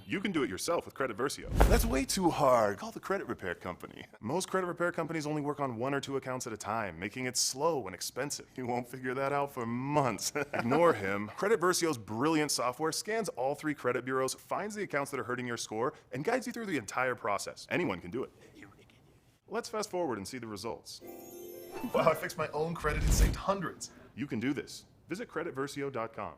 You can do it yourself with Credit Versio. That's way too hard. Call the credit repair company. Most credit repair companies only work on 1 or 2 accounts at a time, making it slow and expensive. You won't figure that out for months. Ignore him. Credit Versio's brilliant software scans all 3 credit bureaus, finds the accounts that are hurting your score, and guides you through the entire process. Anyone can do it. Let's fast forward and see the results. Wow, I fixed my own credit and saved hundreds. You can do this. Visit creditversio.com.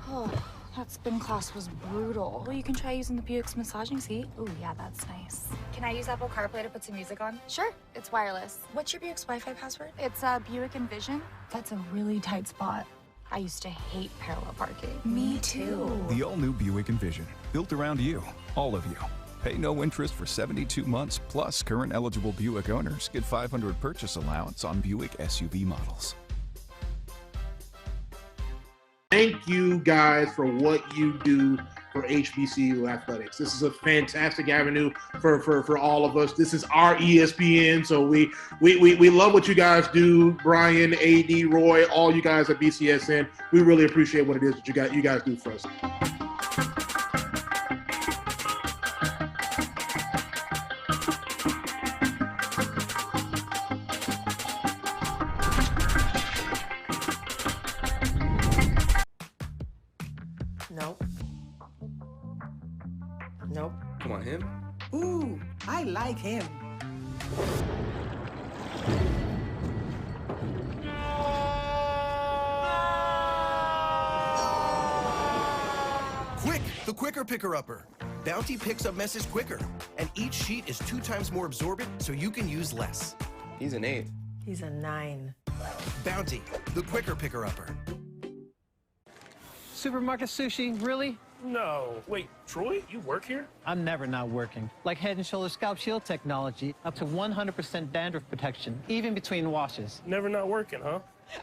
Oh, that spin class was brutal. Well, you can try using the Buick's massaging seat. Oh, yeah, that's nice. Can I use Apple CarPlay to put some music on? Sure, it's wireless. What's your Buick's Wi-Fi password? It's Buick Envision. That's a really tight spot. I used to hate parallel parking. Me too. The all-new Buick Envision, built around you, all of you. Pay no interest for 72 months, plus current eligible Buick owners get $500 purchase allowance on Buick SUV models. Thank you guys for what you do for HBCU athletics. This is a fantastic avenue for all of us. This is our ESPN, so we love what you guys do. Brian, AD, Roy, all you guys at BCSN. We really appreciate what it is that you guys do for us. Nope. Come on, him? Ooh, I like him. Quick, the quicker picker-upper. Bounty picks up messes quicker, and each sheet is 2 times more absorbent, so you can use less. He's an 8. He's a 9. Bounty, the quicker picker-upper. Supermarket sushi, really? No. Wait, Troy, you work here? I'm never not working. Like Head & Shoulders Scalp Shield technology, up to 100% dandruff protection, even between washes. Never not working, huh?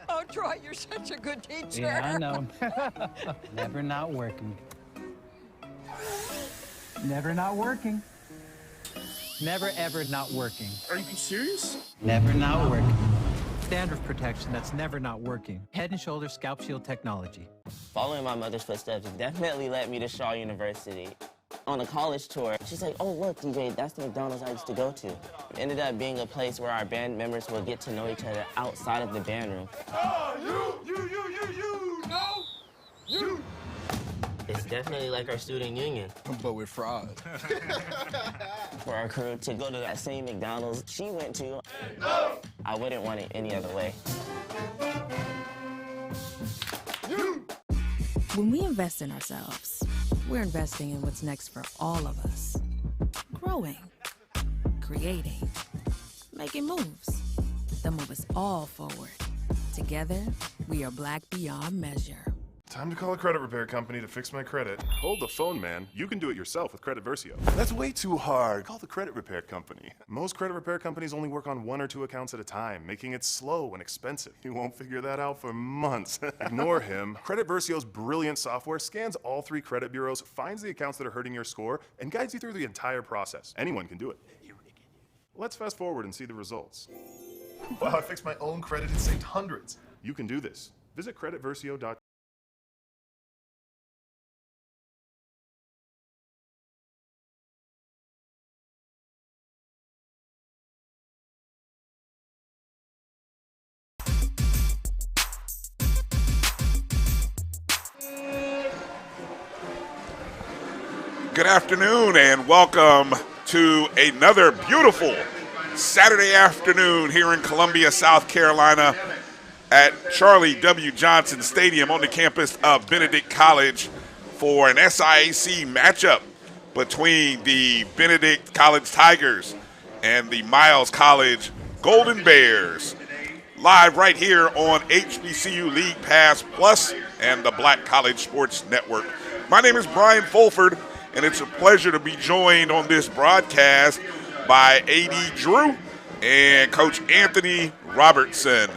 Oh, Troy, you're such a good teacher. Yeah, I know. Never not working. Never not working. Never, ever not working. Are you serious? Never not working. Dandruff protection that's never not working. Head & Shoulders Scalp Shield technology. Following my mother's footsteps definitely led me to Shaw University. On a college tour, she's like, oh, look, DJ, that's the McDonald's I used to go to. It ended up being a place where our band members would get to know each other outside of the band room. Oh, you. It's definitely like our student union. But with fraud. For our crew to go to that same McDonald's she went to, I wouldn't want it any other way. When we invest in ourselves, we're investing in what's next for all of us. Growing, creating, making moves that move us all forward. Together, we are Black beyond measure. Time to call a credit repair company to fix my credit. Hold the phone, man. You can do it yourself with Credit Versio. That's way too hard. Call the credit repair company. Most credit repair companies only work on 1 or 2 accounts at a time, making it slow and expensive. You won't figure that out for months. Ignore him. Credit Versio's brilliant software scans all 3 credit bureaus, finds the accounts that are hurting your score, and guides you through the entire process. Anyone can do it. Let's fast forward and see the results. Wow, I fixed my own credit and saved hundreds. You can do this. Visit creditversio.com. Good afternoon and welcome to another beautiful Saturday afternoon here in Columbia, South Carolina at Charlie W. Johnson Stadium on the campus of Benedict College for an SIAC matchup between the Benedict College Tigers and the Miles College Golden Bears. Live right here on HBCU League Pass Plus and the Black College Sports Network. My name is Brian Fulford, and it's a pleasure to be joined on this broadcast by A.D. Drew and Coach Anthony Robertson.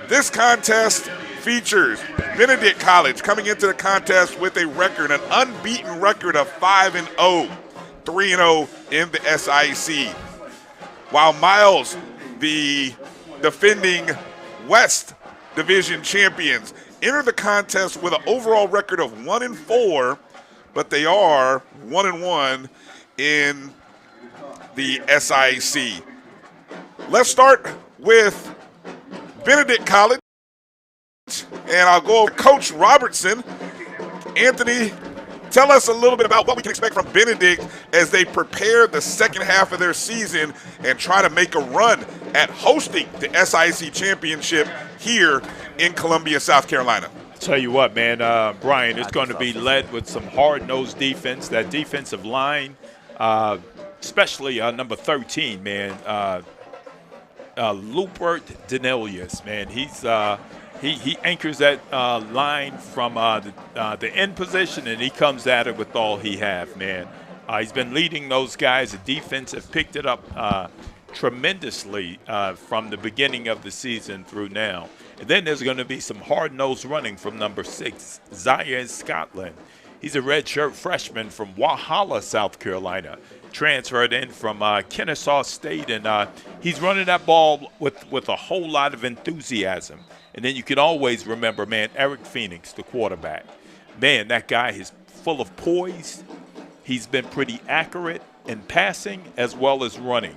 This contest features Benedict College coming into the contest with a record, an unbeaten record of 5-0, 3-0 in the SIC. While Miles, the defending West Division champions, enter the contest with an overall record of 1-4, but they are 1-1 in the SIC. Let's start with Benedict College, and I'll go over to Coach Robertson. Anthony, tell us a little bit about what we can expect from Benedict as they prepare the second half of their season and try to make a run at hosting the SIC championship here in Columbia, South Carolina. Tell you what, man, Brian, it's going to be led with some hard-nosed defense. That defensive line, especially number 13, man, Lupert Denelius, man. He anchors that line from the end position, and he comes at it with all he has, man. He's been leading those guys. The defense have picked it up tremendously from the beginning of the season through now. And then there's going to be some hard-nosed running from number 6, Zion Scotland. He's a redshirt freshman from Walhalla, South Carolina, transferred in from Kennesaw State, and he's running that ball with a whole lot of enthusiasm. And then you can always remember, man, Eric Phoenix, the quarterback. Man, that guy is full of poise. He's been pretty accurate in passing as well as running.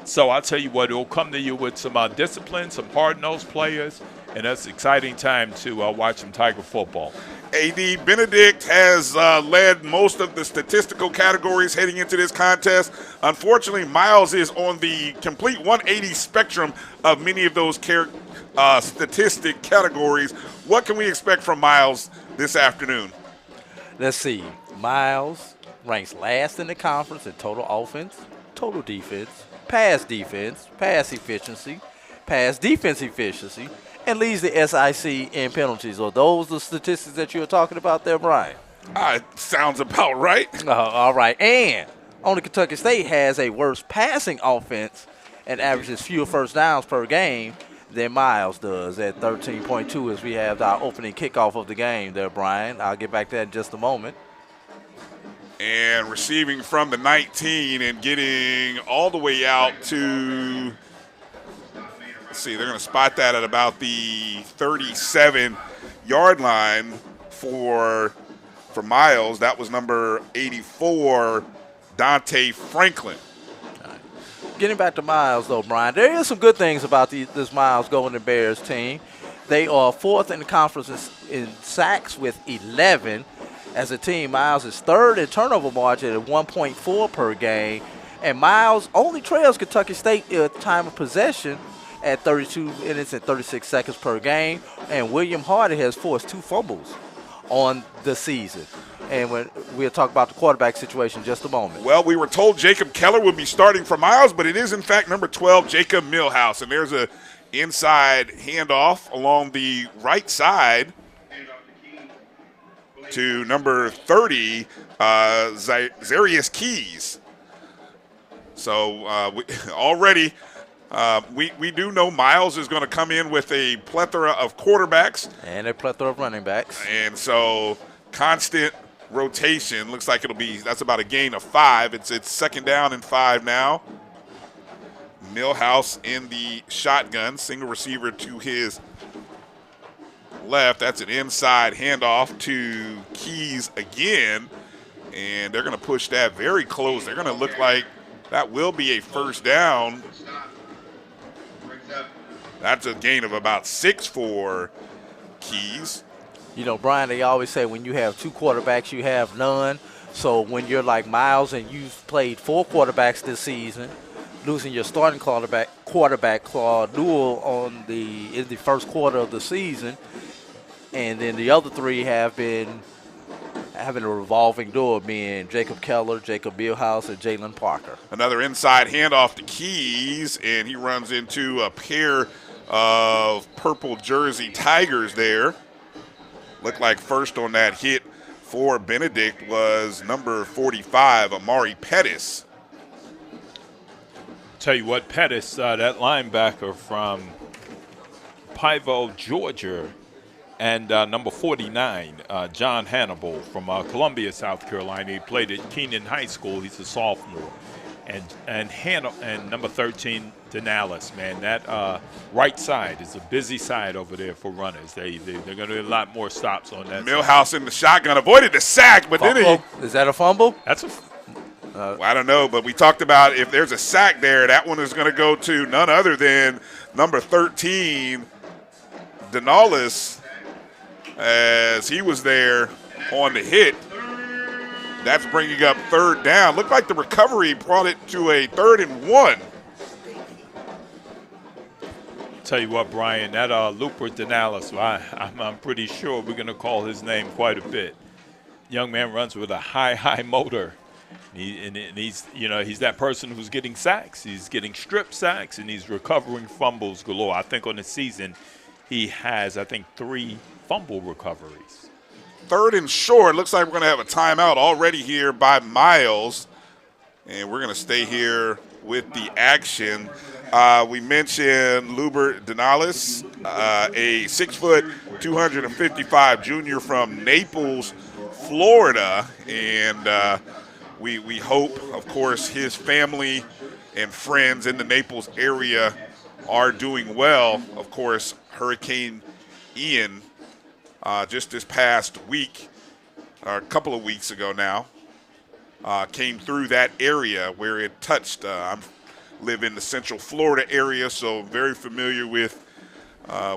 So I'll tell you what, it'll come to you with some discipline, some hard-nosed players, and that's an exciting time to watch some Tiger football. A.D. Benedict has led most of the statistical categories heading into this contest. Unfortunately, Miles is on the complete 180 spectrum of many of those statistic categories. What can we expect from Miles this afternoon? Let's see. Miles ranks last in the conference in total offense, total defense, pass efficiency, pass defense efficiency, and leads the SIC in penalties. Are those the statistics that you were talking about there, Brian? It sounds about right. All right. And only Kentucky State has a worse passing offense and averages fewer first downs per game than Miles does at 13.2 as we have our opening kickoff of the game there, Brian. I'll get back to that in just a moment. And receiving from the 19 and getting all the way out to, let's see, they're going to spot that at about the 37-yard line for Miles. That was number 84, Dante Franklin. Getting back to Miles, though, Brian, there is some good things about this Miles Golden Bears team. They are fourth in the conference in sacks with 11. As a team, Miles is third in turnover margin at 1.4 per game. And Miles only trails Kentucky State in time of possession at 32 minutes and 36 seconds per game. And William Hardy has forced 2 fumbles on the season. And we'll talk about the quarterback situation in just a moment. Well, we were told Jacob Keller would be starting for Miles, but it is, in fact, number 12, Jacob Millhouse. And there's a inside handoff along the right side to number 30, Zarius Keys. So already we do know Miles is going to come in with a plethora of quarterbacks. And a plethora of running backs. And so constant rotation. Looks like that's about a gain of 5. It's second down and 5 now. Millhouse in the shotgun, single receiver to his left. That's an inside handoff to Keys again, and they're going to push that very close. They're going to look like that will be a first down. That's a gain of about 6 for Keys. You know, Brian, they always say when you have 2 quarterbacks, you have none. So when you're like Miles and you've played 4 quarterbacks this season, losing your starting quarterback Claude Newell in the first quarter of the season, and then the other 3 have been having a revolving door, being Jacob Keller, Jacob Millhouse, and Jalen Parker. Another inside handoff to Keys, and he runs into a pair of purple jersey Tigers there. Looked like first on that hit for Benedict was number 45, Amari Pettis. Tell you what, Pettis, that linebacker from Pivo, Georgia, and number 49, John Hannibal from Columbia, South Carolina. He played at Keenan High School. He's a sophomore. And number 13, Denales, man. That right side is a busy side over there for runners. They're going to do a lot more stops on that. Millhouse in the shotgun, avoided the sack, but fumble. then Is that a fumble? That's a well, I don't know, but we talked about if there's a sack there, that one is going to go to none other than number 13, Denales, as he was there on the hit. That's bringing up third down. Looked like the recovery brought it to a 3rd and 1. Tell you what, Brian, that Looper Denales, I'm pretty sure we're going to call his name quite a bit. Young man runs with a high motor. He's that person who's getting sacks. He's getting strip sacks, and he's recovering fumbles galore. I think on the season he has, 3 fumble recoveries. 3rd and short. Looks like we're going to have a timeout already here by Miles. And we're going to stay here with the action. We mentioned Luber Denales, a 6', 255 junior from Naples, Florida. And we hope, of course, his family and friends in the Naples area are doing well. Of course, Hurricane Ian just this past week, or a couple of weeks ago now, came through that area where it touched. I live in the Central Florida area, so very familiar with.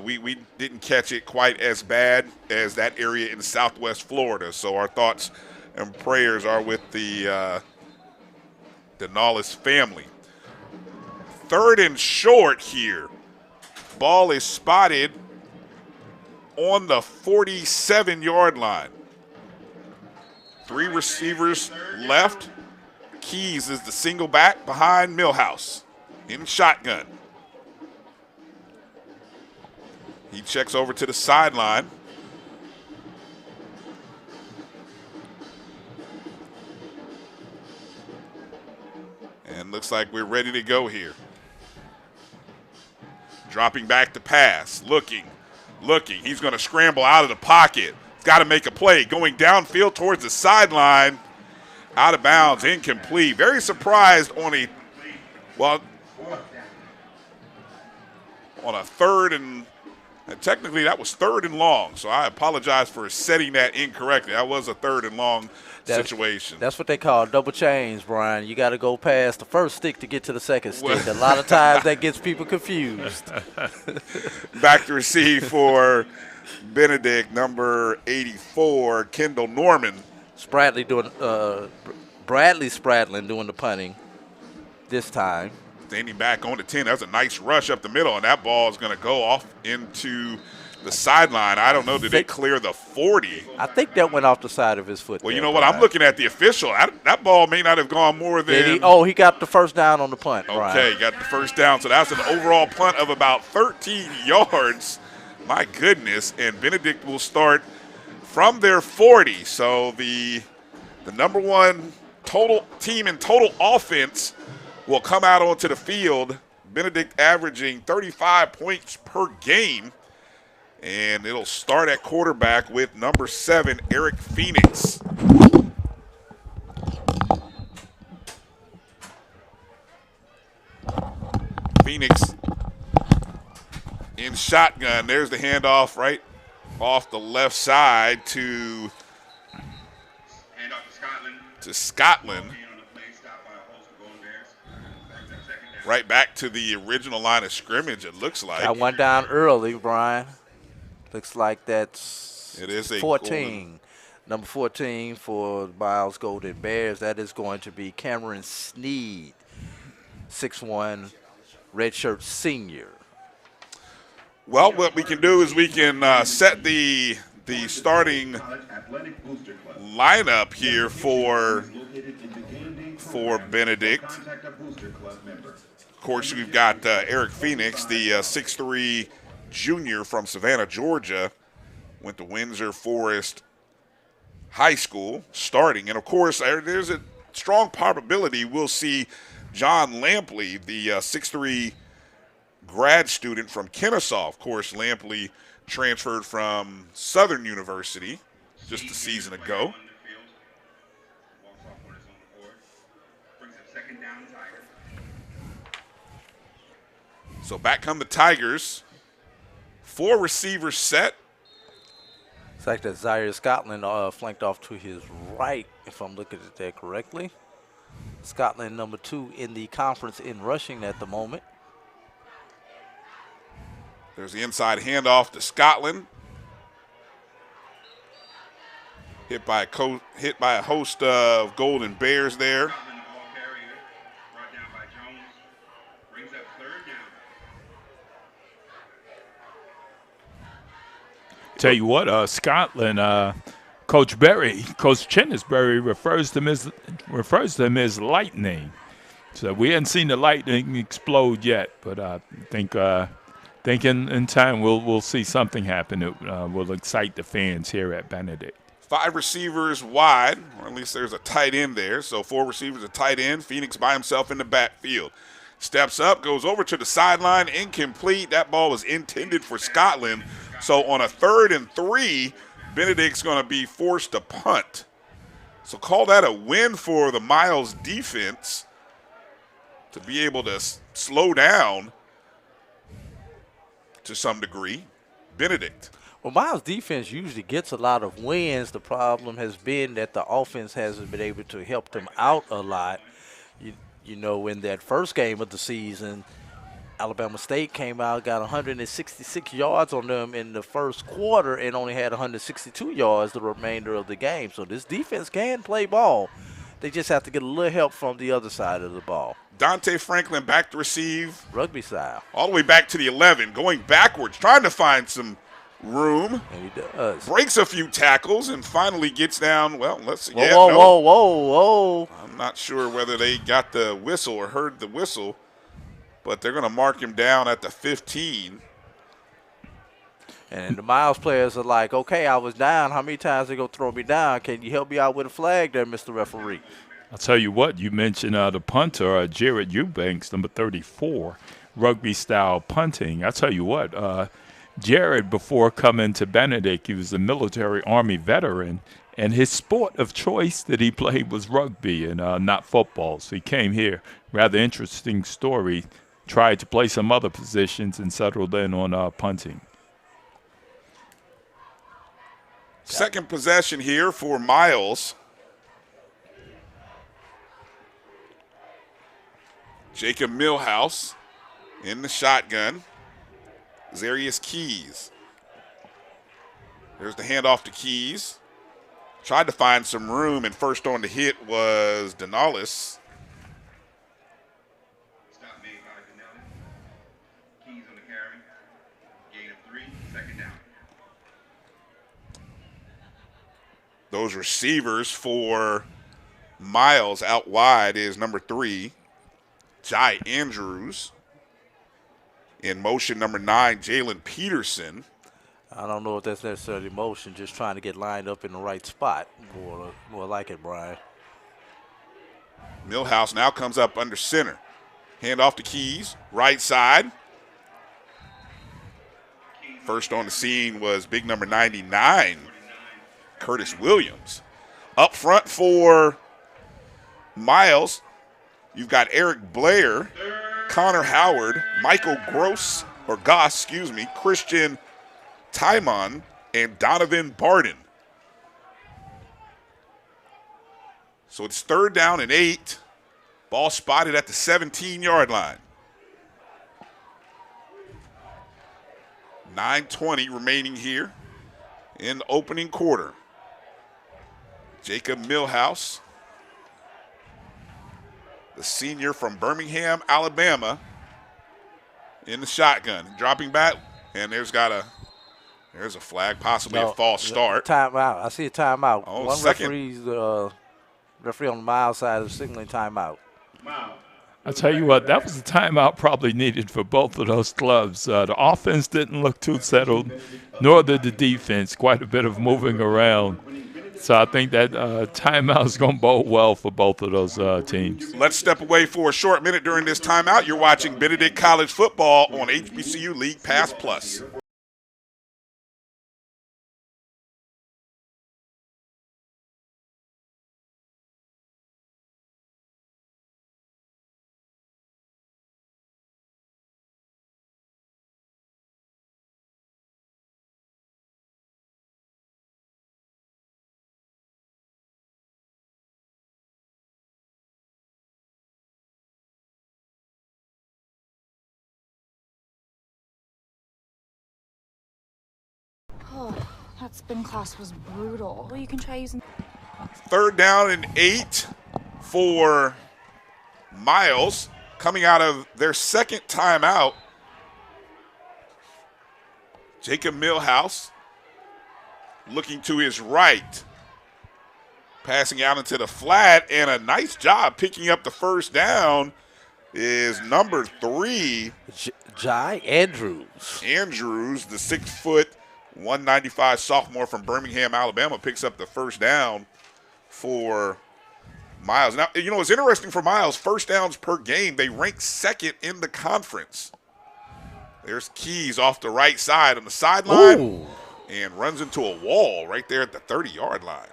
We didn't catch it quite as bad as that area in Southwest Florida. So our thoughts and prayers are with the Denales family. 3rd and short here. Ball is spotted on the 47-yard line. 3 receivers left. Keys is the single back behind Millhouse in shotgun. He checks over to the sideline. And looks like we're ready to go here. Dropping back to pass, looking. He's going to scramble out of the pocket. He's got to make a play. Going downfield towards the sideline. Out of bounds, incomplete. Very surprised on a 3rd and technically that was 3rd and long. So I apologize for setting that incorrectly. That was a 3rd and long situation. That's what they call double chains, Brian. You got to go past the first stick to get to the second stick. A lot of times that gets people confused. Back to receive for Benedict, number 84, Kendall Norman. Bradley Spradlin doing the punting this time. Standing back on the 10. That was a nice rush up the middle, and that ball is going to go off into the sideline. I don't know. Did they clear the 40? I think that went off the side of his foot. Well, you know what? I'm looking at the official. That ball may not have gone more than. He got the first down on the punt. Okay, got the first down. So that's an overall punt of about 13 yards. My goodness. And Benedict will start from their 40. So the number 1 total team in total offense will come out onto the field. Benedict averaging 35 points per game. And it'll start at quarterback with number 7, Eric Phoenix. Phoenix in shotgun. There's the handoff right off the left side to Scotland. Right back to the original line of scrimmage, it looks like. Got one down early, Brian. Looks like that's it is a 14. Number 14 for Miles Golden Bears. That is going to be Cameron Sneed, 6'1", redshirt senior. Well, what we can do is we can set the starting lineup here for Benedict. Of course, we've got Eric Phoenix, the 6'3" junior from Savannah, Georgia. Went to Windsor Forest High School starting. And, of course, there's a strong probability we'll see John Lampley, the 6'3", grad student from Kennesaw. Of course, Lampley transferred from Southern University just a season ago. So back come the Tigers. 4 receivers set. It's like that Zaire Scotland flanked off to his right, if I'm looking at that correctly. Scotland number 2 in the conference in rushing at the moment. There's the inside handoff to Scotland. Hit by a host of Golden Bears there. Tell you what, Scotland, Coach Chinnisberry refers to him as lightning. So we haven't seen the lightning explode yet, but I think in time we'll see something happen that will excite the fans here at Benedict. 5 receivers wide, or at least there's a tight end there. So 4 receivers, a tight end. Phoenix by himself in the backfield. Steps up, goes over to the sideline, incomplete. That ball was intended for Scotland. So on a 3rd and 3, Benedict's going to be forced to punt. So call that a win for the Miles defense to be able to slow down to some degree Benedict. Well, Miles' defense usually gets a lot of wins. The problem has been that the offense hasn't been able to help them out a lot. You know, in that first game of the season, Alabama State came out, got 166 yards on them in the first quarter and only had 162 yards the remainder of the game. So this defense can play ball. They just have to get a little help from the other side of the ball. Dante Franklin back to receive. Rugby style. All the way back to the 11, going backwards, trying to find some room. And he does. Breaks a few tackles and finally gets down. Well, let's see. Whoa. I'm not sure whether they got the whistle or heard the whistle, but they're going to mark him down at the 15. And the Miles players are like, okay, I was down. How many times they going to throw me down? Can you help me out with a flag there, Mr. Referee? I'll tell you what, you mentioned the punter, Jared Eubanks, number 34, rugby-style punting. I'll tell you what, Jared, before coming to Benedict, he was a military Army veteran, and his sport of choice that he played was rugby and not football. So he came here. Rather interesting story. Tried to play some other positions and settled in on punting. Second possession here for Miles. Jacob Millhouse in the shotgun. Zarius Keys. There's the handoff to Keys. Tried to find some room, and first on the hit was Denales. Stop made by Denales. Keys on the carry. Gain of 3, second down. Those receivers for Miles out wide is number 3, Jai Andrews. In motion, number 9, Jalen Peterson. I don't know if that's necessarily motion, just trying to get lined up in the right spot. More like it, Brian. Millhouse now comes up under center. Hand off to Keys, right side. First on the scene was big number 99, Curtis Williams. Up front for Miles, you've got Eric Blair, Connor Howard, Michael Goss, Christian Tymon, and Donovan Barden. So it's 3rd down and 8. Ball spotted at the 17-yard line. 9:20 remaining here in the opening quarter. Jacob Millhouse, the senior from Birmingham, Alabama, in the shotgun. Dropping back, and there's a flag, possibly a false start. Timeout. I see a timeout. Oh, One second. referee on the Miles side is signaling timeout. I'll tell you what, that was a timeout probably needed for both of those clubs. The offense didn't look too settled, nor did the defense. Quite a bit of moving around So I think that timeout is going to bode well for both of those teams. Let's step away for a short minute during this timeout. You're watching Benedict College football on HBCU League Pass Plus. Oh, that spin class was brutal. Well, you can try using. 3rd down and 8 for Miles coming out of their second timeout. Jacob Millhouse looking to his right, passing out into the flat, and a nice job picking up the first down is number 3. Jai Andrews. Andrews, the 6', 195 sophomore from Birmingham, Alabama, picks up the first down for Miles. Now, you know, it's interesting for Miles, first downs per game, they rank 2nd in the conference. There's Keys off the right side on the sideline and runs into a wall right there at the 30-yard line.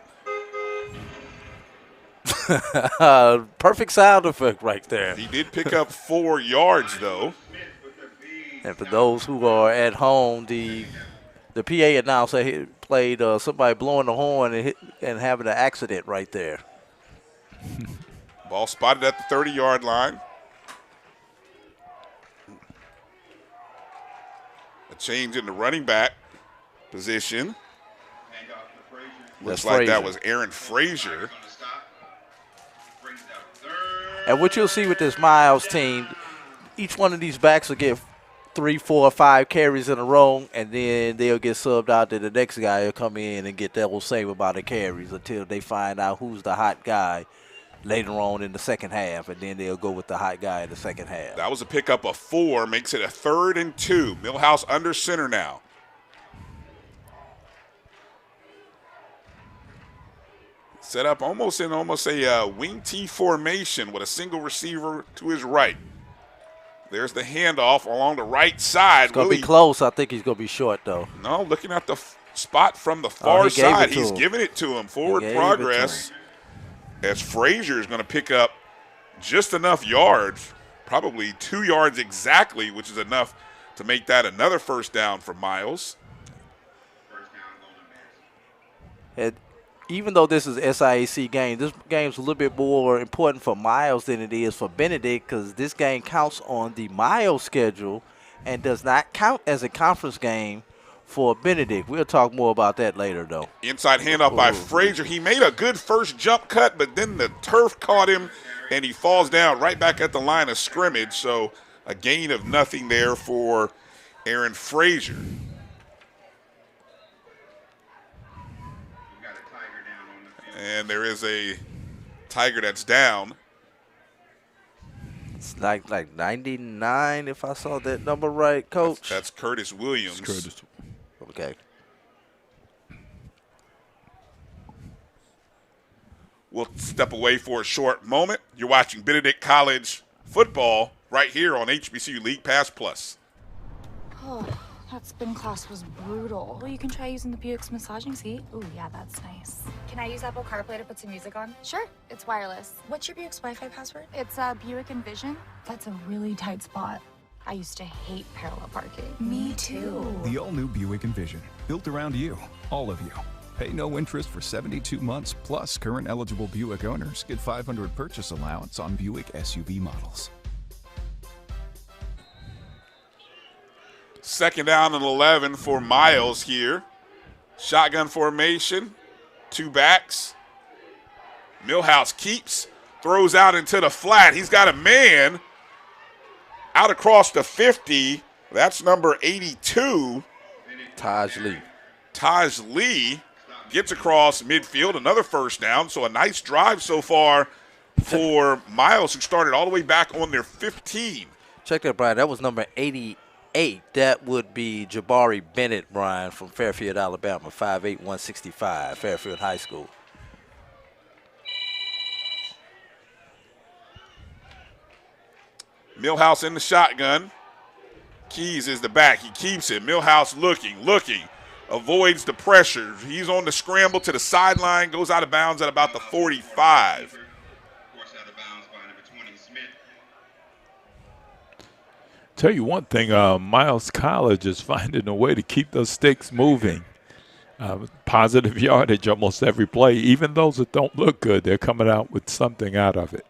Perfect sound effect right there. He did pick up 4 yards, though. And for those who are at home, the PA announcer played somebody blowing the horn and having an accident right there. Ball spotted at the 30-yard line. A change in the running back position. Looks like that was Aaron Frazier. And what you'll see with this Miles team, each one of these backs will get 3, 4, 5 carries in a row, and then they'll get subbed out to the next guy will come in and get that same amount of carries until they find out who's the hot guy later on in the second half, and then they'll go with the hot guy in the second half. That was a pickup of 4, makes it a 3rd and 2. Millhouse under center now. Set up almost in a wing T formation with a single receiver to his right. There's the handoff along the right side. It's going to be close. I think he's going to be short, though. No, looking at the spot from the far side, he's giving it to him. Forward progress as Frazier is going to pick up just enough yards, probably 2 yards exactly, which is enough to make that another first down for Miles. And even though this is SIAC game, this game's a little bit more important for Miles than it is for Benedict because this game counts on the Miles schedule and does not count as a conference game for Benedict. We'll talk more about that later, though. Inside handoff by Frazier. He made a good first jump cut, but then the turf caught him, and he falls down right back at the line of scrimmage. So a gain of nothing there for Aaron Frazier. And there is a Tiger that's down. It's like 99, if I saw that number right, Coach. That's Curtis Williams. Okay. We'll step away for a short moment. You're watching Benedict College football right here on HBCU League Pass Plus. Oh, that spin class was brutal. Well, you can try using the Buick's massaging seat. Ooh, yeah, that's nice. Can I use Apple CarPlay to put some music on? Sure, it's wireless. What's your Buick's Wi-Fi password? It's Buick Envision. That's a really tight spot. I used to hate parallel parking. Me too. The all-new Buick Envision, built around you, all of you. Pay no interest for 72 months, plus current eligible Buick owners get $500 purchase allowance on Buick SUV models. 2nd down and 11 for Miles here. Shotgun formation, 2 backs. Millhouse keeps, throws out into the flat. He's got a man out across the 50. That's number 82. Taj Lee. Taj Lee gets across midfield, another first down. So a nice drive so far for Miles, who started all the way back on their 15. Check that, Brian. That was number 88. That would be Jabari Bennett, Brian, from Fairfield, Alabama, 5'8", 165, Fairfield High School. Millhouse in the shotgun. Keys is the back. He keeps it. Millhouse looking. Avoids the pressure. He's on the scramble to the sideline. Goes out of bounds at about the 45. Tell you one thing, Miles College is finding a way to keep those sticks moving. Positive yardage almost every play. Even those that don't look good, they're coming out with something out of it.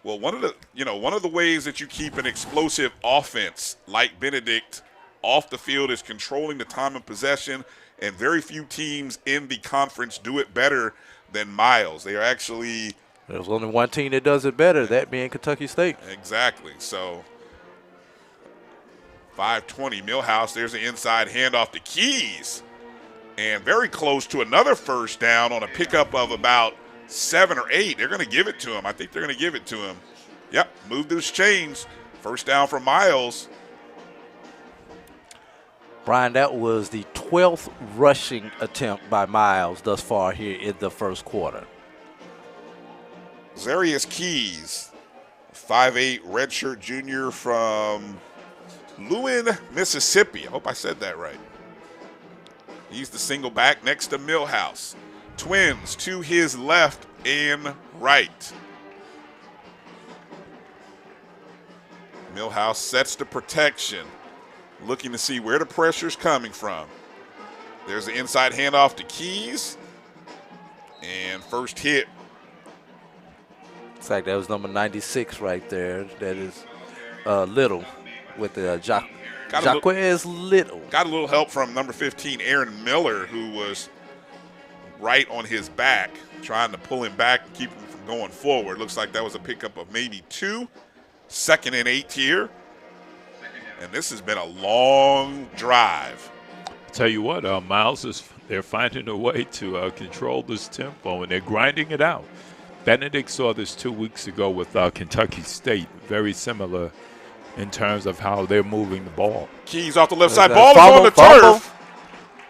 Well, one of the ways that you keep an explosive offense like Benedict off the field is controlling the time of possession, and very few teams in the conference do it better than Miles. They are actually – there's only one team that does it better, that being Kentucky State. Exactly. So 5:20, Millhouse. There's the inside handoff to Keys. And very close to another first down on a pickup of about 7 or 8. They're going to give it to him. I think they're going to give it to him. Yep, move those chains. First down for Miles. Brian, that was the 12th rushing attempt by Miles thus far here in the first quarter. Zarius Keys, 5'8", redshirt junior from Lewin, Mississippi. I hope I said that right. He's the single back next to Millhouse. Twins to his left and right. Millhouse sets the protection, looking to see where the pressure's coming from. There's the inside handoff to Keys. And first hit. In fact, that was number 96 right there. That is Little with the Jaquez Little. Got a little help from number 15, Aaron Miller, who was right on his back, trying to pull him back and keep him from going forward. Looks like that was a pickup of maybe 2. 2nd and 8 here. And this has been a long drive. Tell you what, Miles, they're finding a way to control this tempo, and they're grinding it out. Benedict saw this 2 weeks ago with Kentucky State. Very similar in terms of how they're moving the ball. Keys off the left side. Ball is on the turf.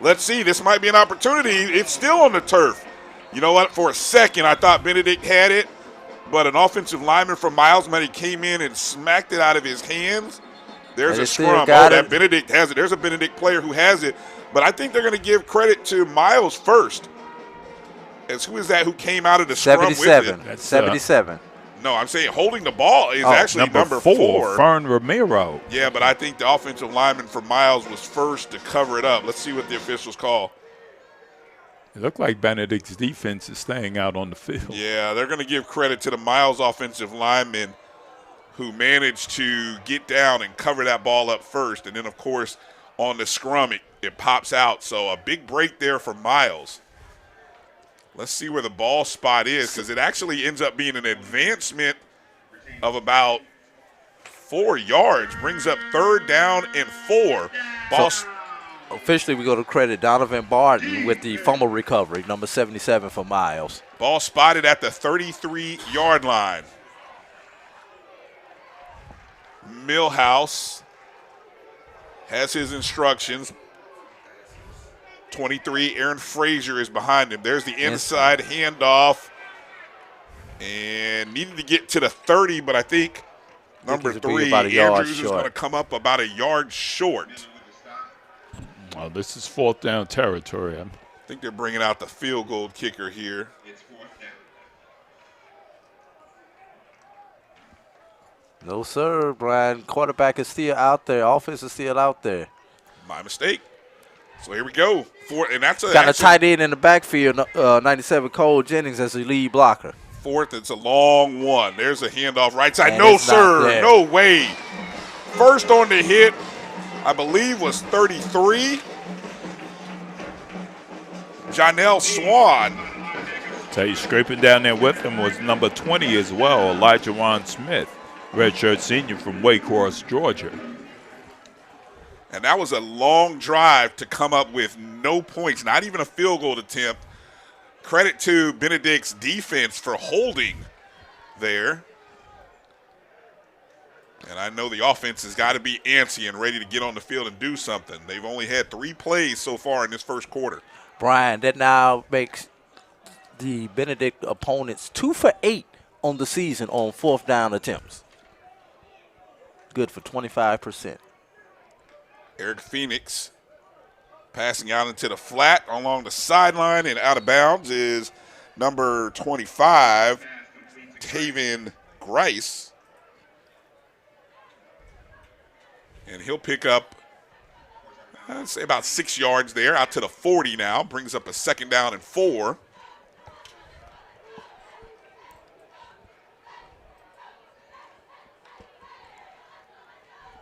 Let's see. This might be an opportunity. It's still on the turf. You know what? For a second, I thought Benedict had it, but an offensive lineman from Miles Money came in and smacked it out of his hands. There's a scrum. That Benedict has it. There's a Benedict player who has it. But I think they're going to give credit to Miles first. As who is that who came out of the scrum with it? That's 77. No, I'm saying holding the ball is actually number 4. Fern Romero. Yeah, but I think the offensive lineman for Miles was first to cover it up. Let's see what the officials call. It looked like Benedict's defense is staying out on the field. Yeah, they're going to give credit to the Miles offensive lineman who managed to get down and cover that ball up first. And then, of course, on the scrum, it pops out. So a big break there for Miles. Let's see where the ball spot is, because it actually ends up being an advancement of about 4 yards. Brings up 3rd down and 4. Officially, we go to credit Donovan Barton with the fumble recovery, number 77 for Miles. Ball spotted at the 33-yard line. Millhouse has his instructions. 23, Aaron Frazier is behind him. There's the inside handoff. And needed to get to the 30, but I think number 3, Andrews, is going to come up about a yard short. Well, this is 4th down territory. I think they're bringing out the field goal kicker here. No, sir, Brian. Quarterback is still out there. Offense is still out there. My mistake. So here we go. And that's got a tight end in the backfield, 97 Cole Jennings as the lead blocker. 4th, it's a long one. There's a handoff right side. No, sir. No way. First on the hit, I believe, was 33. Jonell Swan. Tell you, scraping down there with him was number 20 as well, Elijah Ron Smith, redshirt senior from Waycross, Georgia. And that was a long drive to come up with no points, not even a field goal attempt. Credit to Benedict's defense for holding there. And I know the offense has got to be antsy and ready to get on the field and do something. They've only had 3 plays so far in this first quarter. Brian, that now makes the Benedict opponents 2 for 8 on the season on 4th down attempts. Good for 25%. Eric Phoenix passing out into the flat along the sideline, and out of bounds is number 25, Taven Grice. And he'll pick up, I'd say, about 6 yards there, out to the 40 now. Brings up a 2nd down and 4.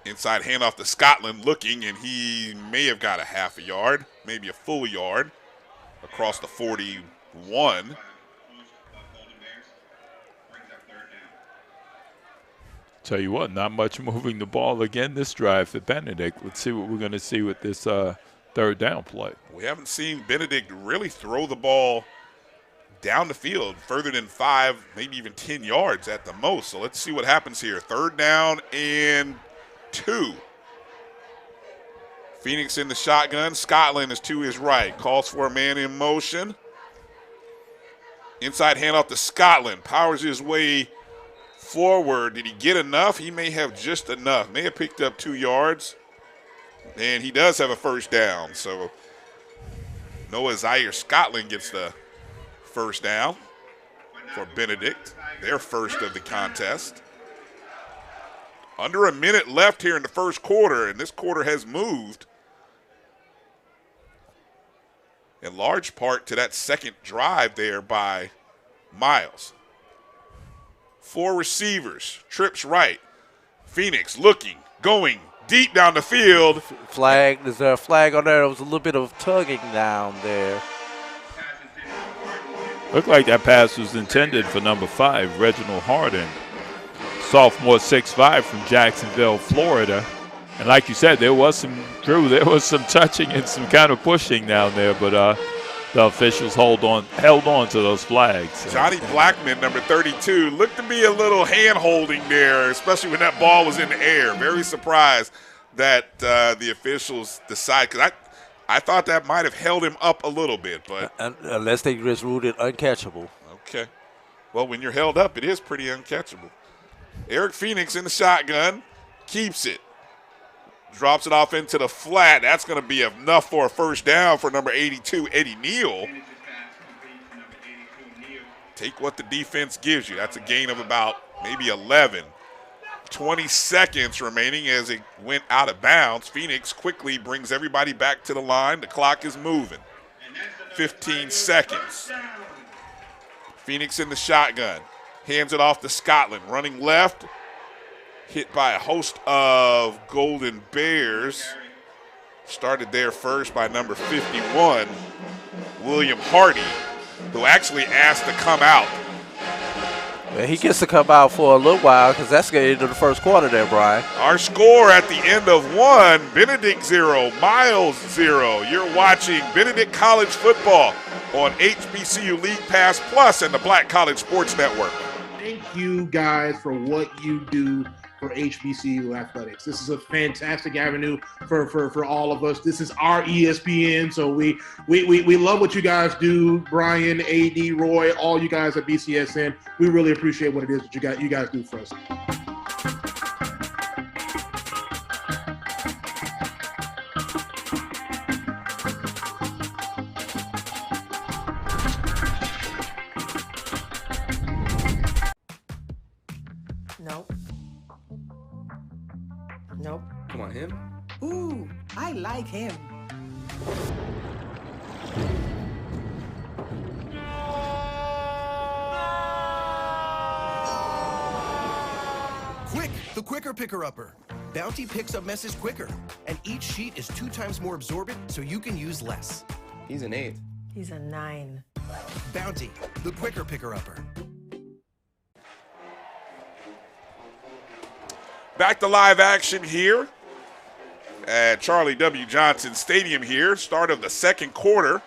Inside handoff to Scotland, looking, and he may have got a half a yard, maybe a full yard across the 41. Tell you what, not much moving the ball again this drive for Benedict. Let's see what we're going to see with this 3rd down play. We haven't seen Benedict really throw the ball down the field further than 5, maybe even 10 yards at the most. So let's see what happens here. 3rd down and 2. Phoenix in the shotgun. Scotland is to his right. Calls for a man in motion. Inside handoff to Scotland. Powers his way forward. Did he get enough? He may have just enough. May have picked up 2 yards. And he does have a 1st down. So Noah Zaire Scotland gets the 1st down for Benedict. Their first of the contest. Under a minute left here in the 1st quarter, and this quarter has moved in large part to that 2nd drive there by Miles. 4 receivers, trips right. Phoenix looking, going deep down the field. Flag, is there a flag on there? There was a little bit of tugging down there. Looked like that pass was intended for number 5, Reginald Harden. Sophomore 6'5" from Jacksonville, Florida. And like you said, there was some touching and some kind of pushing down there, but the officials held on to those flags. Johnny Blackman, number 32, looked to be a little hand-holding there, especially when that ball was in the air. Very surprised that the officials decided, because I thought that might have held him up a little bit. But unless they just ruled it uncatchable. Okay. Well, when you're held up, it is pretty uncatchable. Eric Phoenix in the shotgun, keeps it. Drops it off into the flat. That's going to be enough for a 1st down for number 82, Eddie Neal. Take what the defense gives you. That's a gain of about maybe 11. 20 seconds remaining as it went out of bounds. Phoenix quickly brings everybody back to the line. The clock is moving. 15 seconds. Phoenix in the shotgun. Hands it off to Scotland. Running left. Hit by a host of Golden Bears. Started there first by number 51, William Hardy, who actually asked to come out. Well, he gets to come out for a little while because that's getting into the 1st quarter there, Brian. Our score at the end of 1, Benedict 0, Miles 0. You're watching Benedict College football on HBCU League Pass Plus and the Black College Sports Network. Thank you guys for what you do for HBCU athletics. This is a fantastic avenue for all of us. This is our ESPN, so we love what you guys do. Brian, AD, Roy, all you guys at BCSN. We really appreciate what it is that you guys do for us. Nope. Nope. Come on, him? Ooh, I like him. Quick, the quicker picker-upper. Bounty picks up messes quicker, and each sheet is 2 times more absorbent, so you can use less. He's an 8. He's a 9. Bounty, the quicker picker-upper. Back to live action here at Charlie W. Johnson Stadium here. Start of the 2nd quarter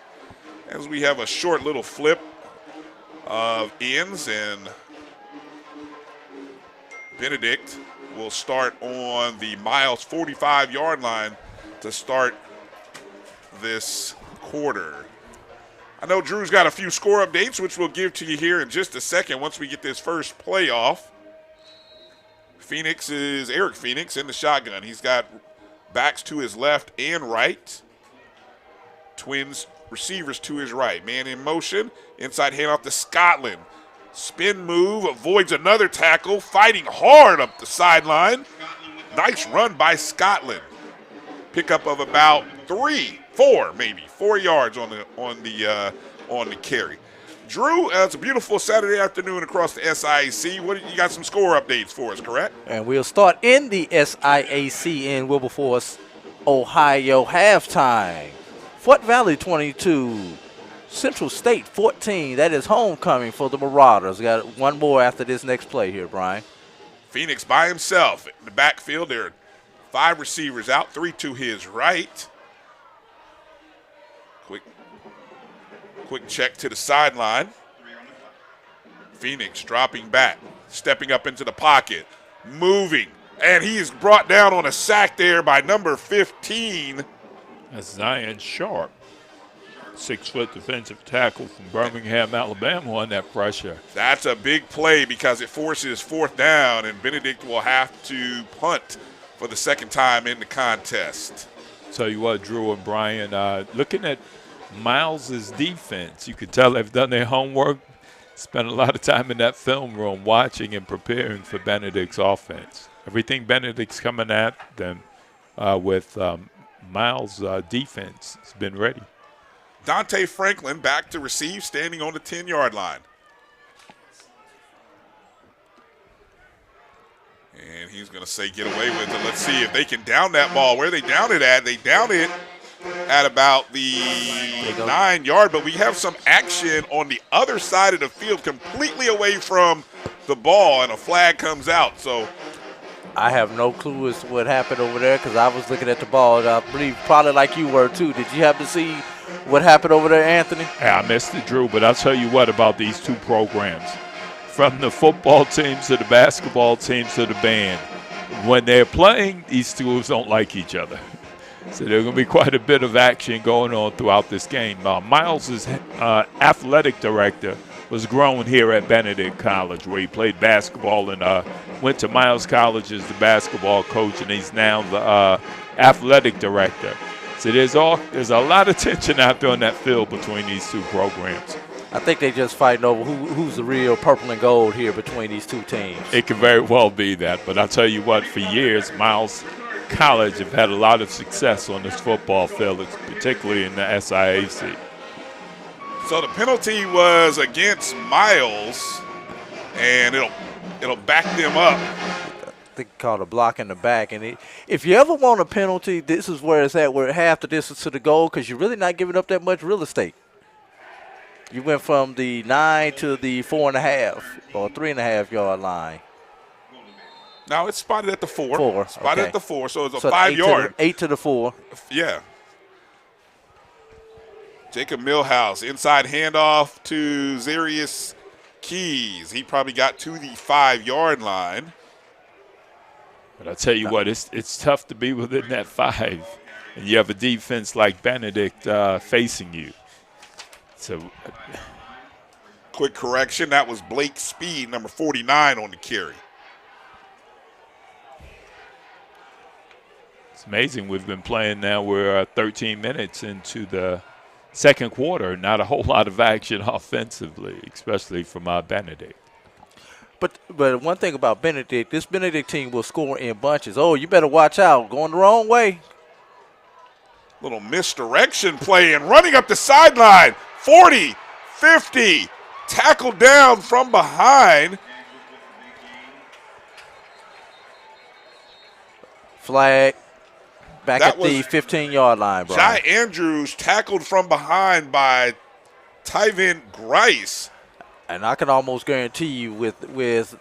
as we have a short little flip of ends, and Benedict will start on the Miles 45-yard line to start this quarter. I know Drew's got a few score updates, which we'll give to you here in just a second once we get this first play off. Eric Phoenix in the shotgun. He's got backs to his left and right. Twins receivers to his right. Man in motion. Inside handoff to Scotland. Spin move, avoids another tackle. Fighting hard up the sideline. Nice run by Scotland. Pickup of about 4 yards on the carry. Drew, it's a beautiful Saturday afternoon across the SIAC. You got some score updates for us, correct? And we'll start in the SIAC in Wilberforce, Ohio, halftime. Fort Valley 22, Central State 14. That is homecoming for the Marauders. We got one more after this next play here, Brian. Phoenix by himself in the backfield. There are 5 receivers out, 3 to his right. Quick check to the sideline. Phoenix dropping back, stepping up into the pocket, moving, and he is brought down on a sack there by number 15. That's Zion Sharp, 6-foot defensive tackle from Birmingham, Alabama, on that pressure. That's a big play because it forces 4th down, and Benedict will have to punt for the second time in the contest. Tell you what, Drew and Brian, looking at Miles's defense, you could tell they've done their homework, spent a lot of time in that film room watching and preparing for Benedict's offense. Everything Benedict's coming at them with Miles' defense has been ready. Dante Franklin back to receive, standing on the 10-yard line. And he's going to say get away with it. Let's see if they can down that ball. Where they down it at? They down it at about the 9-yard, but we have some action on the other side of the field, completely away from the ball, and a flag comes out. So I have no clue as to what happened over there because I was looking at the ball. And I believe probably like you were too. Did you happen to see what happened over there, Anthony? Yeah, I missed it, Drew, but I'll tell you what about these two programs. From the football teams to the basketball teams to the band, when they're playing, these schools don't like each other. So there's going to be quite a bit of action going on throughout this game. Miles' athletic director was grown here at Benedict College, where he played basketball and went to Miles College as the basketball coach, and he's now the athletic director. So there's a lot of tension out there on that field between these two programs. I think they just fighting over who's the real purple and gold here between these two teams. It could very well be that, but I'll tell you what, for years, Miles College have had a lot of success on this football field, particularly in the SIAC. So the penalty was against Miles, and it'll back them up. I think called a block in the back. And if you ever want a penalty, this is where it's at, where half the distance to the goal, because you're really not giving up that much real estate. You went from the 9 to the 4.5 or 3.5 yard line. Now it's spotted at the 4. Spotted at the 4, so it's a 5 yard. 8 to the 4. Yeah. Jacob Millhouse, inside handoff to Zarius Keys. He probably got to the 5 yard line. But I tell you what, it's tough to be within that 5, and you have a defense like Benedict facing you. So, quick correction, that was Blake Speed, number 49 on the carry. It's amazing. We've been playing now. We're 13 minutes into the second quarter. Not a whole lot of action offensively, especially from Benedict. But one thing about Benedict, this Benedict team will score in bunches. Oh, you better watch out. Going the wrong way. Little misdirection play and running up the sideline. 40, 50, tackled down from behind. Flag back at the 15-yard line, bro. Jai Andrews tackled from behind by Tyvin Grice. And I can almost guarantee you with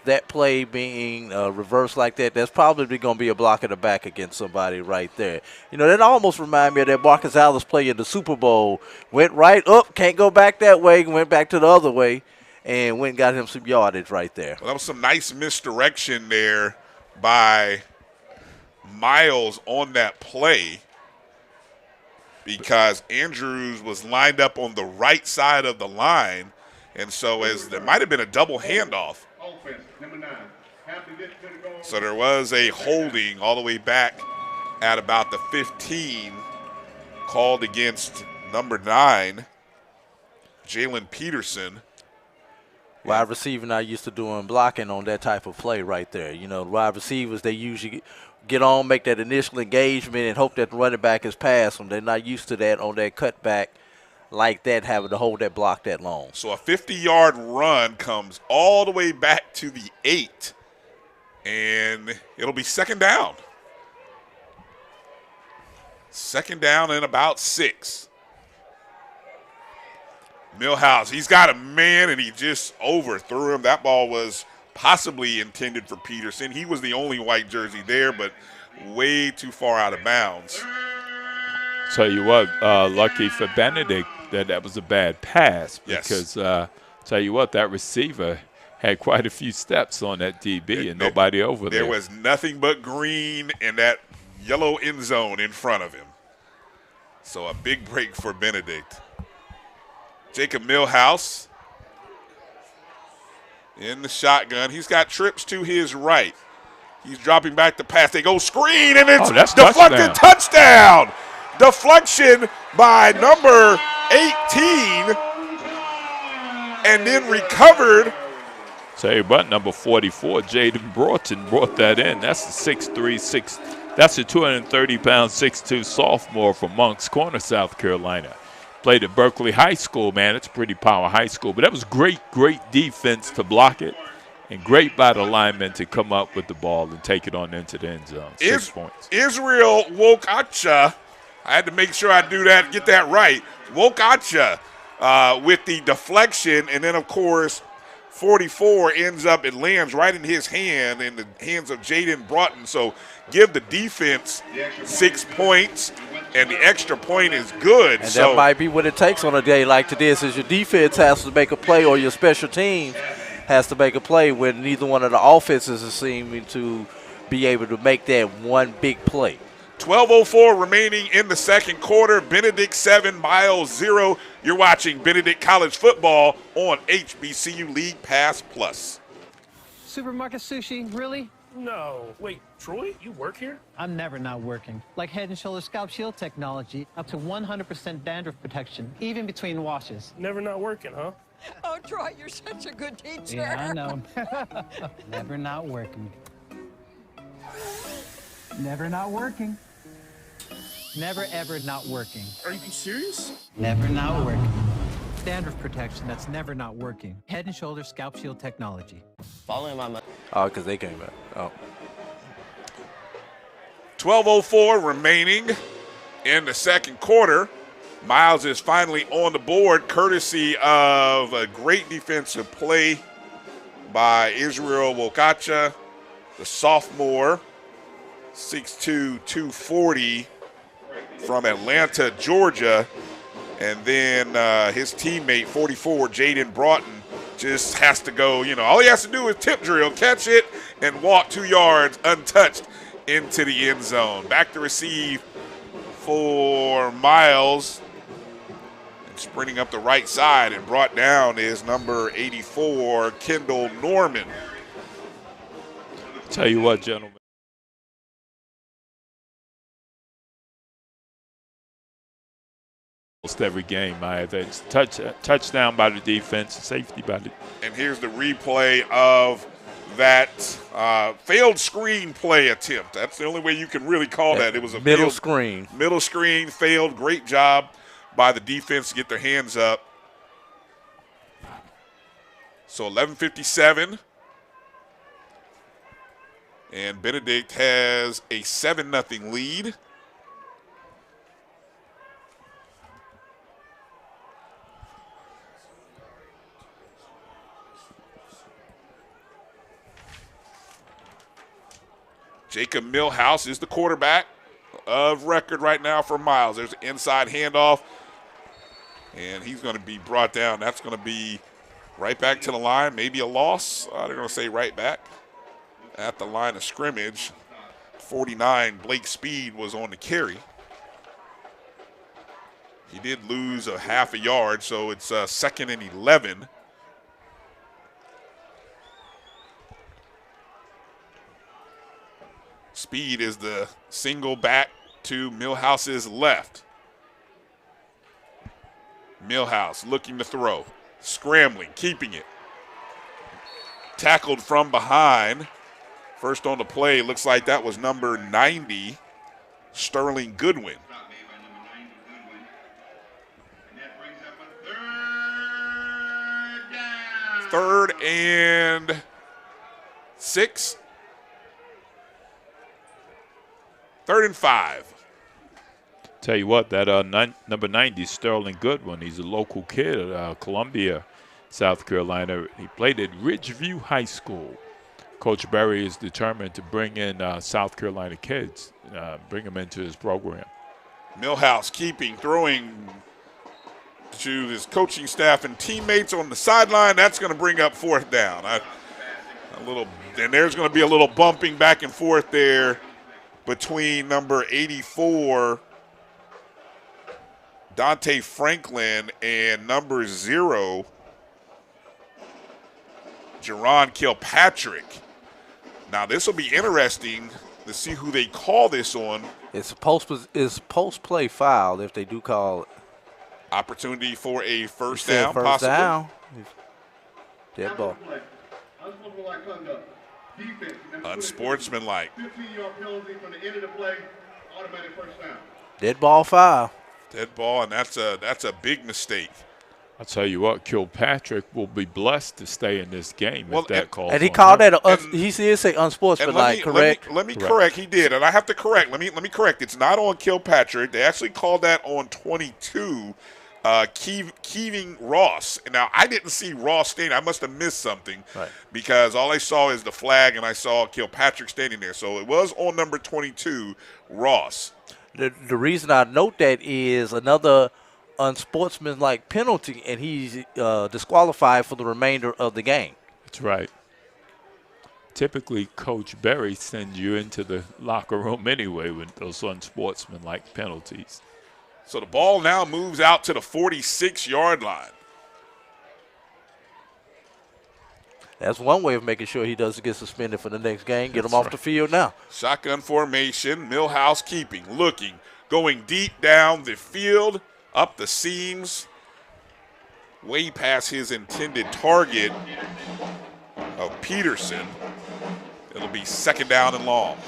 that play being reversed like that, that's probably going to be a block in the back against somebody right there. You know, that almost reminds me of that Marcus Allis play in the Super Bowl. Went right up, can't go back that way, went back to the other way, and went and got him some yardage right there. Well, that was some nice misdirection there by Miles on that play, because Andrews was lined up on the right side of the line. And so as there might have been a double handoff. So there was a holding all the way back at about the 15 called against number 9, Jalen Peterson. Wide receiver not used to doing blocking on that type of play right there. You know, wide receivers, they usually get on, make that initial engagement, and hope that the running back is past them. They're not used to that on that cutback like that, having to hold that block that long. So a 50-yard run comes all the way back to the 8, and it'll be second down. Second down and about 6. Millhouse, he's got a man, and he just overthrew him. That ball was possibly intended for Peterson. He was the only white jersey there, but way too far out of bounds. Tell you what, lucky for Benedict that was a bad pass, because tell you what, that receiver had quite a few steps on that DB and nobody over there. There was nothing but green in that yellow end zone in front of him. So a big break for Benedict. Jacob Millhouse in the shotgun. He's got trips to his right. He's dropping back the pass. They go screen, and it's deflected touchdown. Deflection by number 18, and then recovered. Tell you what, number 44, Jaden Broughton, brought that in. That's the 6'3", that's a 230-pound 6'2" sophomore from Moncks Corner, South Carolina. Played at Berkeley High School, man. It's pretty power high school. But that was great defense to block it, and great by the linemen to come up with the ball and take it on into the end zone. 6 points. Israel Wokacha, I had to make sure I do that, get that right. Wokacha with the deflection, and then, of course, 44 ends up, it lands right in his hand, in the hands of Jaden Broughton. So give the defense 6 points, and the extra point is good. And that might be what it takes on a day like this, is your defense has to make a play, or your special team has to make a play when neither one of the offenses is seeming to be able to make that one big play. 12:04 remaining in the second quarter. Benedict 7, Miles 0. You're watching Benedict College football on HBCU League Pass Plus. Supermarket sushi, really? No. Wait, Troy, you work here? I'm never not working. Like Head & Shoulders Scalp Shield technology, up to 100% dandruff protection, even between washes. Never not working, huh? Oh, Troy, you're such a good teacher. Yeah, I know. Never not working. Never not working. Never, ever not working. Are you serious? Never not working. Dandruff protection that's never not working. Head & Shoulders Scalp Shield technology. Following my mother. Oh, because they came back. Oh. 12:04 remaining in the second quarter. Miles is finally on the board, courtesy of a great defensive play by Israel Wokacha, the sophomore, 6'2", 240 from Atlanta, Georgia. And then his teammate, 44, Jaden Broughton, just has to go, all he has to do is tip drill, catch it, and walk 2 yards untouched into the end zone. Back to receive for Miles. And sprinting up the right side and brought down is number 84, Kendall Norman. Tell you what, gentlemen. Almost every game, it's touchdown by the defense, safety by the. And here's the replay of that failed screen play attempt. That's the only way you can really call that. It was a middle screen. Middle screen failed. Great job by the defense to get their hands up. So 11:57. And Benedict has a 7-0 lead. Jacob Millhouse is the quarterback of record right now for Miles. There's an inside handoff, and he's going to be brought down. That's going to be right back to the line, maybe a loss. They're going to say right back at the line of scrimmage. 49, Blake Speed was on the carry. He did lose a half a yard, so it's 2nd and 11. Speed is the single back to Millhouse's left. Millhouse looking to throw, scrambling, keeping it. Tackled from behind. First on the play, looks like that was number 90, Sterling Goodwin. Third and 6. 3rd and 5. Tell you what, that number 90, Sterling Goodwin, he's a local kid at Columbia, South Carolina. He played at Ridgeview High School. Coach Berry is determined to bring in South Carolina kids, bring them into his program. Millhouse keeping, throwing to his coaching staff and teammates on the sideline. That's going to bring up 4th down. And there's going to be a little bumping back and forth there between number 84, Dante Franklin, and number 0, Jerron Kilpatrick. Now, this will be interesting to see who they call this on. It's post-play foul if they do call it. Opportunity for a first down, first possibly. Down. Dead ball. Unsportsmanlike. 15-yard penalty from the end of the play, automatic first down. Dead ball foul. Dead ball, and that's a big mistake. I'll tell you what, Kilpatrick will be blessed to stay in this game if that calls. And he on called him. that he did say unsportsmanlike, correct? Let me correct. He did, and I have to correct. Let me correct. It's not on Kilpatrick. They actually called that on 22, Keeving Ross. And now I didn't see Ross standing. I must have missed something because all I saw is the flag, and I saw Kilpatrick standing there. So it was on number 22, Ross. The reason I note that is another unsportsmanlike penalty, and he's disqualified for the remainder of the game. That's right. Typically, Coach Berry sends you into the locker room anyway with those unsportsmanlike penalties. So the ball now moves out to the 46-yard line. That's one way of making sure he doesn't get suspended for the next game. Get him off the field now. Shotgun formation, Millhouse keeping, looking, going deep down the field, up the seams, way past his intended target of Peterson. It'll be 2nd down and long.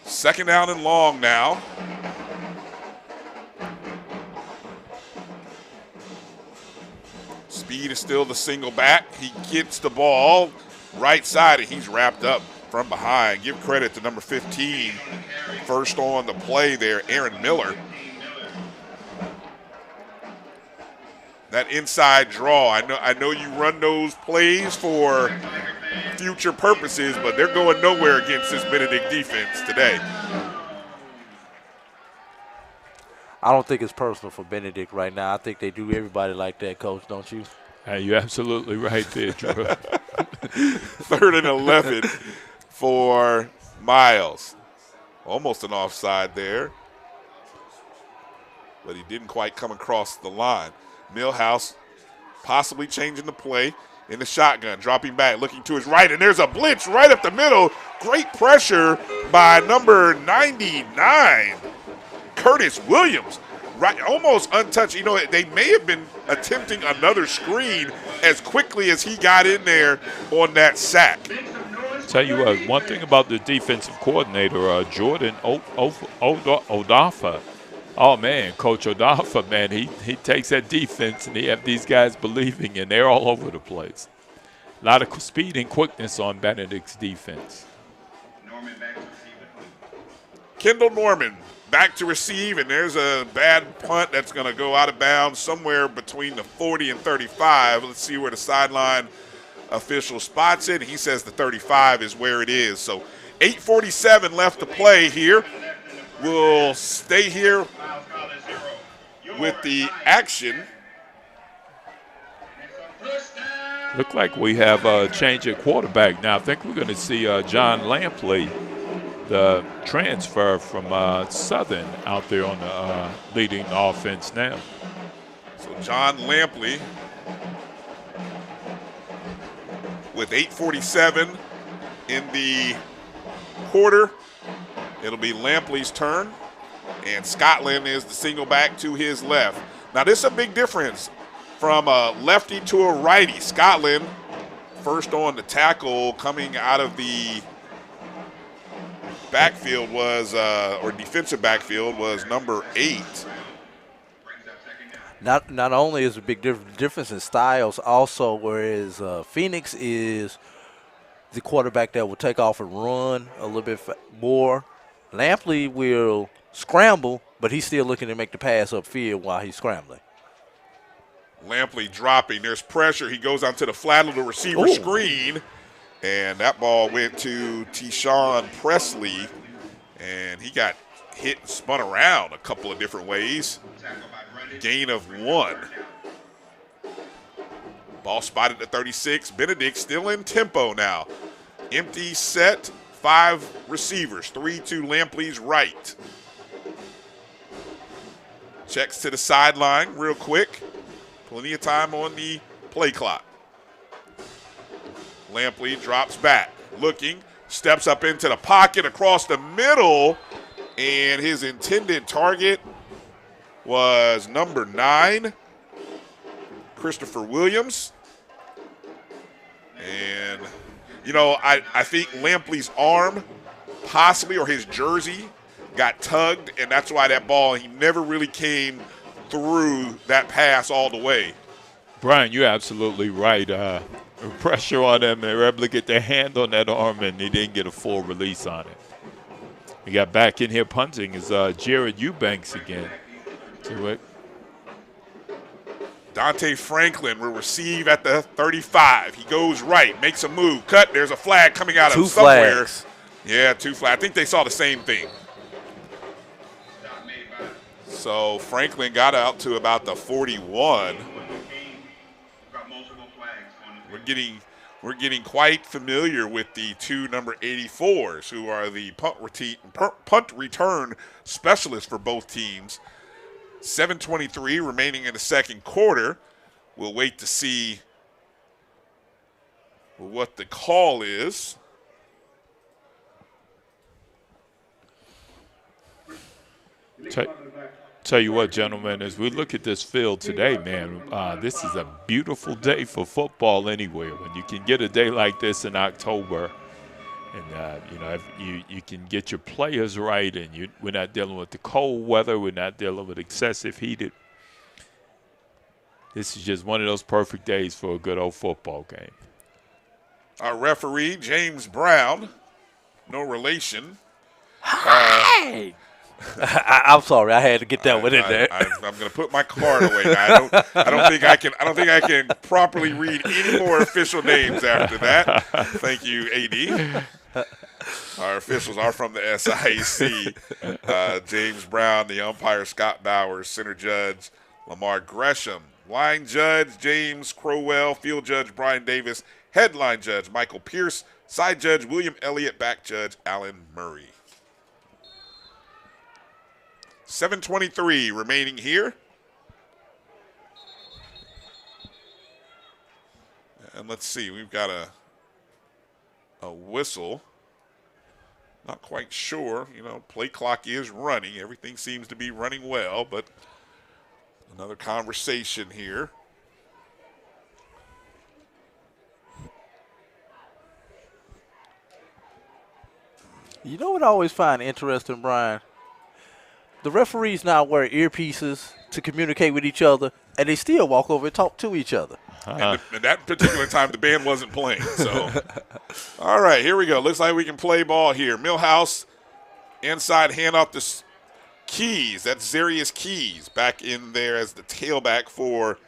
Second down and long now. Speed is still the single back. He gets the ball right side, and he's wrapped up from behind. Give credit to number 15, first on the play there, Aaron Miller. That inside draw, I know you run those plays for future purposes, but they're going nowhere against this Benedict defense today. I don't think it's personal for Benedict right now. I think they do everybody like that, Coach, don't you? You're absolutely right there, Drew. 3rd and 11 for Miles. Almost an offside there, but he didn't quite come across the line. Millhouse possibly changing the play in the shotgun, dropping back, looking to his right, and there's a blitz right up the middle. Great pressure by number 99, Curtis Williams. Right, almost untouched. You know, they may have been attempting another screen as quickly as he got in there on that sack. Tell you what, one thing about the defensive coordinator, Jordan Odafa. Oh, man, Coach Odafa, man, he takes that defense and he have these guys believing, and they're all over the place. A lot of speed and quickness on Benedict's defense. Kendall Norman back to receive, and there's a bad punt that's going to go out of bounds somewhere between the 40 and 35. Let's see where the sideline official spots it. He says the 35 is where it is. So 8:47 left to play here. We'll stay here with the action. Look like we have a change at quarterback now. I think we're going to see John Lampley the transfer from Southern out there on the leading offense now. So John Lampley with 8:47 in the quarter. It'll be Lampley's turn, and Scotland is the single back to his left. Now this is a big difference from a lefty to a righty. Scotland first on the tackle coming out of the backfield was, or defensive backfield was number 8. Not only is a big difference in styles, also whereas Phoenix is the quarterback that will take off and run a little bit more. Lampley will scramble, but he's still looking to make the pass upfield while he's scrambling. Lampley dropping. There's pressure. He goes onto the flat of the receiver screen, and that ball went to Tyshawn Presley, and he got hit and spun around a couple of different ways. Gain of 1. Ball spotted at 36. Benedict still in tempo now. Empty set, 5 receivers, 3 to Lampley's right. Checks to the sideline real quick. Plenty of time on the play clock. Lampley drops back, looking, steps up into the pocket across the middle, and his intended target was number 9, Christopher Williams. And, you know, I think Lampley's arm possibly, or his jersey, got tugged, and that's why that ball, he never really came through that pass all the way. Brian, you're absolutely right. Pressure on them. They were able to get their hand on that arm, and they didn't get a full release on it. We got back in here punting is Jared Eubanks again. To it. Dante Franklin will receive at the 35. He goes right, makes a move, cut. There's a flag coming out of somewhere. Flags. Yeah, 2 flags. I think they saw the same thing. So Franklin got out to about the 41. We're getting quite familiar with the 2 number 84s, who are the punt return specialists for both teams. 7:23 remaining in the second quarter. We'll wait to see what the call is. Tell you what, gentlemen, as we look at this field today, man, this is a beautiful day for football anywhere. When you can get a day like this in October, and you know, if you can get your players right, and we're not dealing with the cold weather, we're not dealing with excessive heat. This is just one of those perfect days for a good old football game. Our referee, James Brown, no relation. Hi. I'm sorry, I had to get that one in there. I'm going to put my card away now. I don't think I can properly read any more official names after that. Thank you, AD. Our officials are from the SIAC. James Brown, the umpire, Scott Bowers, center judge Lamar Gresham, line judge James Crowell, field judge Brian Davis, headline judge Michael Pierce, side judge William Elliott, back judge Alan Murray. 7:23 remaining here. And let's see, we've got a whistle. Not quite sure, you know, play clock is running. Everything seems to be running well, but another conversation here. You know what I always find interesting, Brian? The referees now wear earpieces to communicate with each other, and they still walk over and talk to each other. And that particular time, the band wasn't playing. So, all right, here we go. Looks like we can play ball here. Millhouse inside, hand off to Keys. That's Zarius Keys back in there as the tailback for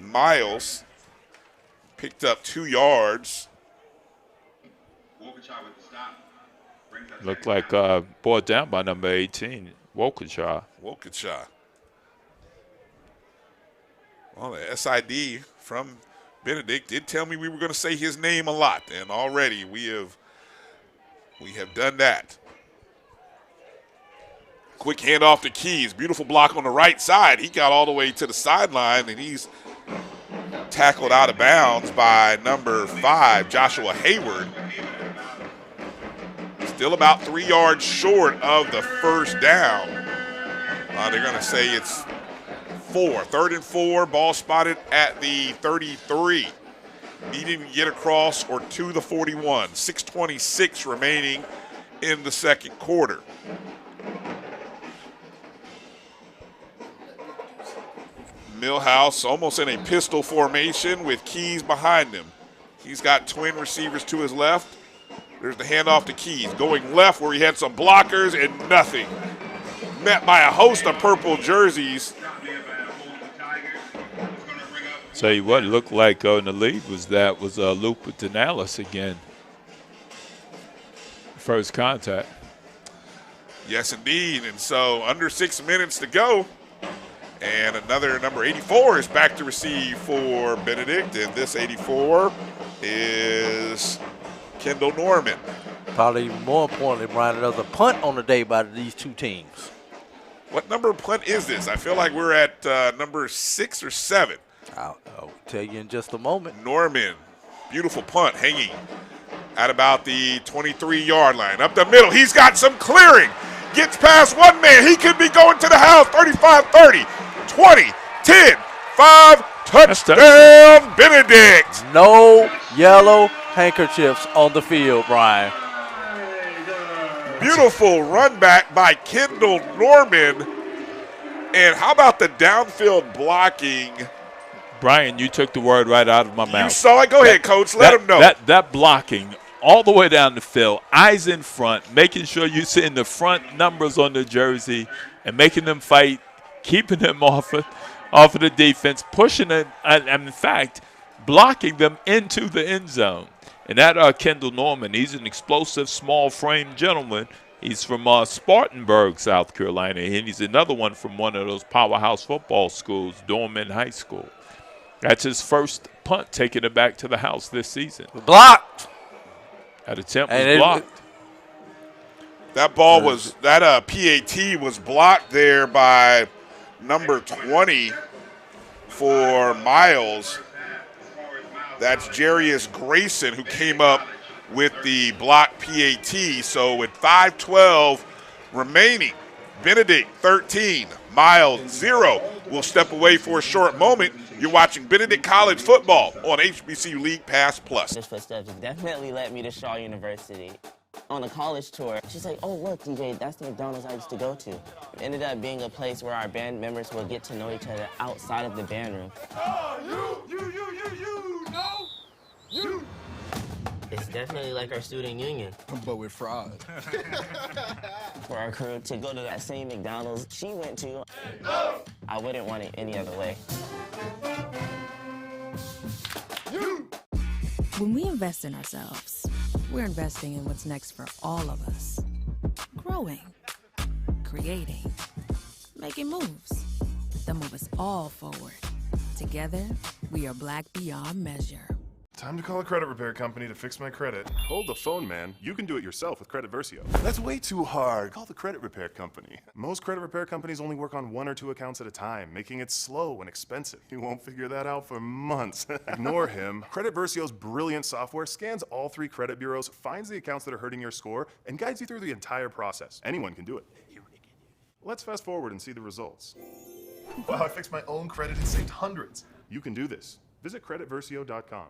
Miles. Picked up 2 yards. Looked like brought down by number 18. Wolkershaw. Well, the SID from Benedict did tell me we were going to say his name a lot, and already we have done that. Quick handoff to Keys. Beautiful block on the right side. He got all the way to the sideline, and he's tackled out of bounds by number 5, Joshua Hayward. Still about 3 yards short of the first down. They're going to say it's 4. 3rd and 4, ball spotted at the 33. Needing to get across or to the 41. 6:26 remaining in the second quarter. Millhouse almost in a pistol formation with Keys behind him. He's got twin receivers to his left. There's the handoff to Keys. Going left where he had some blockers and nothing. Met by a host of purple jerseys. Tell you what, it looked like in the lead was Lupa Denalis again. First contact. Yes, indeed. And so under 6 minutes to go. And another number 84 is back to receive for Benedict. And this 84 is Kendall Norman. Probably even more importantly, Brian, another punt on the day by these two teams. What number punt is this? I feel like we're at number 6 or 7. I'll tell you in just a moment. Norman, beautiful punt hanging at about the 23-yard line. Up the middle, he's got some clearing. Gets past one man. He could be going to the house. 35, 30, 20, 10, 5, touchdown, Benedict. No yellow handkerchiefs on the field, Brian. Beautiful run back by Kendall Norman. And how about the downfield blocking? Brian, you took the word right out of my mouth. You saw it? Go ahead, Coach. Let him know. That blocking all the way down the field, eyes in front, making sure you're seeing the front numbers on the jersey and making them fight, keeping them off of the defense, pushing it, and in fact, blocking them into the end zone. And that Kendall Norman, he's an explosive, small-frame gentleman. He's from Spartanburg, South Carolina, and he's another one from one of those powerhouse football schools, Dorman High School. That's his first punt, taking it back to the house this season. Blocked. That attempt was blocked. That ball was, that PAT was blocked there by number 20 for Miles. That's Jarius Grayson who came up with the block PAT. So with 5:12 remaining, Benedict 13, Miles 0. We'll step away for a short moment. You're watching Benedict College football on HBCU League Pass Plus. This footsteps definitely led me to Shaw University. On a college tour, she's like, oh, look, DJ, that's the McDonald's I used to go to. It ended up being a place where our band members would get to know each other outside of the band room. It's definitely like our student union. But with fraud. For our crew to go to that same McDonald's she went to, I wouldn't want it any other way. When we invest in ourselves, we're investing in what's next for all of us. Growing, creating, making moves that move us all forward. Together, we are Black beyond measure. Time to call a credit repair company to fix my credit. Hold the phone, man. You can do it yourself with Credit Versio. That's way too hard. Call the credit repair company. Most credit repair companies only work on 1 or 2 accounts at a time, making it slow and expensive. You won't figure that out for months. Ignore him. Credit Versio's brilliant software scans all 3 credit bureaus, finds the accounts that are hurting your score, and guides you through the entire process. Anyone can do it. Let's fast forward and see the results. Wow, I fixed my own credit and saved hundreds. You can do this. Visit creditversio.com.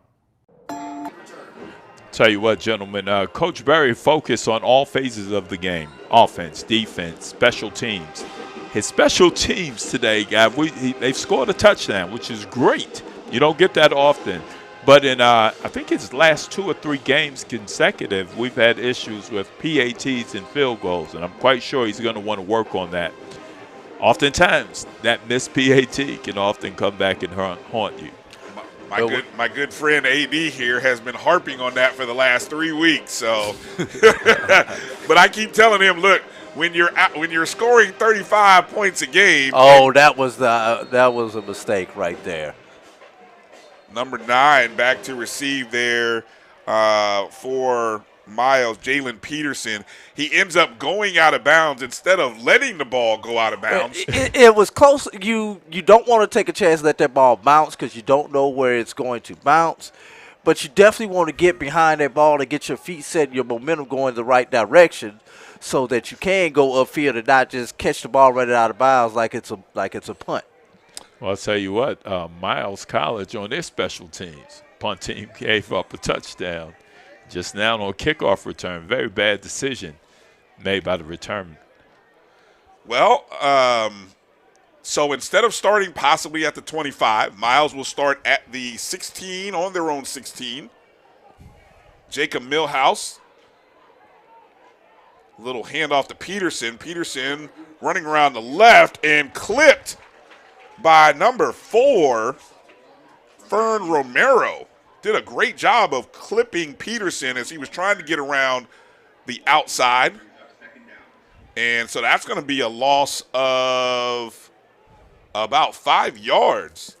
Tell you what, gentlemen, Coach Berry focused on all phases of the game: offense, defense, special teams. His special teams today, they've scored a touchdown, which is great. You don't get that often. But in, I think his last 2 or 3 games consecutive, we've had issues with PATs and field goals, and I'm quite sure he's going to want to work on that. Oftentimes, that missed PAT can often come back and haunt you. My good friend AD here has been harping on that for the last 3 weeks. So, but I keep telling him, look, when you're scoring 35 points a game. Oh, that was a mistake right there. Number 9 back to receive there for Miles, Jalen Peterson. He ends up going out of bounds instead of letting the ball go out of bounds. It was close. You don't want to take a chance to let that ball bounce because you don't know where it's going to bounce. But you definitely want to get behind that ball and get your feet set, your momentum going the right direction so that you can go upfield and not just catch the ball running out of bounds like it's a punt. Well, I'll tell you what, Miles College on their special teams, punt team gave up a touchdown just now on kickoff return. Very bad decision made by the return. Well, so instead of starting possibly at the 25, Miles will start at the 16 on their own 16. Jacob Millhouse. Little handoff to Peterson. Peterson running around the left and clipped by number 4, Fern Romero. Did a great job of clipping Peterson as he was trying to get around the outside. And so that's going to be a loss of about 5 yards.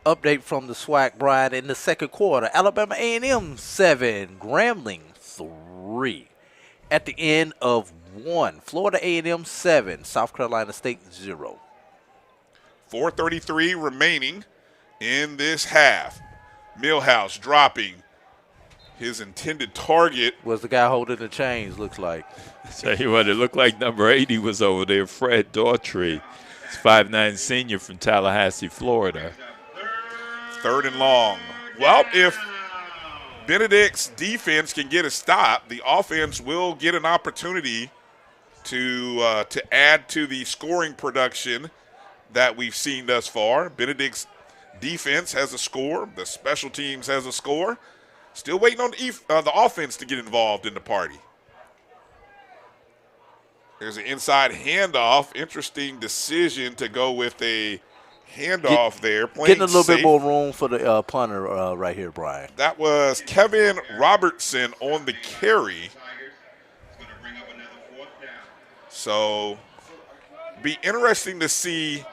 Update from the SWAC, Brian, in the second quarter. Alabama A&M 7, Grambling 3. At the end of 1, Florida A&M 7, South Carolina State 0. 4:33 remaining in this half. Millhouse dropping his intended target. Was the guy holding the chains, looks like. Tell you what, it looked like number 80 was over there, Fred Daughtry. He's 5'9" senior from Tallahassee, Florida. 3rd and long. Well, if Benedict's defense can get a stop, the offense will get an opportunity to add to the scoring production that we've seen thus far. Benedict's defense has a score. The special teams has a score. Still waiting on the offense to get involved in the party. There's an inside handoff. Interesting decision to go with a handoff there. Getting a little bit more room for the punter right here, Brian. That was Kevin Robertson on the carry. So, be interesting to see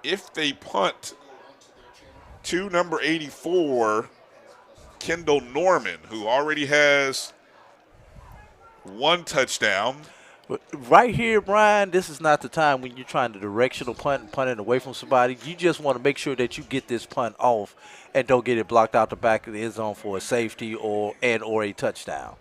if they punt to number 84, Kendall Norman, who already has 1 touchdown. Right here, Brian, this is not the time when you're trying to directional punt and punting away from somebody. You just want to make sure that you get this punt off and don't get it blocked out the back of the end zone for a safety or a touchdown.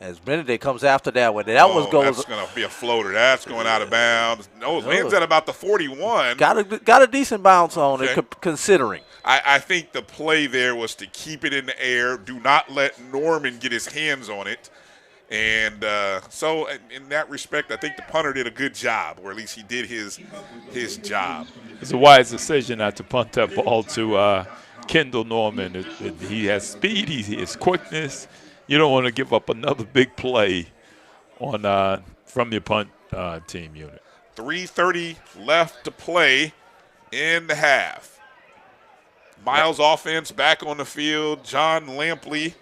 As Benedict comes after that one, that one goes. That's going to be a floater. That's going out of bounds. No, it lands at about the 41. Got a decent bounce on it, considering. I think the play there was to keep it in the air. Do not let Norman get his hands on it. And so in that respect, I think the punter did a good job, or at least he did his job. It's a wise decision not to punt that ball to Kendall Norman. He has speed. He has quickness. You don't want to give up another big play on from your punt team unit. 3:30 left to play in the half. Miles' offense back on the field. John Lampley.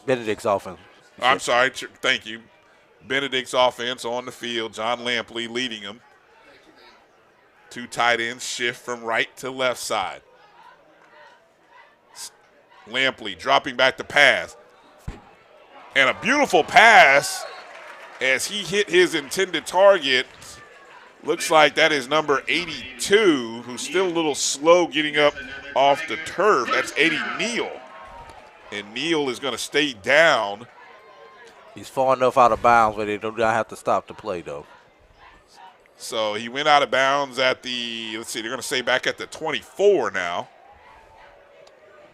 Benedict's offense. I'm sorry. Thank you. Benedict's offense on the field. John Lampley leading them. 2 tight ends shift from right to left side. Lampley dropping back to pass. And a beautiful pass as he hit his intended target. Looks like that is number 82, who's still a little slow getting up off the turf. That's Eddie Neal. And Neal is going to stay down. He's far enough out of bounds where they do not have to stop the play, though. So he went out of bounds at the, let's see, they're going to say back at the 24 now.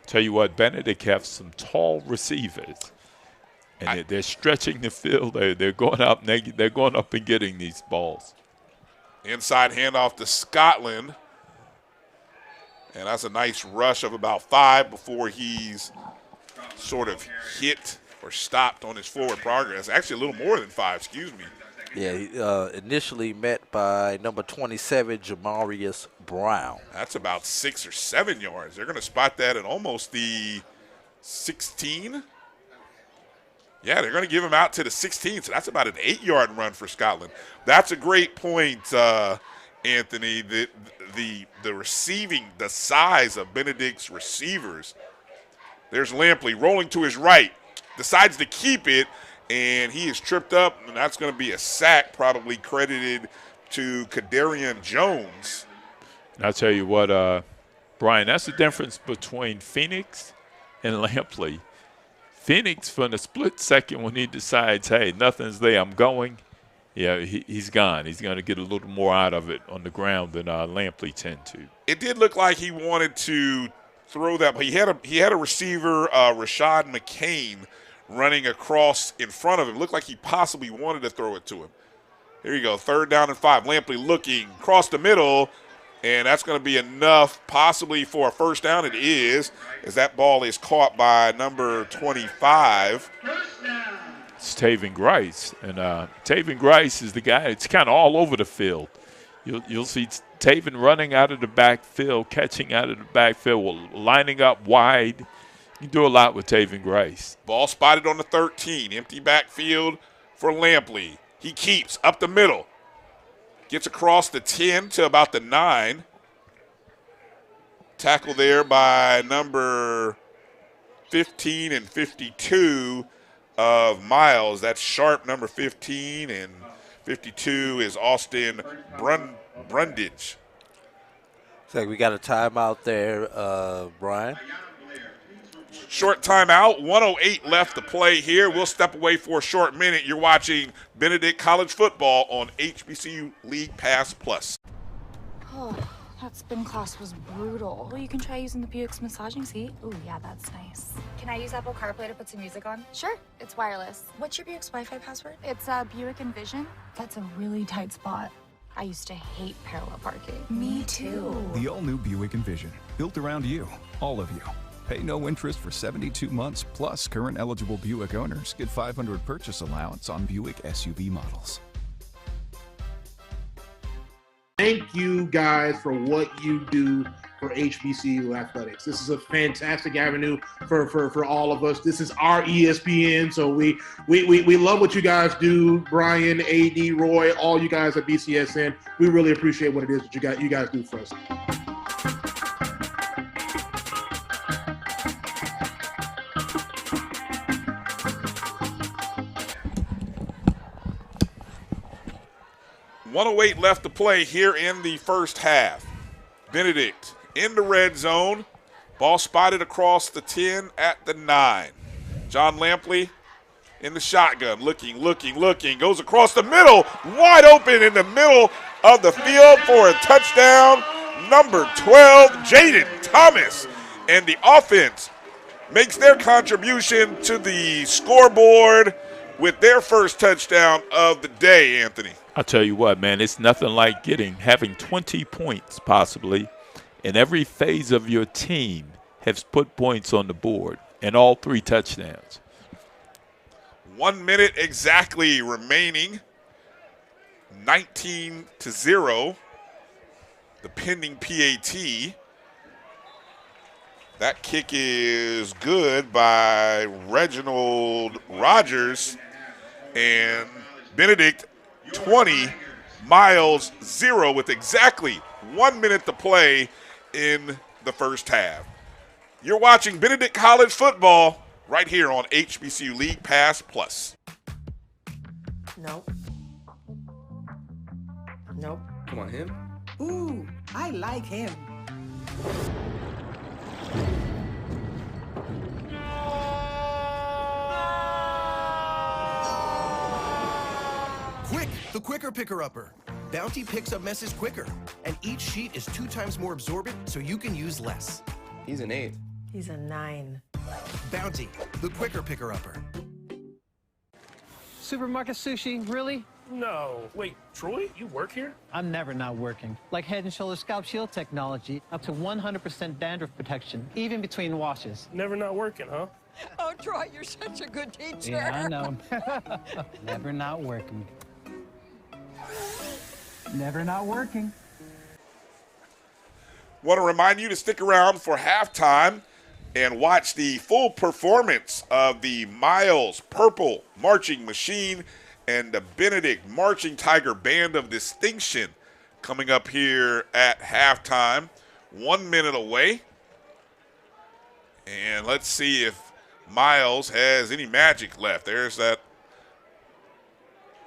Tell you what, Benedict have some tall receivers. And they're stretching the field. They're going up. They're going up and getting these balls. Inside handoff to Scotland. And that's a nice rush of about 5 before he's sort of hit or stopped on his forward progress. Actually, a little more than 5, excuse me. Yeah, initially met by number 27, Jamarius Brown. That's about 6 or 7 yards. They're going to spot that at almost the 16. Yeah, they're going to give him out to the 16, so that's about an 8-yard run for Scotland. That's a great point, Anthony. The receiving, the size of Benedict's receivers There's Lampley rolling to his right, decides to keep it, and he is tripped up, and that's going to be a sack, probably credited to Kadarian Jones. And I'll tell you what, Brian, that's the difference between Phoenix and Lampley. Phoenix, from the split second when he decides, hey, nothing's there, I'm going, yeah, he's gone. He's going to get a little more out of it on the ground than Lampley tend to. It did look like he wanted to throw that, but he had a receiver, Rashad McCain, running across in front of him. Looked like he possibly wanted to throw it to him. Here you go, 3rd down and 5. Lampley looking across the middle, and that's going to be enough possibly for a first down. It is, as that ball is caught by number 25. It's Taven Grice, and Taven Grice is the guy that's kind of all over the field. You'll see Taven running out of the backfield, catching out of the backfield, lining up wide. You do a lot with Taven Grice. Ball spotted on the 13. Empty backfield for Lampley. He keeps up the middle. Gets across the 10 to about the 9. Tackle there by number 15 and 52 of Miles. That's Sharp, number 15, and 52 is Austin Brundage. Looks like we got a timeout there, Brian. Short timeout, 1:08 left to play here. We'll step away for a short minute. You're watching Benedict College Football on HBCU League Pass Plus. Oh, that spin class was brutal. You can try using the Buick's massaging seat. Ooh, yeah, that's nice. Can I use Apple CarPlay to put some music on? Sure, it's wireless. What's your Buick's Wi-Fi password? It's a Buick Envision. That's a really tight spot. I used to hate parallel parking. Me too. The all-new Buick Envision, built around you, all of you. Pay no interest for 72 months, plus current eligible Buick owners get $500 purchase allowance on Buick SUV models. Thank you guys for what you do for HBCU athletics. This is a fantastic avenue for all of us. This is our ESPN, so we love what you guys do. Brian, AD, Roy, all you guys at BCSN. We really appreciate what it is that you guys do for us. .108 left to play here in the first half. Benedict in the red zone. Ball spotted across the 10 at the 9. John Lampley in the shotgun, looking, goes across the middle, wide open in the middle of the field for a touchdown. Number 12, Jaden Thomas. And the offense makes their contribution to the scoreboard with their first touchdown of the day, Anthony. I'll tell you what, man, it's nothing like having 20 points possibly, and every phase of your team has put points on the board, and all 3 touchdowns. 1 minute exactly remaining. 19-0. The pending PAT. That kick is good by Reginald Rogers. And Benedict 20, Miles 0 with exactly 1 minute to play in the first half. You're watching Benedict College Football right here on HBCU League Pass Plus. Nope. Nope. Come on, him. Ooh, I like him. Quick, the quicker picker-upper. Bounty picks up messes quicker, and each sheet is 2 times more absorbent, so you can use less. He's an 8. He's a 9. Bounty, the quicker picker-upper. Supermarket sushi, really? No. Wait, Troy, you work here? I'm never not working. Like Head & Shoulders Scalp Shield technology, up to 100% dandruff protection, even between washes. Never not working, huh? Oh, Troy, you're such a good teacher. Yeah, I know. Never not working. Never not working. Want to remind you to stick around for halftime and watch the full performance of the Miles Purple Marching Machine and the Benedict Marching Tiger Band of Distinction coming up here at halftime. 1 minute away. And let's see if Miles has any magic left. There's that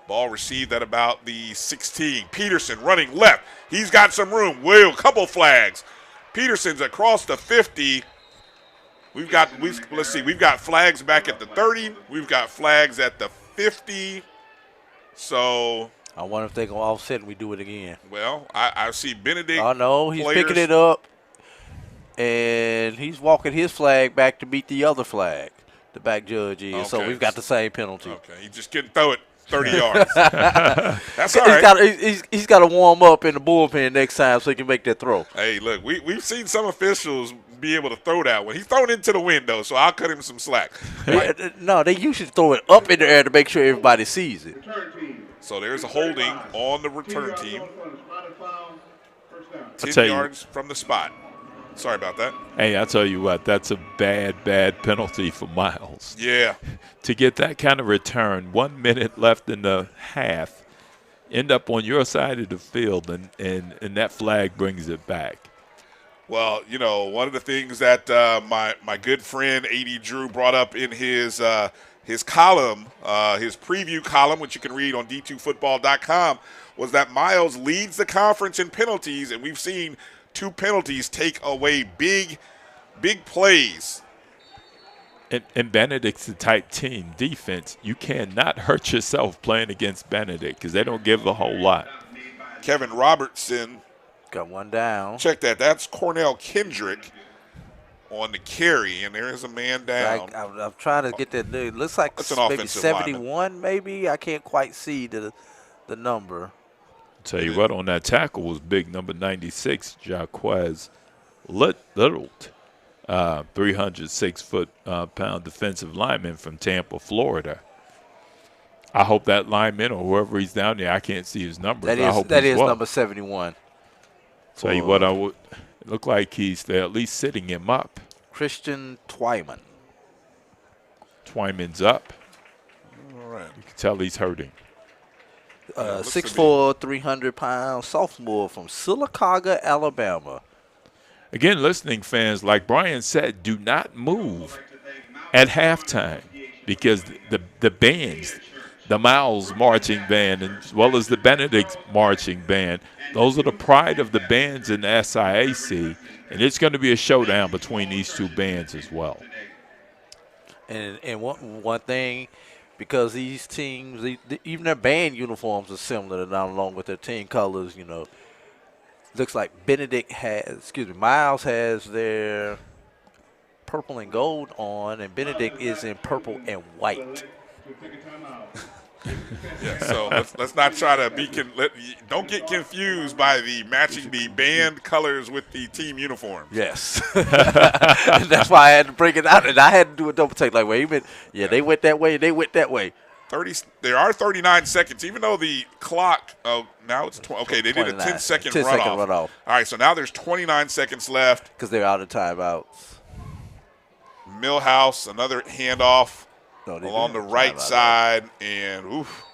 ball received at about the 16. Peterson running left. He's got some room. Will, couple flags. Peterson's across the 50. We've got flags back at the 30. We've got flags at the 50. So I wonder if they're going to offset and we do it again. Well, I see Benedict. Oh, no, he's picking it up. And he's walking his flag back to beat the other flag, the back judge is. Okay. So we've got the same penalty. Okay, he just couldn't throw it 30 yards. That's all right. He's got to warm up in the bullpen next time so he can make that throw. Hey, look, we've seen some officials be able to throw that one. He's thrown into the window, so I'll cut him some slack. No, they usually throw it up in the air to make sure everybody sees it. So there's a holding on the return team. 10 yards from the spot. Sorry about that. Hey, I tell you what, that's a bad penalty for Miles. Yeah. To get that kind of return, 1 minute left in the half, end up on your side of the field, and that flag brings it back. Well, you know, one of the things that my good friend A.D. Drew brought up in his column, his preview column, which you can read on d2football.com, was that Miles leads the conference in penalties, and we've seen 2 penalties take away big plays. And Benedict's the type team defense. You cannot hurt yourself playing against Benedict because they don't give a whole lot. Kevin Robertson got one down. Check that. That's Cornell Kendrick on the carry, and there is a man down. I'm trying to get that. It looks like that's an maybe 71, lineman. Maybe. I can't quite see the number. Tell you what, on that tackle was big number 96, Jaquez Little, 306-pound defensive lineman from Tampa, Florida. I hope that lineman or whoever he's down there, I can't see his number. That is number 71. Tell you what, it look like he's there, at least sitting him up. Christian Twyman. Twyman's up. All right. You can tell he's hurting. 6'4", 300-pound sophomore from Sylacauga, Alabama. Again, listening fans, like Brian said, do not move at halftime because the bands, the Miles marching band as well as the Benedict marching band, those are the pride of the bands in the SIAC, and it's going to be a showdown between these two bands as well. And one thing, because these teams, even their band uniforms are similar, not along with their team colors, you know. Looks like Miles has their purple and gold on, and Benedict is in purple and white. Yeah, so let's not try to don't get confused by matching the band colors with the team uniforms. Yes. That's why I had to bring it out, and I had to do a double take. Like, wait a minute. Yeah, they went that way, and they went that way. There are 39 seconds, even though the clock, now it's 20. Okay, they did a 10-second runoff. All right, so now there's 29 seconds left. Because they're out of timeouts. Millhouse, another handoff along the right side, and oof.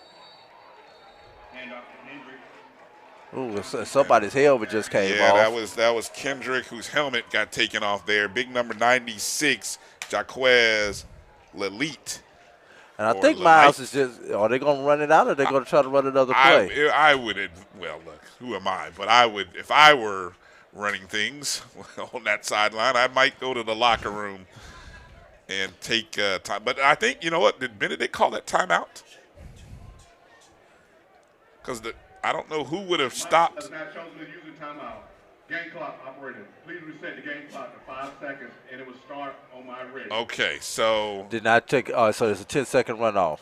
Ooh, somebody's helmet just came off. Yeah, that was Kendrick, whose helmet got taken off there. Big number 96, Jaquez Lelite. And I think Miles is just, are they going to run it out or are they going to try to run another play? I would, well, look, who am I? But I would, if I were running things on that sideline, I might go to the locker room and take time. But I think, you know what, did Benedict call that timeout? Because I don't know who would have stopped. Has not chosen to use a timeout. Game clock operator. Please reset the game clock to 5 seconds, and it will start on my ready. Okay, so. Did not take, so it's a 10-second runoff.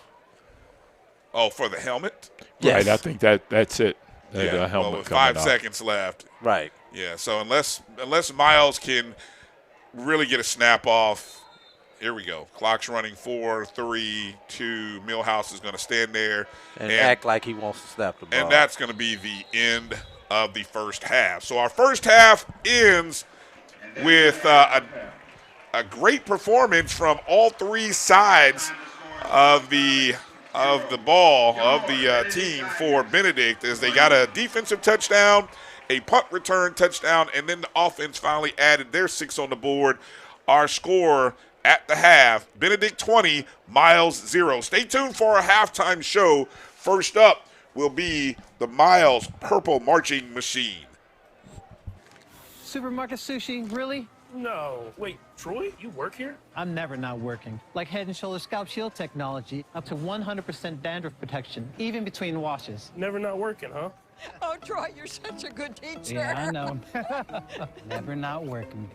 Oh, for the helmet? Yes. Right, I think that's it. Helmet well, with 5 seconds left. Right. Yeah, so unless Miles can really get a snap off, here we go. Clock's running 4, 3, 2. Millhouse is going to stand there. And act like he wants to snap the ball. And that's going to be the end of the first half. So our first half ends with a great performance from all three sides of the ball of the team for Benedict, as they got a defensive touchdown, a punt return touchdown, and then the offense finally added their 6 on the board our score at the half. Benedict 20, Miles 0. Stay tuned for our halftime show. First up will be the Miles Purple Marching Machine. Supermarket sushi, really? No. Wait, Troy, you work here? I'm never not working. Like Head & Shoulders Scalp Shield technology, up to 100% dandruff protection, even between washes. Never not working, huh? Oh, Troy, you're such a good teacher. Yeah, I know. Never not working.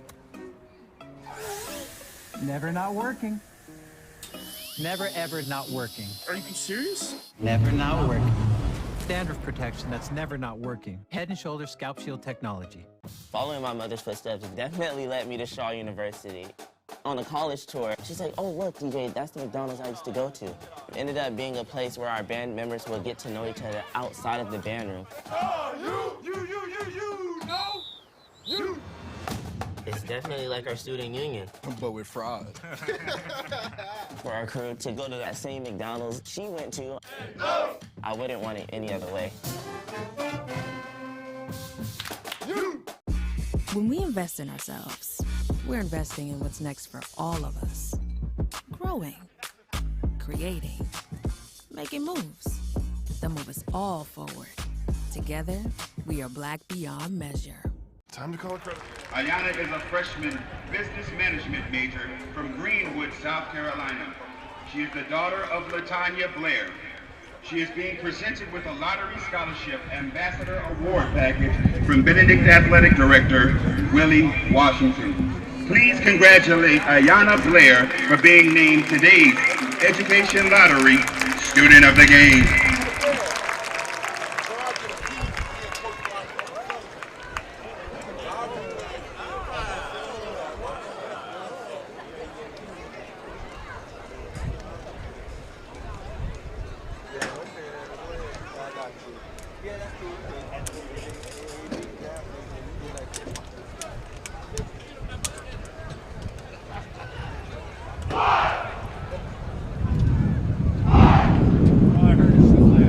Never not working. Never ever not working. Are you serious? Never not working. Dandruff protection that's never not working. Head & Shoulders Scalp Shield technology. Following my mother's footsteps definitely led me to Shaw University. On a college tour, she's like, oh, look, DJ, that's the McDonald's I used to go to. It ended up being a place where our band members would get to know each other outside of the band room. You. It's definitely like our student union. But with fraud. For our crew to go to that same McDonald's she went to, I wouldn't want it any other way. When we invest in ourselves, we're investing in what's next for all of us. Growing, creating, making moves that move us all forward. Together, we are Black beyond measure. Time to call a credit. Ayana is a freshman business management major from Greenwood, South Carolina. She is the daughter of LaTanya Blair. She is being presented with a lottery scholarship ambassador award package from Benedict Athletic Director Willie Washington. Please congratulate Ayana Blair for being named today's Education Lottery Student of the Game.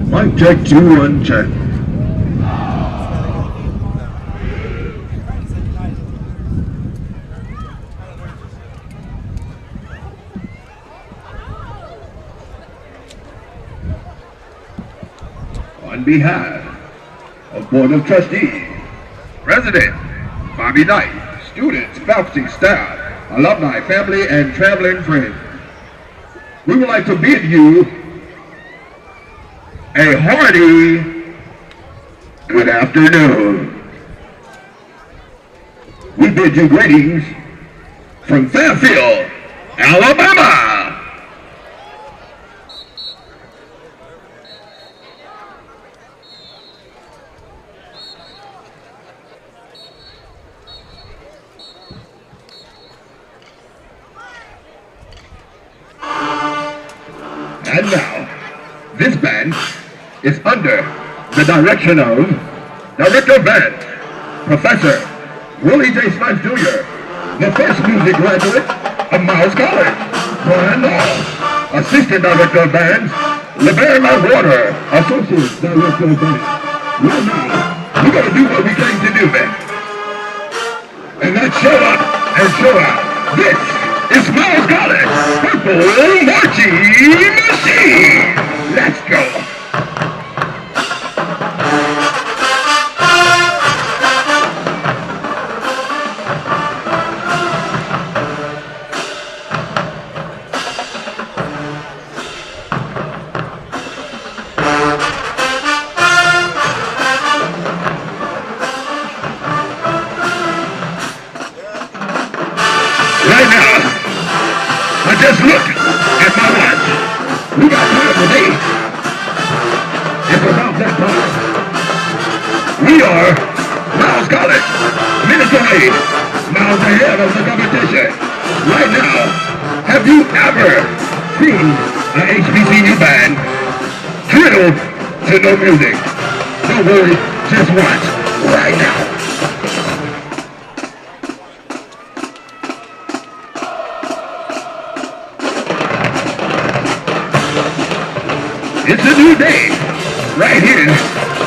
Mic check 2 1 check. On behalf of Board of Trustees, President Bobby Knight, students, faculty, staff, alumni, family, and traveling friends, we would like to bid you a hearty good afternoon. We bid you greetings from Fairfield, Alabama. And now, this band is under the direction of Director of Band, Professor Willie J. Slice Jr., the first music graduate of Miles College. Brian Law, Assistant Director of Bands, LeBaron Water, Associate Director of Bands. Right now, we're going to do what we came to do, man. And that's show up and show out. This is Miles College Purple Marching Machine. Let's go. Just look at my watch. We got time today. It's about that time. We are Miles College, minutes away, miles ahead of the competition. Right now, have you ever seen an HBCU band drilled to no music? Don't worry, just watch right now. It's a new day, right here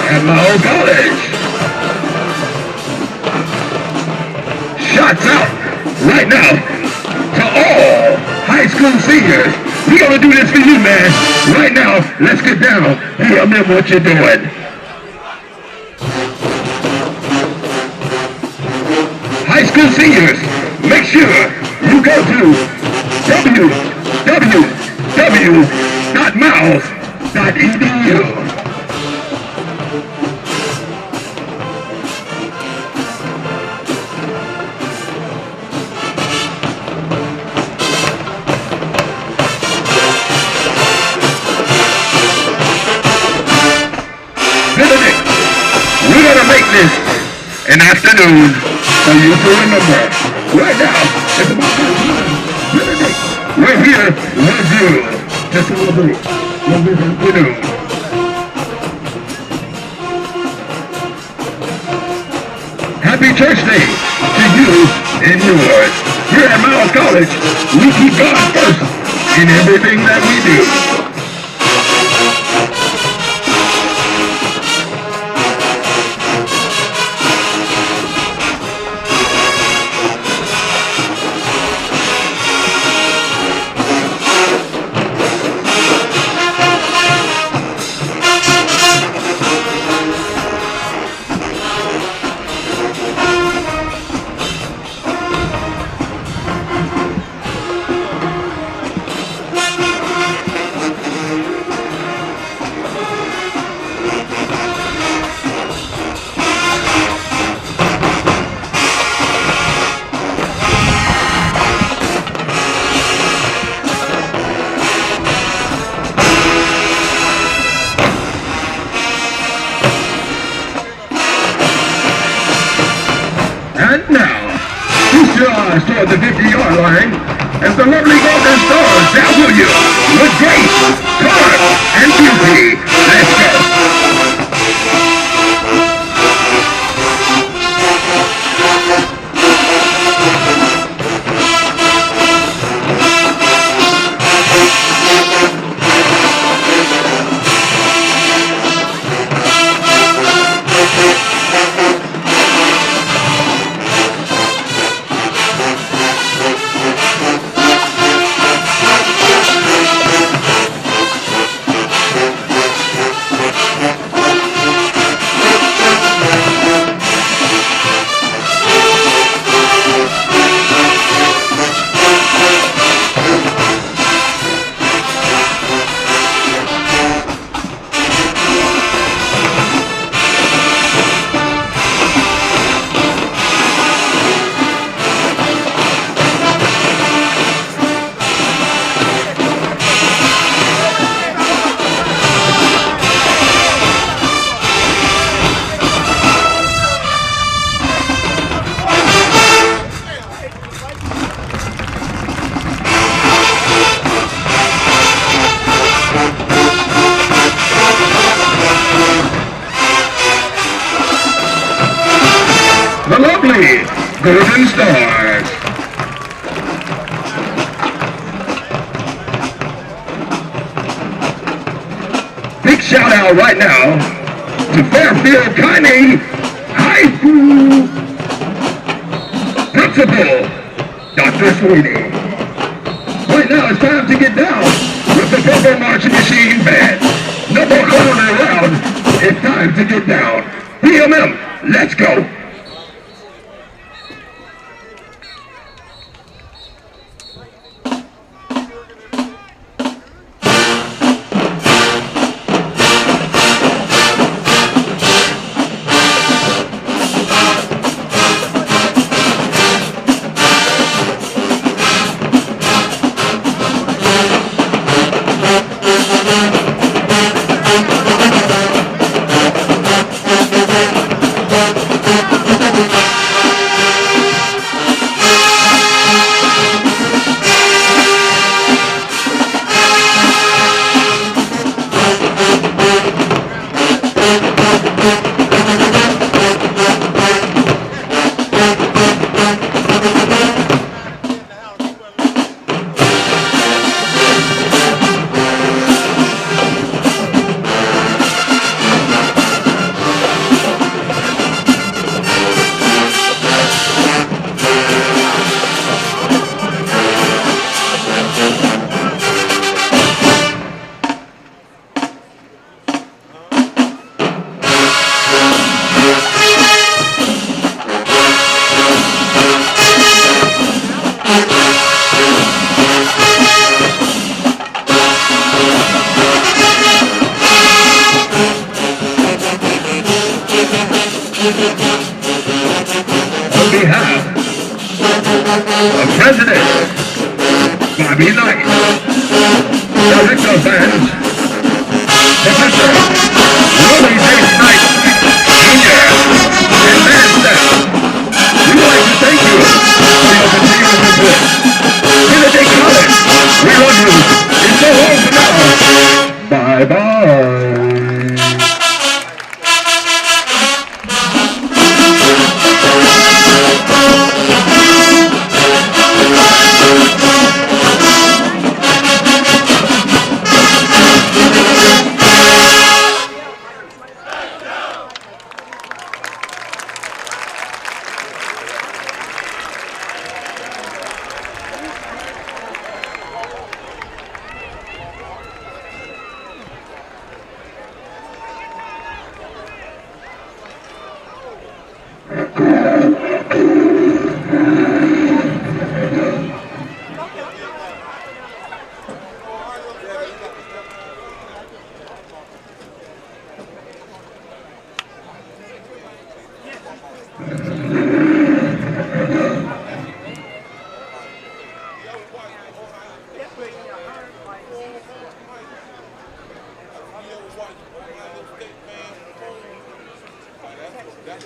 at Miles College. Shots out, right now. school seniors. We're gonna do this for you, man. Right now, let's get down. Hey, remember what you're doing. High school seniors, make sure you go to www.miles.edu. Benedict, we're gonna make this an afternoon for you to remember. Right now, it's about that time. Benedict, we're here with you to celebrate your this afternoon. Happy Church Day to you and yours. Here at Miles College, we keep God first in everything that we do. And now, push your eyes toward the 50-yard line as the lovely Golden Stars dazzle you with grace, color, and beauty. Let's go. The lovely Golden Stars. Big shout out right now to Fairfield County High School Principal, Dr. Sweeney. Right now it's time to get down with the Purple Marching Machine Band. No more clowning around. It's time to get down. PMM, let's go. Thank you. President, Bobby Knight. Director of Bands, Professor Willie J. Knight, Jr. and band staff. We would like to thank you for your continuous support. Benedict College, we love you. It's so long for now. Bye-bye.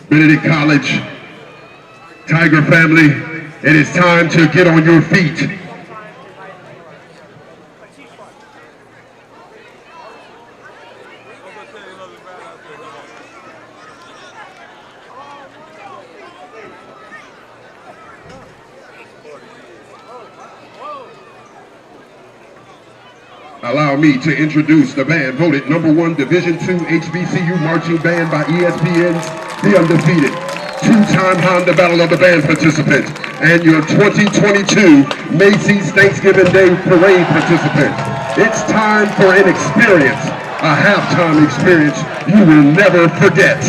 Benedict College Tiger family, it is time to get on your feet. Allow me to introduce the band voted #1 Division II HBCU marching band by ESPN's The Undefeated, two-time Honda Battle of the Band participant, and your 2022 Macy's Thanksgiving Day Parade participant. It's time for an experience, a halftime experience you will never forget.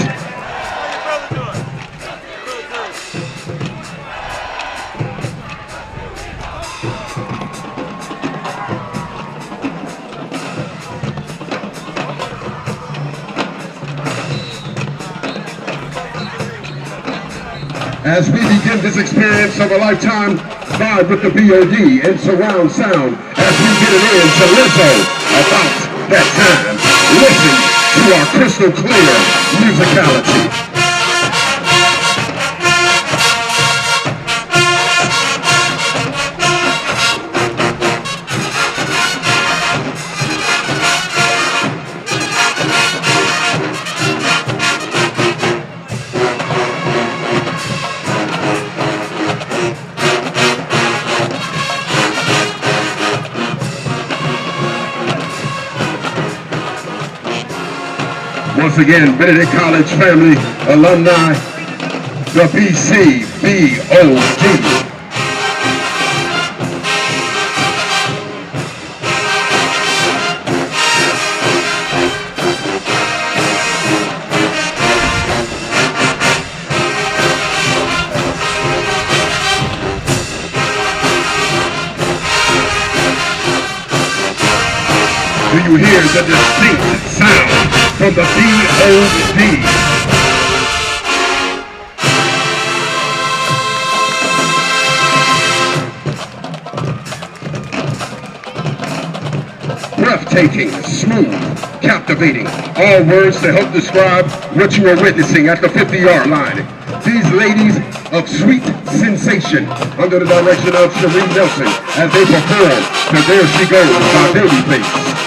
As we begin this experience of a lifetime, vibe with the BOD and surround sound as we get it in to Lizzo about that time. Listen to our crystal clear musicality. Once again, Benedict College family, alumni, the BCBOD. Do you hear the distinct sound from the BOD? Breathtaking, smooth, captivating, all words to help describe what you are witnessing at the 50-yard line. These ladies of sweet sensation under the direction of Shereen Nelson as they perform to There She Goes by Babyface.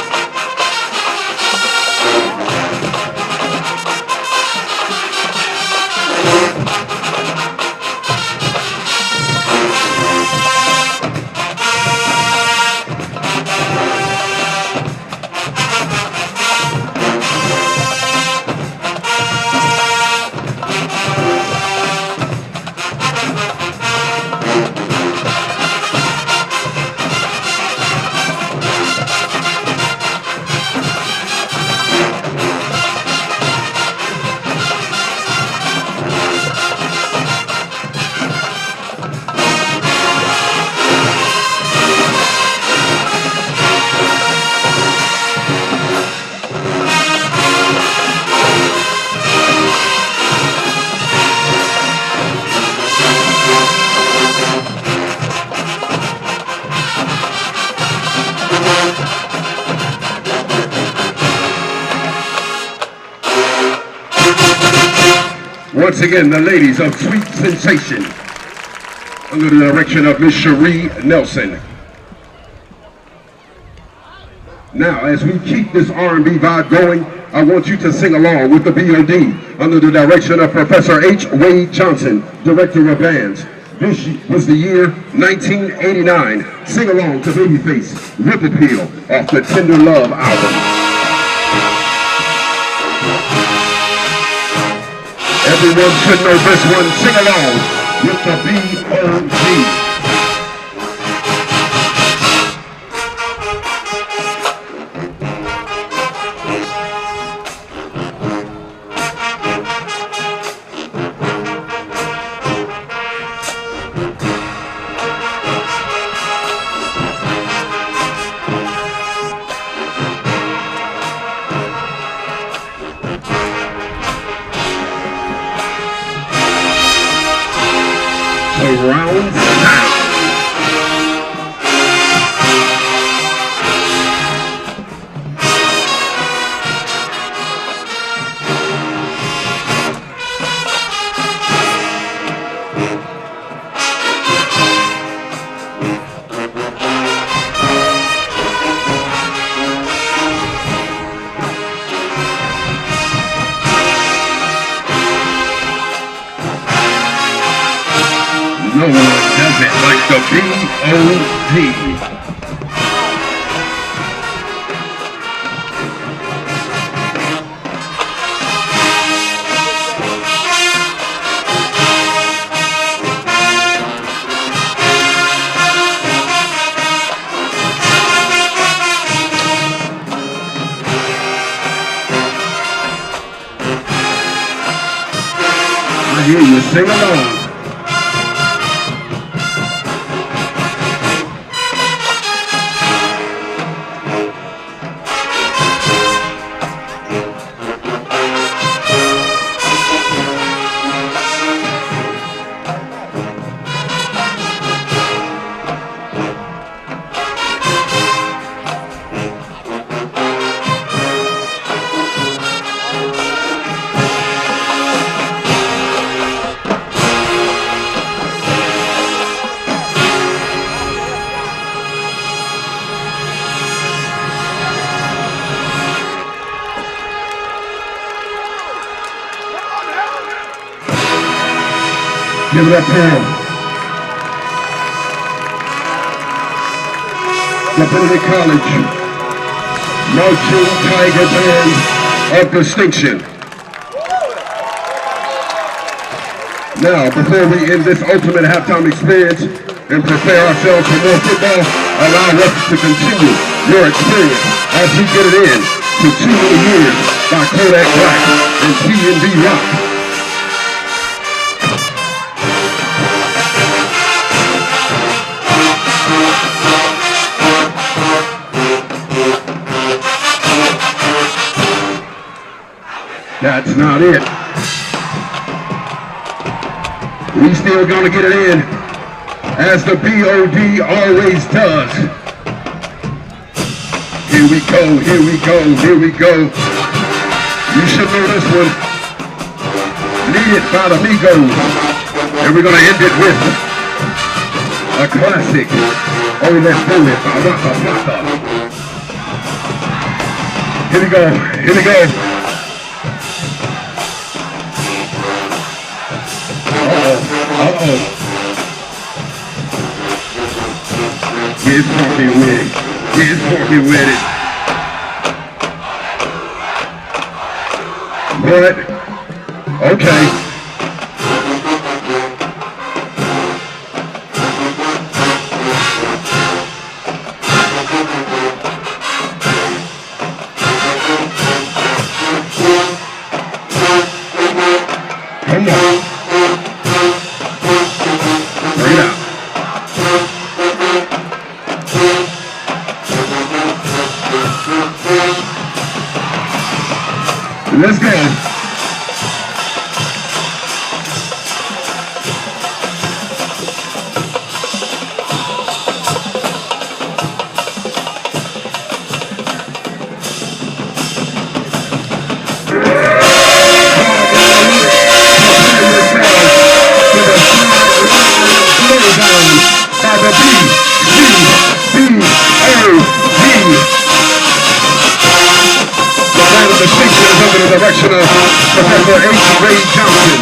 Once again, the ladies of Sweet Sensation, under the direction of Miss Cherie Nelson. Now, as we keep this R&B vibe going, I want you to sing along with the BOD under the direction of Professor H. Wade Johnson, Director of Bands. This was the year 1989. Sing along to Babyface, Whip Appeal, off the Tender Love album. Everyone should know this one. Sing along with the BOD. Surround sound. No one does it like the BOD. I hear you sing along. Give it up for him. The Benedict College Marching Tiger Band of Distinction. Now, before we end this ultimate halftime experience and prepare ourselves for more football, allow us to continue your experience as we get it in to Too Many Years by Kodak Black and T&B Rock. That's not it. We still gonna get it in, as the BOD always does. Here we go, here we go, here we go. You should know this one. Need It by the Migos. And we're gonna end it with a classic. Oh, let's do it by Rocka Flocka. Here we go, here we go. Uh-oh. Get funky with it. Get funky with it. But, okay. Come on. Let's go. H. Ray Johnson,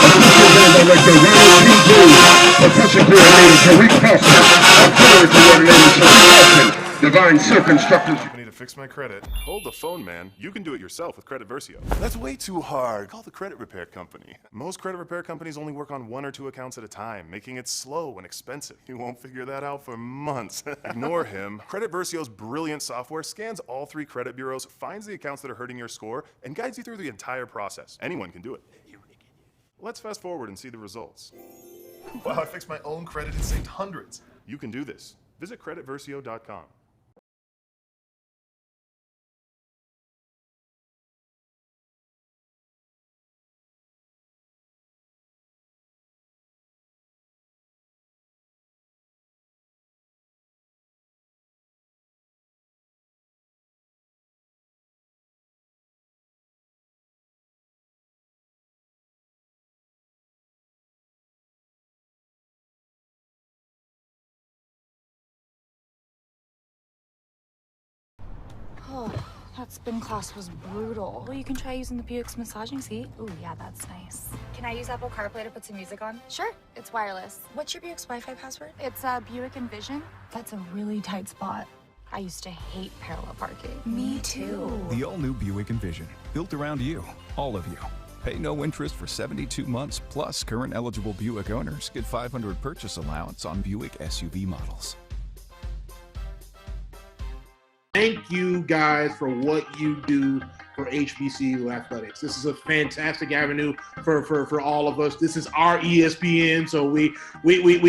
Assistant Band Director Ronald P. Blue, Percussion Coordinator Tariq Foster, Auxiliary Coordinator Sharif Austin, Divine Circ Instructors. Company to fix my credit. Hold the phone, man. You can do it yourself with Credit Versio. That's way too hard. Call the credit repair company. Most credit repair companies only work on 1 or 2 accounts at a time, making it slow and expensive. You won't figure that out for months. Ignore him. Credit Versio's brilliant software scans all 3 credit bureaus, finds the accounts that are hurting your score, and guides you through the entire process. Anyone can do it. Let's fast forward and see the results. Wow, I fixed my own credit and saved hundreds. You can do this. Visit creditversio.com. Oh, that spin class was brutal. Well, you can try using the Buick's massaging seat. Ooh, yeah, that's nice. Can I use Apple CarPlay to put some music on? Sure, it's wireless. What's your Buick's Wi-Fi password? It's a Buick Envision. That's a really tight spot. I used to hate parallel parking. Me too. The all-new Buick Envision, built around you, all of you. Pay no interest for 72 months, plus current eligible Buick owners get $500 purchase allowance on Buick SUV models. Thank you guys for what you do for HBCU athletics. This is a fantastic avenue for all of us. This is our ESPN, so we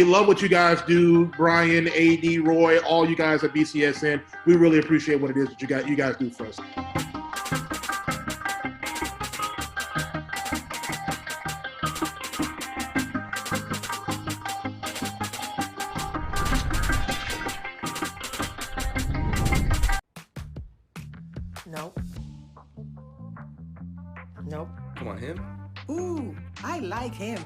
love what you guys do. Brian, AD, Roy, all you guys at BCSN. We really appreciate what it is that you guys do for us. Nope. Nope. Come on, him? Ooh, I like him.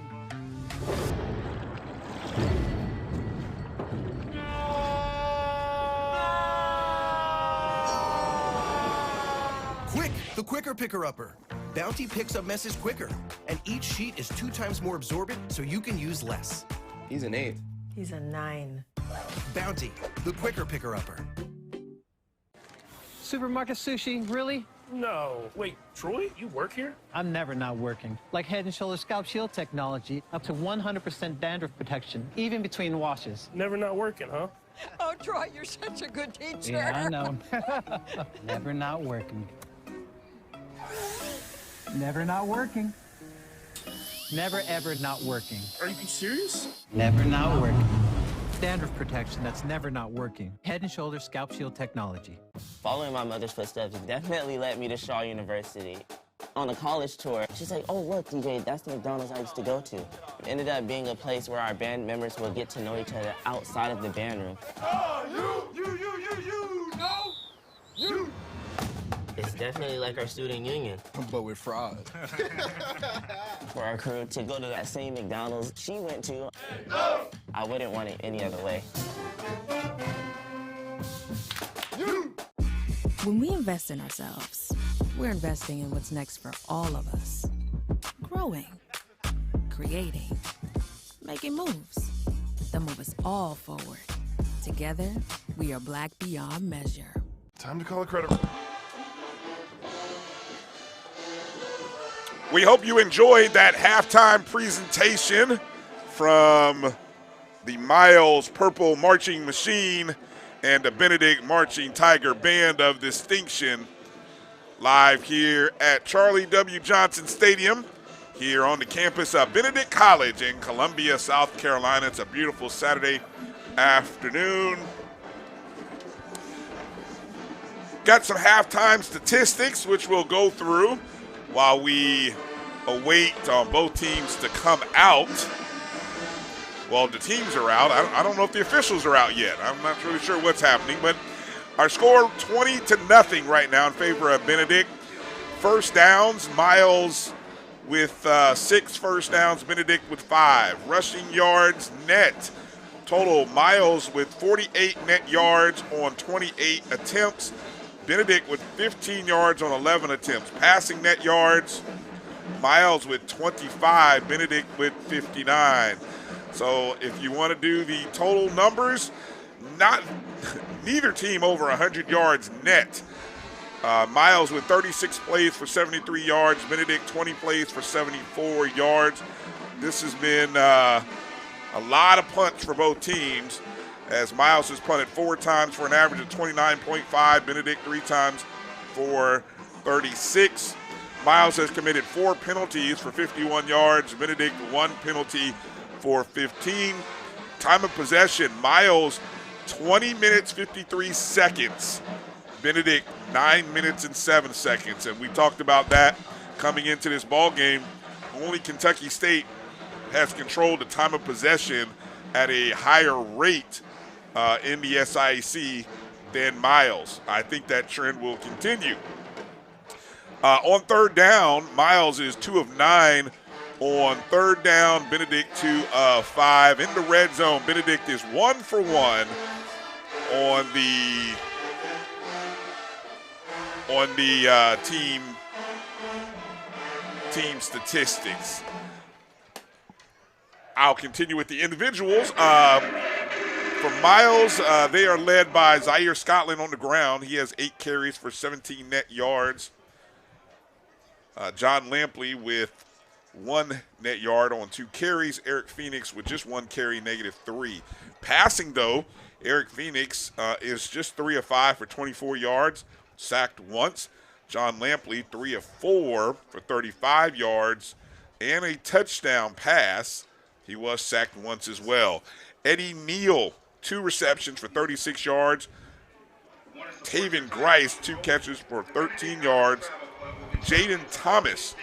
Quick, the quicker picker-upper. Bounty picks up messes quicker, and each sheet is 2 times more absorbent, so you can use less. He's an 8. He's a 9. Bounty, the quicker picker-upper. Supermarket sushi, really? No. Wait, Troy, you work here? I'm never not working. Like Head & Shoulders Scalp Shield technology, up to 100% dandruff protection, even between washes. Never not working, huh? Oh, Troy, you're such a good teacher. Yeah, I know. Never not working. Never not working. Never ever not working. Are you serious? Never not working. Dandruff protection that's never not working. Head & Shoulders Scalp Shield technology. Following my mother's footsteps definitely led me to Shaw University. On a college tour, she's like, oh, look, DJ, that's the McDonald's I used to go to. It ended up being a place where our band members would get to know each other outside of the band room. Oh, you. It's definitely like our student union. But we're fraud. For our crew to go to that same McDonald's she went to, I wouldn't want it any other way. When we invest in ourselves, we're investing in what's next for all of us. Growing, creating, making moves that move us all forward. Together, we are Black beyond measure. Time to call a credit. We hope you enjoyed that halftime presentation from the Miles Purple Marching Machine and the Benedict Marching Tiger Band of Distinction, live here at Charlie W. Johnson Stadium here on the campus of Benedict College in Columbia, South Carolina. It's a beautiful Saturday afternoon. Got some halftime statistics, which we'll go through while we await both teams to come out. Well, the teams are out. I don't know if the officials are out yet. I'm not really sure what's happening, but our score 20-0 right now in favor of Benedict. First downs, Miles with 6 first downs, Benedict with 5. Rushing yards, net. Total, Miles with 48 net yards on 28 attempts. Benedict with 15 yards on 11 attempts. Passing net yards, Miles with 25, Benedict with 59. So if you want to do the total numbers, neither team over 100 yards net. Miles with 36 plays for 73 yards, Benedict 20 plays for 74 yards. This has been a lot of punts for both teams, as Miles has punted 4 times for an average of 29.5, Benedict 3 times for 36. Miles has committed 4 penalties for 51 yards, Benedict 1 penalty for 15. Time of possession, Miles 20 minutes 53 seconds, Benedict 9 minutes and 7 seconds. And we talked about that coming into this ball game. Only Kentucky State has controlled the time of possession at a higher rate in the SIAC than Miles. I think that trend will continue. On third down, Miles is 2 of 9 on third down. Benedict 2 of 5. In the red zone, Benedict is 1 for 1 on the team statistics. I'll continue with the individuals. For Miles, they are led by Zaire Scotland on the ground. He has 8 carries for 17 net yards. John Lampley with 1 net yard on 2 carries. Eric Phoenix with just 1 carry, -3. Passing, though, Eric Phoenix is just 3 of 5 for 24 yards, sacked once. John Lampley, 3 of 4 for 35 yards and a touchdown pass. He was sacked once as well. Eddie Neal, 2 receptions for 36 yards. Taven Grice, 2 catches for 13 yards. Jaden Thomas,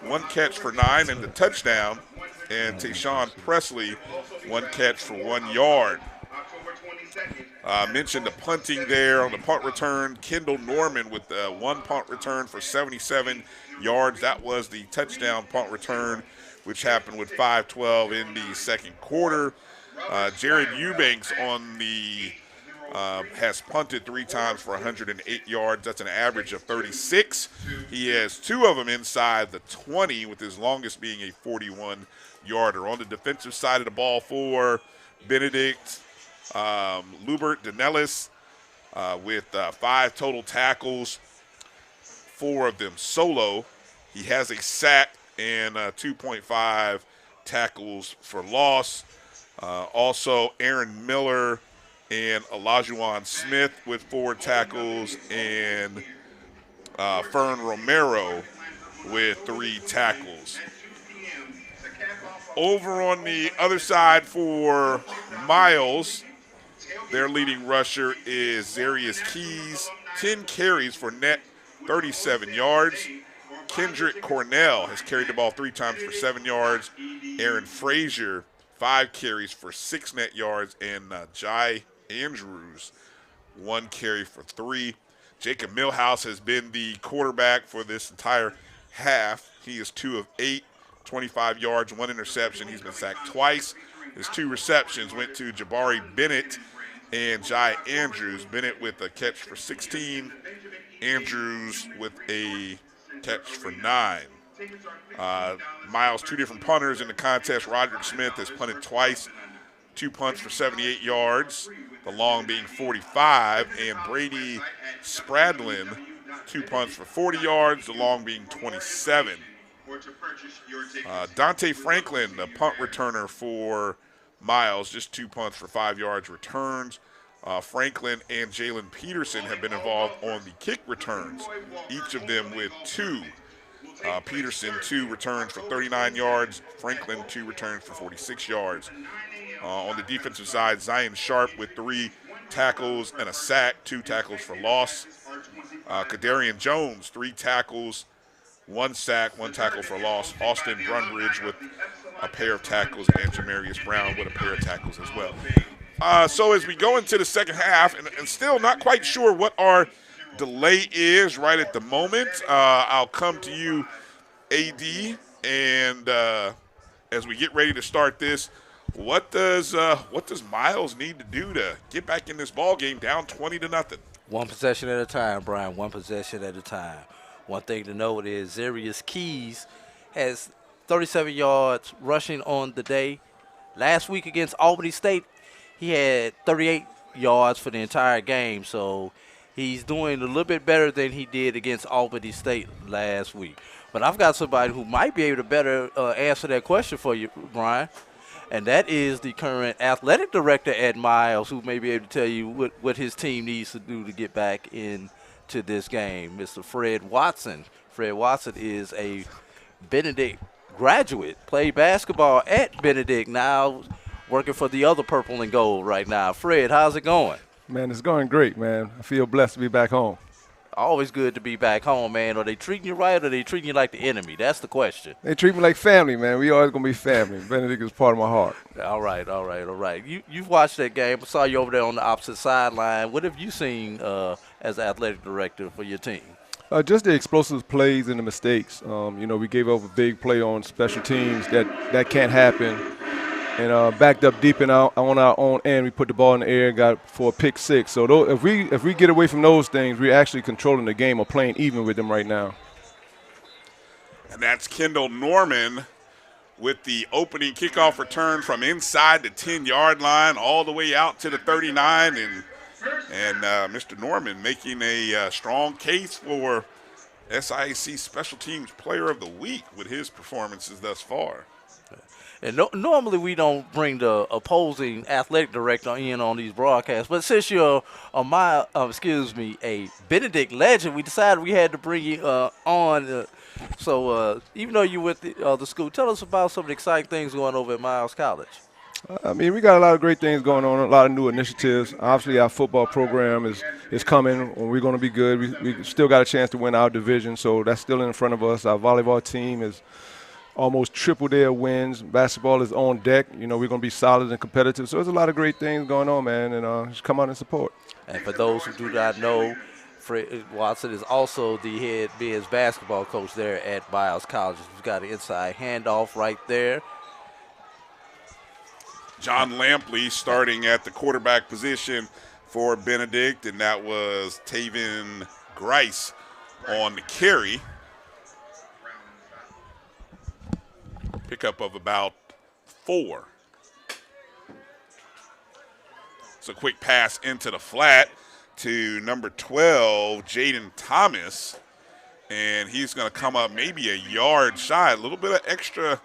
1 catch for 9 and the touchdown. And Tayshawn Presley, 1 catch for 1 yard. Mentioned the punting there on the punt return. Kendall Norman with 1 punt return for 77 yards. That was the touchdown punt return, which happened with 5:12 in the second quarter. Jared Eubanks has punted 3 times for 108 yards. That's an average of 36. He has 2 of them inside the 20, with his longest being a 41-yarder. On the defensive side of the ball for Benedict, Lubert Danellis with 5 total tackles, 4 of them solo. He has a sack and 2.5 tackles for loss. Also, Aaron Miller and Olajuwon Smith with 4 tackles, and Fern Romero with 3 tackles. Over on the other side for Miles, their leading rusher is Zarius Keys, 10 carries for net 37 yards. Kendrick Cornell has carried the ball 3 times for 7 yards. Aaron Frazier, 5 carries for 6 net yards, and Jai Andrews, 1 carry for 3. Jacob Millhouse has been the quarterback for this entire half. He is 2 of 8, 25 yards, 1 interception. He's been sacked twice. His 2 receptions went to Jabari Bennett and Jai Andrews. Bennett with a catch for 16. Andrews with a catch for 9. Miles, 2 different punters in the contest. Roderick Smith has punted twice, 2 punts for 78 yards, the long being 45, and Brady Spradlin, 2 punts for 40 yards, the long being 27. Dante Franklin, the punt returner for Miles, just 2 punts for 5 yards returns. Franklin and Jalen Peterson have been involved on the kick returns, each of them with 2. Peterson, 2 returns for 39 yards. Franklin, 2 returns for 46 yards. On the defensive side, Zion Sharp with 3 tackles and a sack, 2 tackles for loss. Kadarian Jones, 3 tackles, 1 sack, 1 tackle for loss. Austin Brunbridge with a pair of tackles, and Jamarius Brown with a pair of tackles as well. So as we go into the second half, and still not quite sure what our delay is right at the moment, I'll come to you, AD, and as we get ready to start this, what does Miles need to do to get back in this ball game down 20-0? 1 possession at a time, Brian. 1 possession at a time. One thing to note is Zarius Keys has 37 yards rushing on the day. Last week against Albany State, he had 38 yards for the entire game. So he's doing a little bit better than he did against Albany State last week. But I've got somebody who might be able to better answer that question for you, Brian. And that is the current athletic director at Miles, who may be able to tell you what his team needs to do to get back into this game, Mr. Fred Watson. Fred Watson is a Benedict graduate, played basketball at Benedict, now working for the other purple and gold right now. Fred, how's it going? Man, it's going great, man. I feel blessed to be back home. Always good to be back home, man. Are they treating you right or are they treating you like the enemy? That's the question. They treat me like family, man. We always going to be family. Benedict is part of my heart. All right. You've watched that game. I saw you over there on the opposite sideline. What have you seen as an athletic director for your team? Just the explosive plays and the mistakes. We gave up a big play on special teams that can't happen. And backed up deep on our own end. We put the ball in the air and got for a pick six. So if we get away from those things, we're actually controlling the game or playing even with them right now. And that's Kendall Norman with the opening kickoff return from inside the 10-yard line all the way out to the 39. And Mr. Norman making a strong case for SIAC Special Teams Player of the Week with his performances thus far. And normally we don't bring the opposing athletic director in on these broadcasts, but since you're a Benedict legend, we decided we had to bring you on. So even though you went to the school, tell us about some of the exciting things going over at Miles College. We got a lot of great things going on, a lot of new initiatives. Obviously, our football program is coming, and we're going to be good. We still got a chance to win our division, so that's still in front of us. Our volleyball team is almost triple their wins. Basketball is on deck. We're going to be solid and competitive. So there's a lot of great things going on, man, and just come out and support. And for those who do not know, Fred Watson is also the head men's basketball coach there at Miles College. We've got an inside handoff right there. John Lampley starting at the quarterback position for Benedict, and that was Taven Grice on the carry. Pickup of about 4. It's a quick pass into the flat to number 12, Jaden Thomas. And he's going to come up maybe a yard shy. A little bit of extra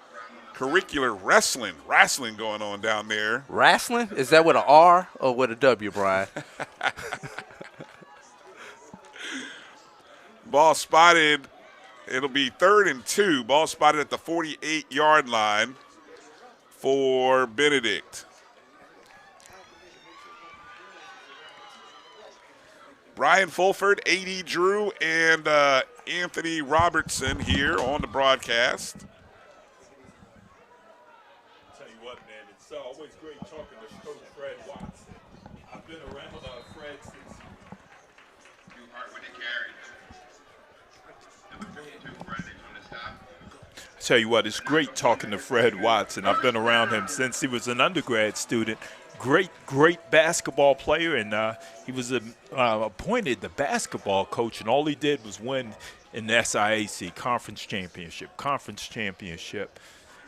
curricular wrestling going on down there. Wrestling? Is that with an R or with a W, Brian? Ball spotted. It'll be 3rd and 2. Ball spotted at the 48-yard line for Benedict. Brian Fulford, A.D. Drew, and Anthony Robertson here on the broadcast. Tell you what, man, it's always great talking to Coach Fred Watson. I've been around Fred since. Tell you what, it's great talking to Fred Watson. I've been around him since he was an undergrad student. Great basketball player, and he was appointed the basketball coach, and all he did was win in the SIAC conference championship.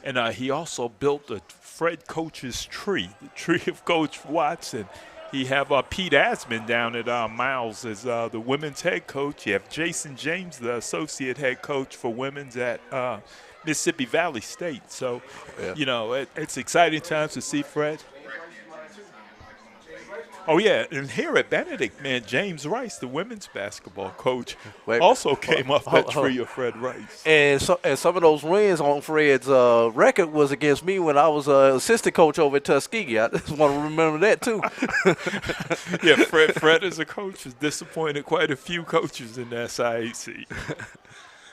And he also built the Fred Coach's tree, the tree of Coach Watson. He have Pete Asman down at Miles as the women's head coach. You have Jason James, the associate head coach for women's at Mississippi Valley State. So, it's exciting times to see Fred. Oh, yeah, and here at Benedict, man, James Rice, the women's basketball coach, also came off that tree of Fred Rice. And some of those wins on Fred's record was against me when I was assistant coach over at Tuskegee. I just want to remember that, too. Yeah, Fred as a coach has disappointed quite a few coaches in the SIAC.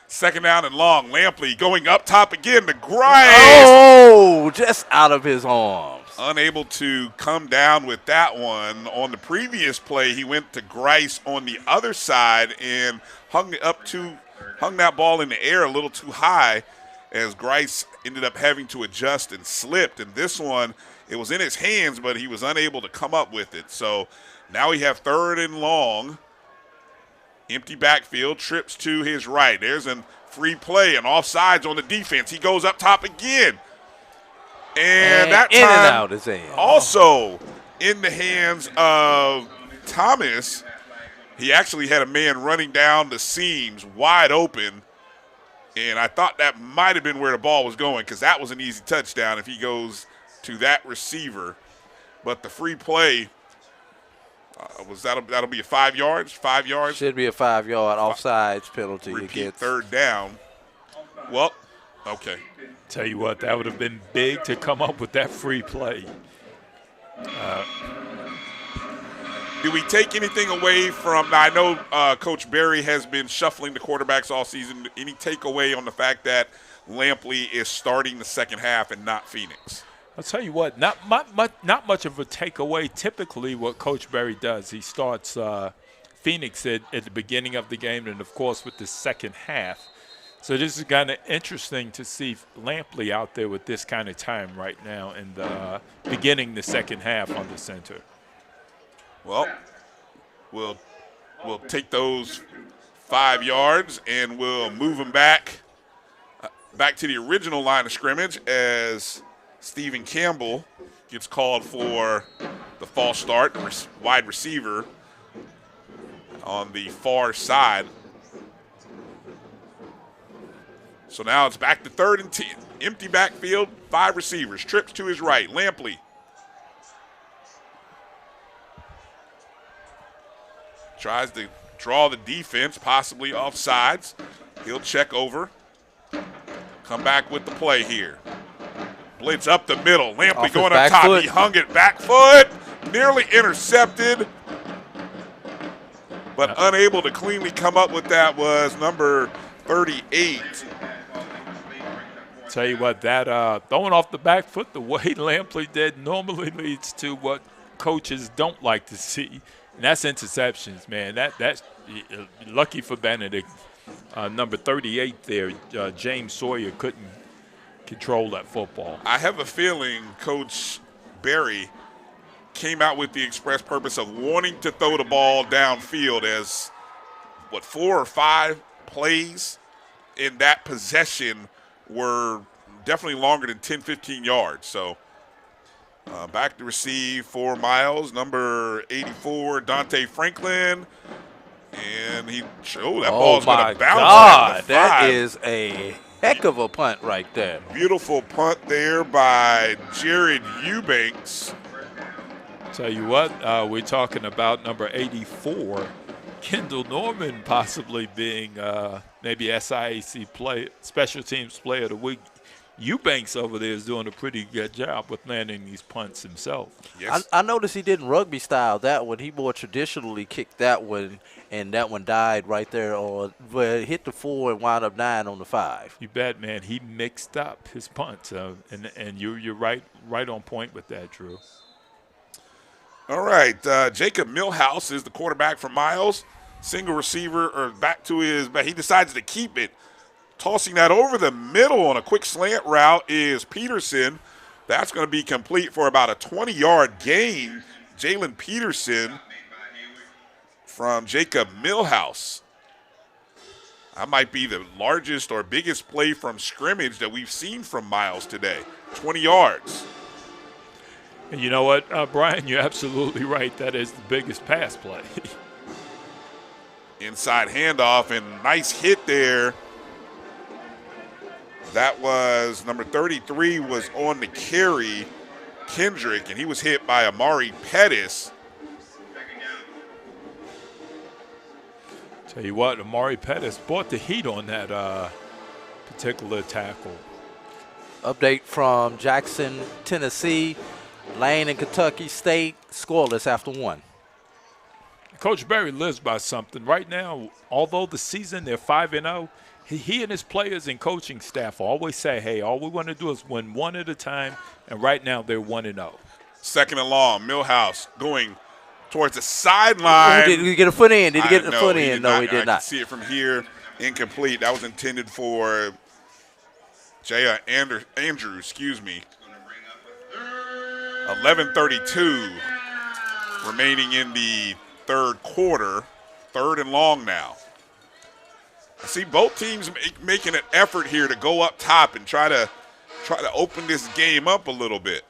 2nd down and long. Lampley going up top again to Grice. Oh, just out of his arms. Unable to come down with that one. On the previous play, he went to Grice on the other side and hung that ball in the air a little too high as Grice ended up having to adjust and slipped. And this one, it was in his hands, but he was unable to come up with it. So now we have 3rd and long. Empty backfield, trips to his right. There's a Free play and offsides on the defense. He goes up top again. And that in time and out is in. Also in the hands of Thomas. He actually had a man running down the seams wide open. And I thought that might have been where the ball was going because that was an easy touchdown if he goes to that receiver. But the free play, that'll be a 5 yards? 5 yards? Should be a 5-yard offsides penalty. Repeat third down. Well, okay. Tell you what, that would have been big to come up with that free play. Do we take anything away from – I know Coach Berry has been shuffling the quarterbacks all season. Any takeaway on the fact that Lampley is starting the second half and not Phoenix? I'll tell you what, not much of a takeaway. Typically what Coach Berry does, he starts Phoenix at the beginning of the game and, of course, with the second half. So this is kind of interesting to see Lampley out there with this kind of time right now and beginning the second half on the center. Well, we'll take those 5 yards and we'll move them back to the original line of scrimmage as Stephen Campbell gets called for the false start, wide receiver on the far side. So now it's back to 3rd and 10. Empty backfield, 5 receivers. Trips to his right. Lampley tries to draw the defense, possibly offsides. He'll check over. Come back with the play here. Blitz up the middle. Lampley going up top. He hung it back foot. Nearly intercepted. But unable to cleanly come up with that was number 38. Tell you what, that throwing off the back foot the way Lampley did normally leads to what coaches don't like to see, and that's interceptions, man. That's lucky for Benedict. Number 38 there, James Sawyer couldn't control that football. I have a feeling Coach Berry came out with the express purpose of wanting to throw the ball downfield as, 4 or 5 plays in that possession were definitely longer than 10, 15 yards. So back to receive for Miles, number 84, Dante Franklin. And that ball's going to bounce. God, that is a heck of a punt right there. Beautiful punt there by Jared Eubanks. Tell you what, we're talking about number 84, Kendall Norman possibly being maybe SIAC Special Teams Player of the Week. Eubanks over there is doing a pretty good job with landing these punts himself. Yes. I noticed he didn't rugby style that one. He more traditionally kicked that one, and that one died right there, or hit the 4 and wound up 9 on the 5. You bet, man. He mixed up his punts, and you're right on point with that, Drew. All right, Jacob Millhouse is the quarterback for Miles. Single receiver, or back to his back. He decides to keep it. Tossing that over the middle on a quick slant route is Peterson. That's going to be complete for about a 20-yard gain. Jalen Peterson from Jacob Millhouse. That might be the largest or biggest play from scrimmage that we've seen from Miles today. 20 yards. And you know what, Brian, you're absolutely right. That is the biggest pass play. Inside handoff and nice hit there. That was number 33 was on the carry, Kendrick, and he was hit by Amari Pettis. Tell you what, Amari Pettis brought the heat on that particular tackle. Update from Jackson, Tennessee. Lane and Kentucky State scoreless after 1. Coach Berry lives by something. Right now, although the season they're 5-0, he and his players and coaching staff always say, hey, all we want to do is win one at a time, and right now they're 1-0. Second and long, Millhouse going towards the sideline. Did he get a foot in? Did he get the foot in? No, he did I not. see it from here. Incomplete. That was intended for Jaya Andrews, excuse me. 11:32 remaining in the third quarter. 3rd and long now. See both teams making an effort here to go up top and try to open this game up a little bit.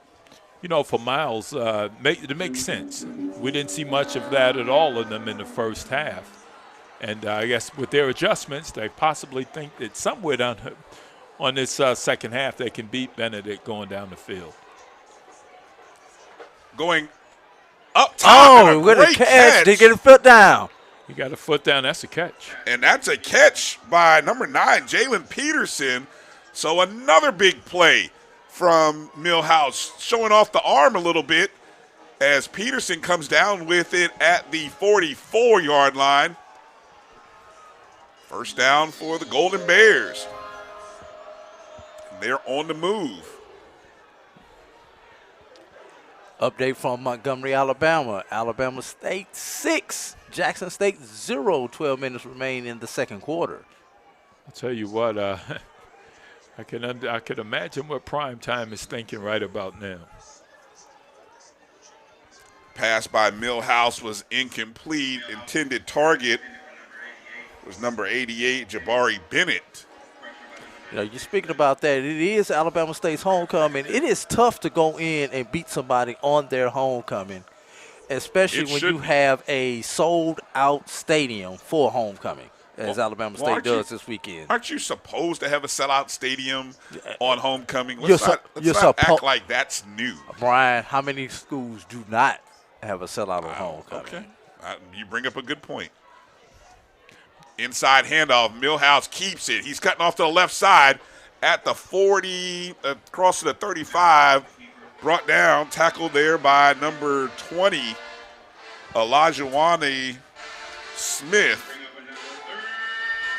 You know, for Miles, it makes sense. We didn't see much of that at all in them in the first half. And I guess with their adjustments, they possibly think that somewhere down on this second half they can beat Benedict going down the field. Going up top. Oh, with a catch. They get a foot down. You got a foot down. That's a catch. And that's a catch by number 9, Jalen Peterson. So another big play from Millhouse, showing off the arm a little bit as Peterson comes down with it at the 44-yard line. First down for the Golden Bears. And they're on the move. Update from Montgomery, Alabama. Alabama State 6, Jackson State 0. 12 minutes remain in the second quarter. I'll tell you what, I can imagine what prime time is thinking right about now. Pass by Millhouse was incomplete. Intended target was number 88, Jabari Bennett. You know, you're speaking about that. It is Alabama State's homecoming. It is tough to go in and beat somebody on their homecoming, especially when you have a sold-out stadium for homecoming, as Alabama State does this weekend. Aren't you supposed to have a sellout stadium on homecoming? Let's not act like that's new. Brian, how many schools do not have a sellout on homecoming? Okay. You bring up a good point. Inside handoff, Millhouse keeps it. He's cutting off to the left side at the 40, across to the 35. Brought down, tackled there by number 20, Olajuwon Smith.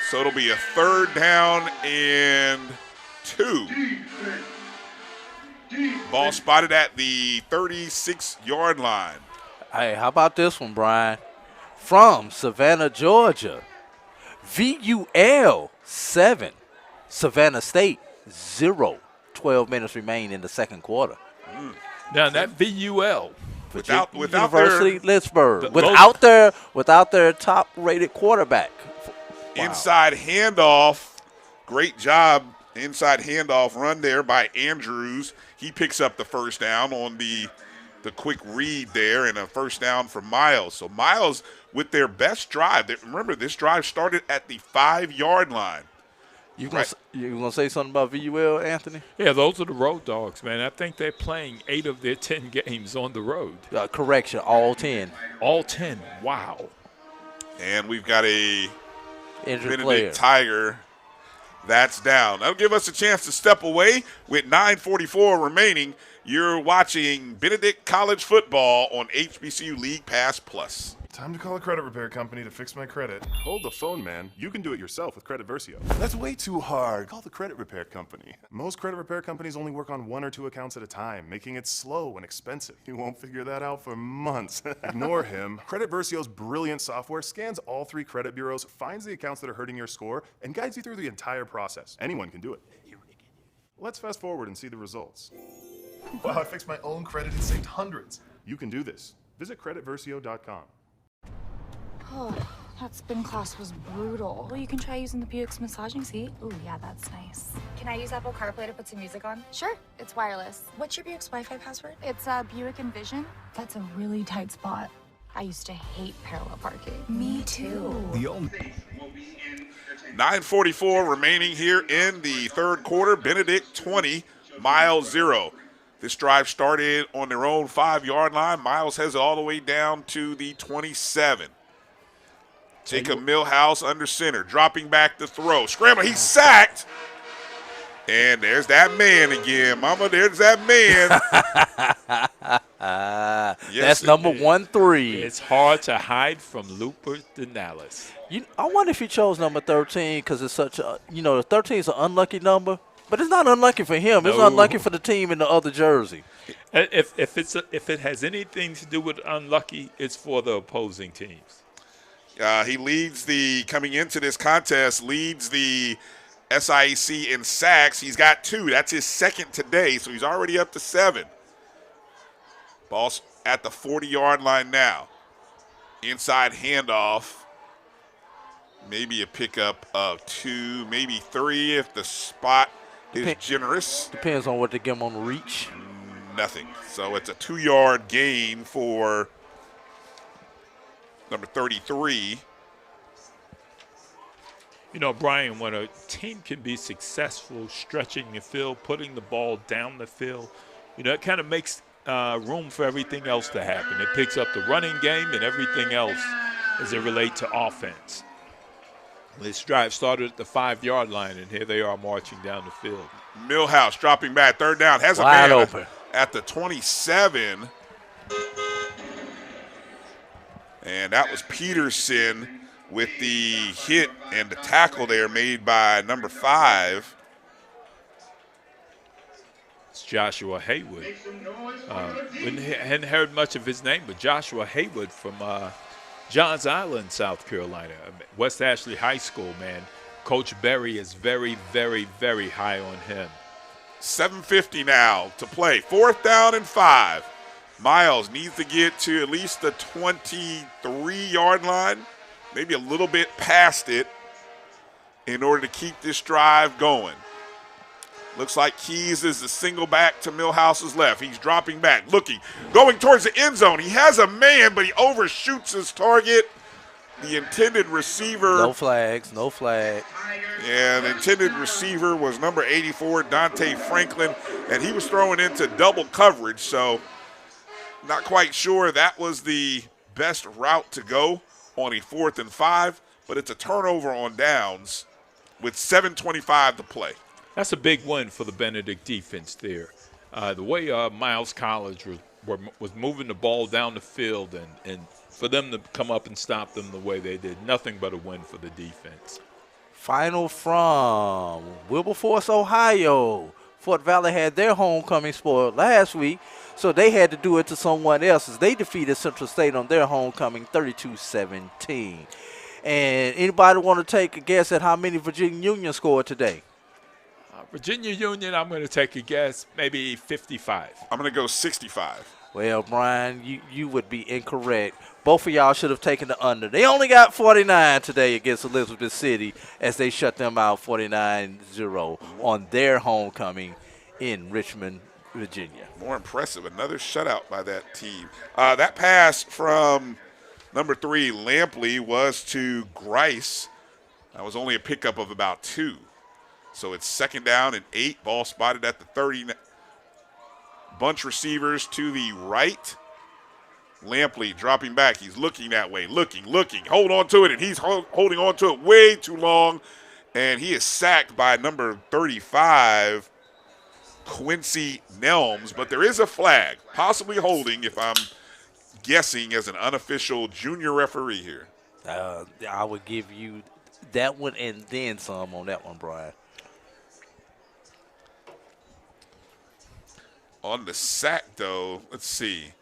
So it'll be a 3rd down and 2. Ball spotted at the 36-yard line. Hey, how about this one, Brian? From Savannah, Georgia. VUL 7, Savannah State 0. 12 minutes remain in the second quarter. Now that VUL, without University their, Lynchburg, the without their top-rated quarterback. Wow. Inside handoff, great job. Inside handoff run there by Andrews. He picks up the first down on the quick read there, and a first down for Miles. So Miles with their best drive. Remember, this drive started at the 5-yard line. You gonna say something about VUL, Anthony? Yeah, those are the road dogs, man. I think they're playing 8 of their 10 games on the road. Correction, all 10. All 10. Wow. And we've got a injured Benedict Tiger. That's down. That'll give us a chance to step away with 9:44 remaining. You're watching Benedict College football on HBCU League Pass Plus. Time to call a credit repair company to fix my credit. Hold the phone, man. You can do it yourself with Credit Versio. That's way too hard. Call the credit repair company. Most credit repair companies only work on 1 or 2 accounts at a time, making it slow and expensive. You won't figure that out for months. Ignore him. Credit Versio's brilliant software scans all 3 credit bureaus, finds the accounts that are hurting your score, and guides you through the entire process. Anyone can do it. Let's fast forward and see the results. Wow, I fixed my own credit and saved hundreds. You can do this. Visit creditversio.com. Oh, that spin class was brutal. Well, you can try using the Buick's massaging seat. Ooh, yeah, that's nice. Can I use Apple CarPlay to put some music on? Sure, it's wireless. What's your Buick's Wi-Fi password? It's Buick Envision. That's a really tight spot. I used to hate parallel parking. Me too. The only 9:44 remaining here in the third quarter. Benedict 20, Miles 0. This drive started on their own 5-yard line. Miles has it all the way down to the 27. Jacob Millhouse under center, dropping back to throw. Scramble, he's sacked. And there's that man again. Mama, there's that man. That's number 13. It's hard to hide from Looper Denalis. I wonder if he chose number 13 because it's such a, the 13 is an unlucky number. But it's not unlucky for him. It's unlucky for the team in the other jersey. If it has anything to do with unlucky, it's for the opposing teams. He leads coming into this contest, leads the SIAC in sacks. He's got 2. That's his second today, so he's already up to 7. Ball's at the 40-yard line now. Inside handoff. Maybe a pickup of 2, maybe 3 if the spot is generous. Depends on what they give them on the reach. Nothing. So it's a 2-yard gain for number 33. You know, Brian, when a team can be successful stretching the field, putting the ball down the field, you know, it kind of makes room for everything else to happen. It picks up the running game and everything else as it relates to offense. This drive started at the 5-yard line, and here they are marching down the field. Millhouse dropping back, 3rd down, has a wide man open at the 27. And that was Peterson with the hit and the tackle there made by number 5. It's Joshua Haywood. Hadn't heard much of his name, but Joshua Haywood from Johns Island, South Carolina, West Ashley High School, man. Coach Berry is very, very, very high on him. 7:50 now to play. 4th down and 5. Miles needs to get to at least the 23-yard line, maybe a little bit past it, in order to keep this drive going. Looks like Keys is the single back to Millhouse's left. He's dropping back, looking, going towards the end zone. He has a man, but he overshoots his target. The intended receiver. No flags, no flag. Yeah, the intended receiver was number 84, Dante Franklin, and he was throwing into double coverage, so not quite sure that was the best route to go on a 4th and 5, but it's a turnover on downs with 7:25 to play. That's a big win for the Benedict defense there. The way Miles College was moving the ball down the field and for them to come up and stop them the way they did, nothing but a win for the defense. Final from Wilberforce, Ohio. Fort Valley had their homecoming spoiled last week, so they had to do it to someone else as they defeated Central State on their homecoming 32-17. And anybody want to take a guess at how many Virginia Union scored today? Virginia Union, I'm going to take a guess, maybe 55. I'm going to go 65. Well, Brian, you would be incorrect. Both of y'all should have taken the under. They only got 49 today against Elizabeth City as they shut them out 49-0 on their homecoming in Richmond, Virginia. More impressive, another shutout by that team. That pass from number 3, Lampley, was to Grice. That was only a pickup of about 2. So it's 2nd down and 8. Ball spotted at the 30. Bunch receivers to the right. Lampley dropping back. He's looking that way, looking. Hold on to it, and he's holding on to it way too long. And he is sacked by number 35, Quincy Nelms. But there is a flag, possibly holding, if I'm guessing, as an unofficial junior referee here. I would give you that one and then some on that one, Brian. On the sack, though, let's see.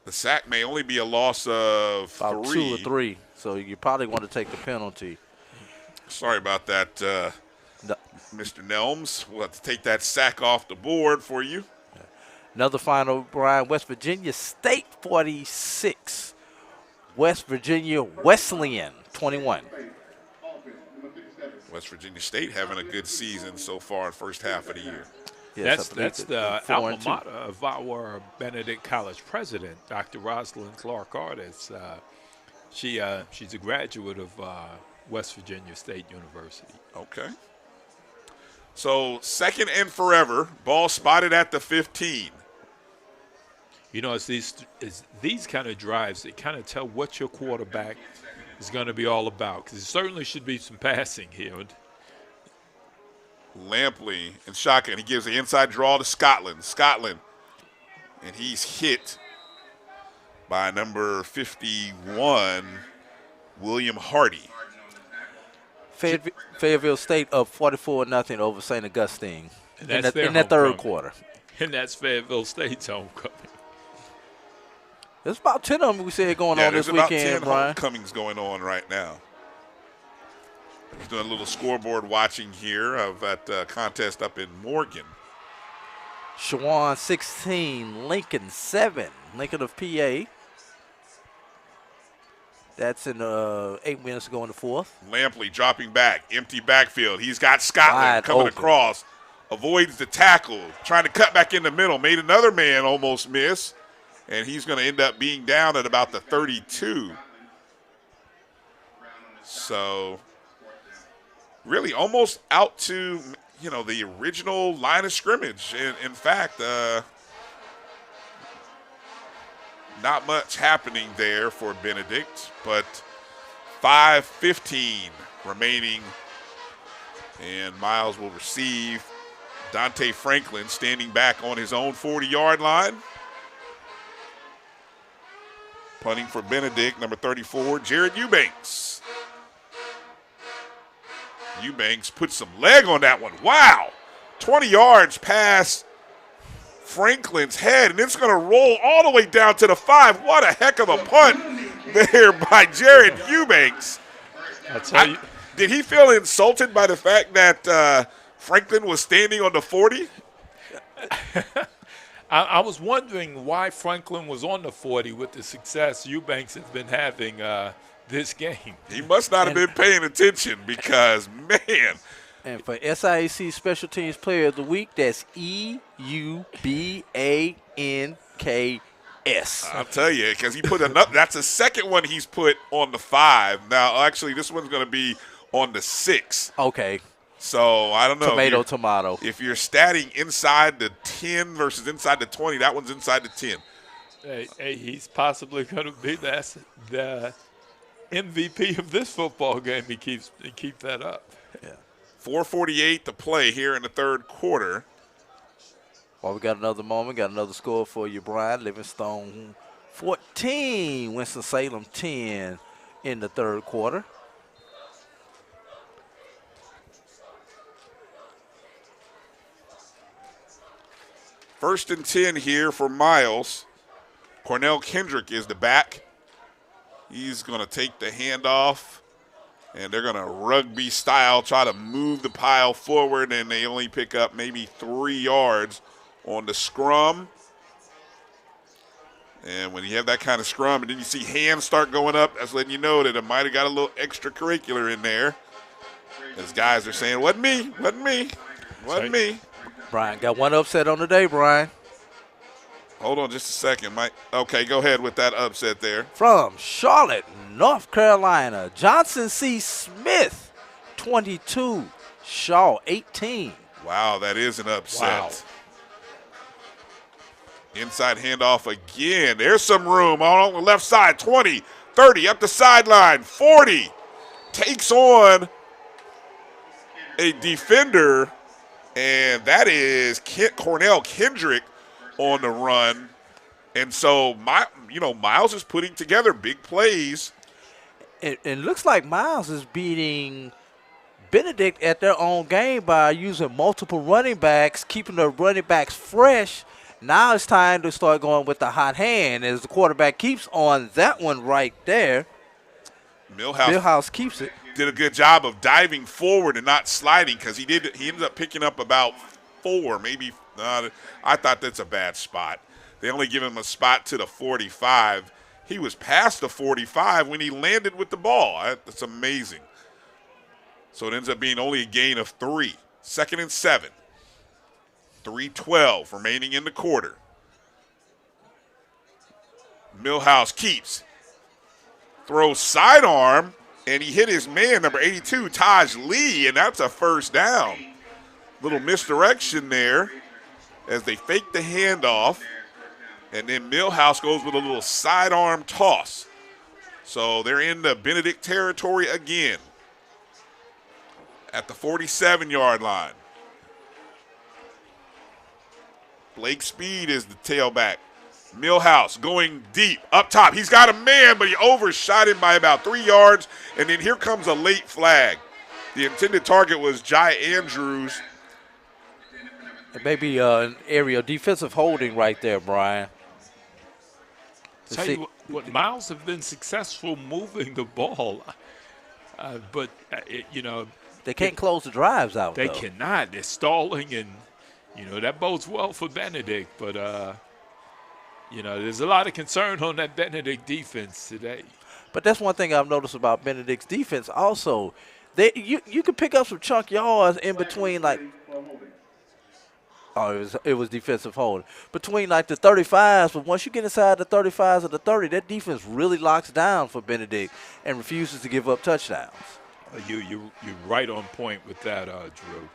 The sack may only be a loss of about 3. 2 or 3, so you probably want to take the penalty. Sorry about that, Mr. Nelms. We'll have to take that sack off the board for you. Another final, Brian. West Virginia State 46. West Virginia Wesleyan 21. West Virginia State having a good season so far in the first half of the year. Yes, that's the alma mater of our Benedict College president, Dr. Rosalind Clark Artis. She's a graduate of West Virginia State University. Okay. So 2nd and forever, ball spotted at the 15. You know, it's these kind of drives that kind of tell what your quarterback is going to be all about, because there certainly should be some passing here. Lampley and shotgun. He gives the inside draw to Scotland. And he's hit by number 51, William Hardy. Fayetteville State up 44-0 over St. Augustine in that 3rd quarter. And that's Fayetteville State's homecoming. There's about 10 of them we said going on this weekend, there's about 10 Brian. homecomings going on right now. He's doing a little scoreboard watching here of that contest up in Morgan. Shawan 16, Lincoln 7. Lincoln of PA. That's in 8 minutes to go in the fourth. Lampley dropping back, empty backfield. He's got Scotland Wide coming open. across, avoids the tackle, trying to cut back in the middle, made another man almost miss, and he's going to end up being down at about the 32. So really almost out to, the original line of scrimmage. In fact, not much happening there for Benedict, but 5:15 remaining, and Miles will receive. Dante Franklin standing back on his own 40-yard line. Punting for Benedict, number 34, Jared Eubanks. Eubanks put some leg on that one. Wow! 20 yards past Franklin's head, and it's going to roll all the way down to the 5. What a heck of a punt there by Jared Eubanks. Did he feel insulted by the fact that Franklin was standing on the 40? I was wondering why Franklin was on the 40 with the success Eubanks has been having this game. He must not have been paying attention because, man. And for SIAC Special Teams Player of the Week, that's EUBANKS. I'll tell you, because he put another. That's the second one he's put on the 5. Now, actually, this one's going to be on the 6. Okay. So, I don't know. Tomato. If you're statting inside the 10 versus inside the 20, that one's inside the 10. Hey, he's possibly going to be the MVP of this football game. He keeps that up. Yeah. 4:48 to play here in the third quarter. Well, we got another moment, got another score for you, Brian. Livingstone 14, Winston-Salem 10 in the third quarter. First and 10 here for Miles. Cornell Kendrick is the back. He's going to take the handoff, and they're going to rugby style try to move the pile forward, and they only pick up maybe 3 yards on the scrum. And when you have that kind of scrum and then you see hands start going up, that's letting you know that it might have got a little extracurricular in there. As guys are saying, wasn't me. Brian got one upset on the day, Brian. Hold on just a second, Mike. Okay, go ahead with that upset there. From Charlotte, North Carolina, Johnson C. Smith, 22, Shaw, 18. Wow, that is an upset. Wow. Inside handoff again. There's some room on the left side. 20, 30, up the sideline. 40. Takes on a defender, and that is Cornell Kendrick on the run. And so, Miles is putting together big plays. It looks like Miles is beating Benedict at their own game by using multiple running backs, keeping the running backs fresh. Now it's time to start going with the hot hand as the quarterback keeps on that one right there. Millhouse keeps it. Did a good job of diving forward and not sliding because he ended up picking up about 4, maybe. I thought that's a bad spot. They only give him a spot to the 45. He was past the 45 when he landed with the ball. That's amazing. So it ends up being only a gain of 3. 2nd and 7. 3:12 remaining in the quarter. Millhouse keeps. Throws sidearm, and he hit his man, number 82, Taj Lee, and that's a first down. Little misdirection there as they fake the handoff, and then Millhouse goes with a little sidearm toss. So they're in the Benedict territory again at the 47-yard line. Blake Speed is the tailback. Millhouse going deep, up top. He's got a man, but he overshot him by about 3 yards, and then here comes a late flag. The intended target was Jai Andrews. It may be an area of defensive holding right there, Brian. Tell you what, Miles have been successful moving the ball, but they can't close the drives out. They cannot. They're stalling, and that bodes well for Benedict. But there's a lot of concern on that Benedict defense today. But that's one thing I've noticed about Benedict's defense also. You could pick up some chunk yards in between, like, it was defensive holding. Between, like, the 35s, but once you get inside the 35s or the 30, that defense really locks down for Benedict and refuses to give up touchdowns. You're right on point with that, Drew.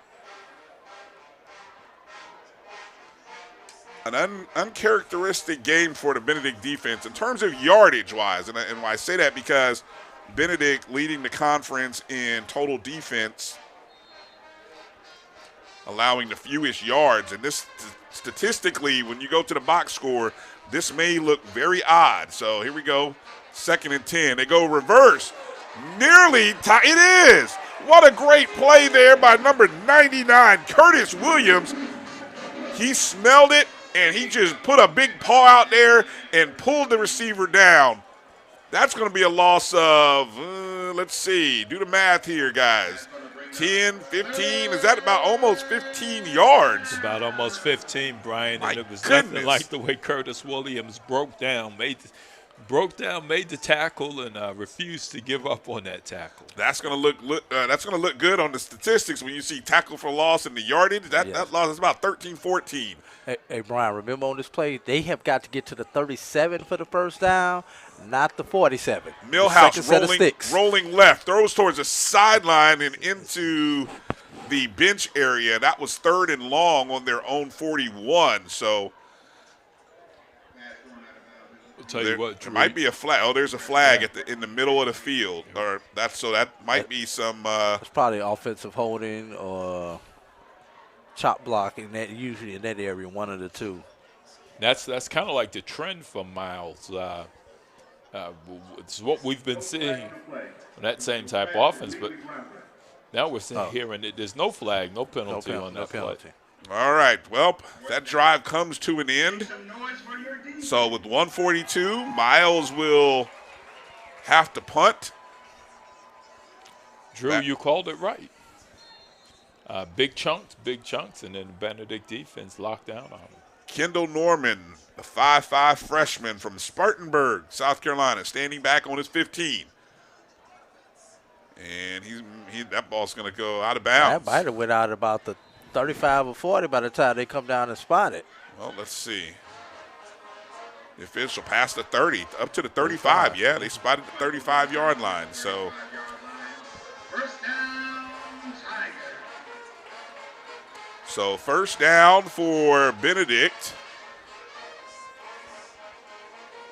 An uncharacteristic game for the Benedict defense in terms of yardage-wise. And I say that because Benedict leading the conference in total defense, allowing the fewest yards. And this, statistically, when you go to the box score, this may look very odd. So here we go, 2nd and 10. They go reverse. Nearly tie. It is. What a great play there by number 99, Curtis Williams. He smelled it, and he just put a big paw out there and pulled the receiver down. That's going to be a loss of, let's see, do the math here, guys. 10, 15, is that about almost 15 yards? About almost 15, Brian, and it was goodness. nothing like the way Curtis Williams broke down, made the tackle, and refused to give up on that tackle. That's going to look good on the statistics when you see tackle for loss and the yardage. That loss is about 13-14. Hey, Brian, remember on this play, they have got to get to the 37 for the first down, not the 47. Millhouse rolling left, throws towards the sideline and into the bench area. That was 3rd and long on their own 41. So I'll tell you what, there might be a flag. Oh, there's a flag in the middle of the field, or that might be some. It's probably offensive holding or chop blocking. That usually in that area, one of the two. That's kind of like the trend for Miles. It's what we've been seeing on that same type of offense, but now we're seeing here, and there's no flag, no penalty on that play. All right, well, that drive comes to an end. So with 142, Miles will have to punt. Drew, you called it right. Big chunks, and then the Benedict defense locked down on him. Kendall Norman, the 5'5 freshman from Spartanburg, South Carolina, standing back on his 15. And that ball's going to go out of bounds. That might have went out about the 35 or 40 by the time they come down and spot it. Well, let's see. The official passed the 30, up to the 35. Yeah, they spotted the 35-yard line. So first down for Benedict.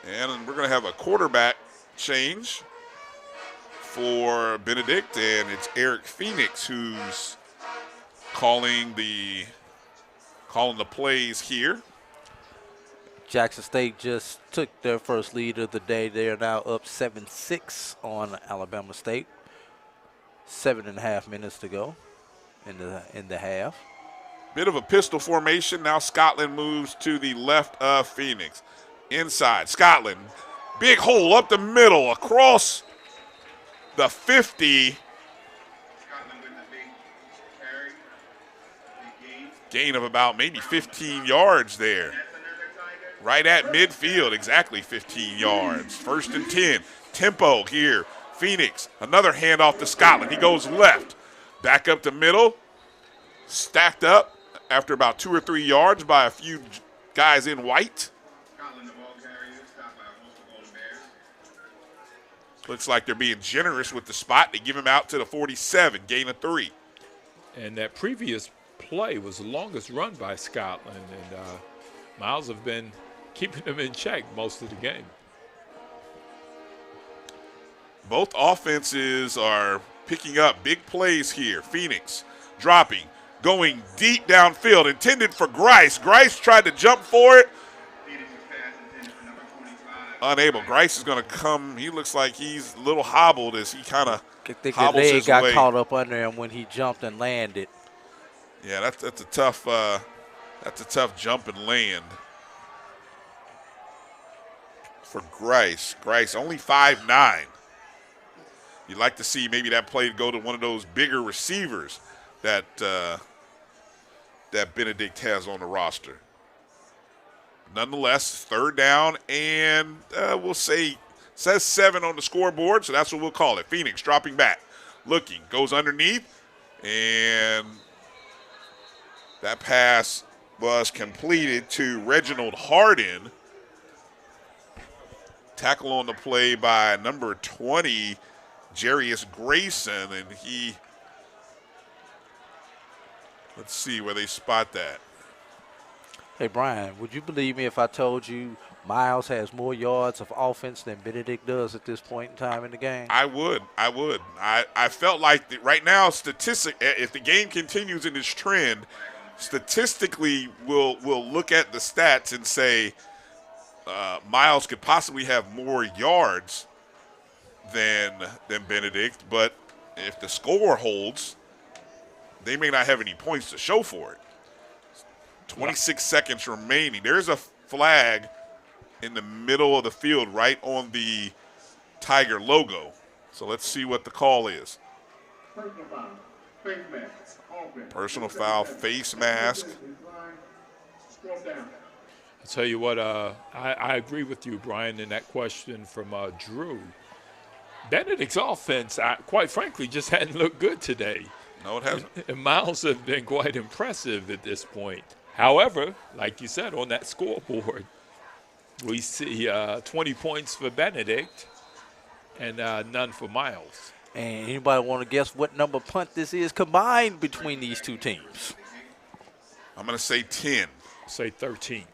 And we're going to have a quarterback change for Benedict, and it's Eric Phoenix who's calling the plays here. Jackson State just took their first lead of the day. They are now up 7-6 on Alabama State. 7.5 minutes to go in the half. Bit of a pistol formation. Now Scotland moves to the left of Phoenix. Inside, Scotland. Big hole up the middle, across the 50. Gain of about maybe 15 yards there. Right at midfield, exactly 15 yards. 1st and 10. Tempo here. Phoenix, another handoff to Scotland. He goes left. Back up the middle. Stacked up after about 2 or 3 yards by a few guys in white. Looks like they're being generous with the spot. They give him out to the 47, gain of 3. And that previous play was the longest run by Scotland, and Miles have been keeping them in check most of the game. Both offenses are picking up big plays here. Phoenix dropping, going deep downfield, intended for Grice. Grice tried to jump for it. Unable. Grice is going to come. He looks like he's a little hobbled as he kind of hobbles his way. Got caught up under him when he jumped and landed. Yeah, that's a tough jump and land for Grice. Grice only 5'9". You'd like to see maybe that play go to one of those bigger receivers that Benedict has on the roster. Nonetheless, 3rd down, and we'll say Says 7 on the scoreboard, so that's what we'll call it. Phoenix dropping back. Looking, goes underneath, and that pass was completed to Reginald Harden. Tackle on the play by number 20, Jarius Grayson, and let's see where they spot that. Hey, Brian, would you believe me if I told you Miles has more yards of offense than Benedict does at this point in time in the game? I would. I felt like right now, if the game continues in this trend, statistically, we'll look at the stats and say Miles could possibly have more yards than Benedict, but if the score holds, they may not have any points to show for it. 26 seconds remaining. There's a flag in the middle of the field right on the Tiger logo. So let's see what the call is. Personal foul, face mask. I'll tell you what, I agree with you, Brian, in that question from Drew. Benedict's offense, quite frankly, just hadn't looked good today. No, it hasn't. And Miles has been quite impressive at this point. However, like you said, on that scoreboard, we see 20 points for Benedict and none for Miles. And anybody want to guess what number punt this is combined between these two teams? I'm going to say 10. Say 13.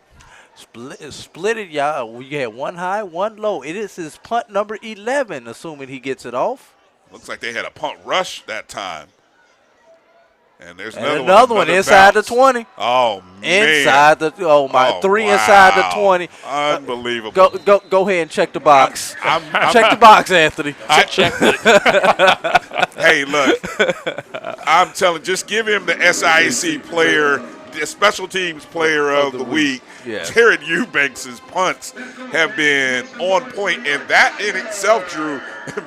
Split it, y'all. We had one high, one low. It is his punt number 11, assuming he gets it off. Looks like they had a punt rush that time. And there's another one inside the 20. Oh, man. Inside the, three inside the 20. Unbelievable. Go ahead and check the box. Check the box, Anthony. I checked it. Hey, look. I'm telling, just give him the SIAC player, the special teams player of the week. Yeah. Jared Eubanks' punts have been on point, and that in itself, Drew,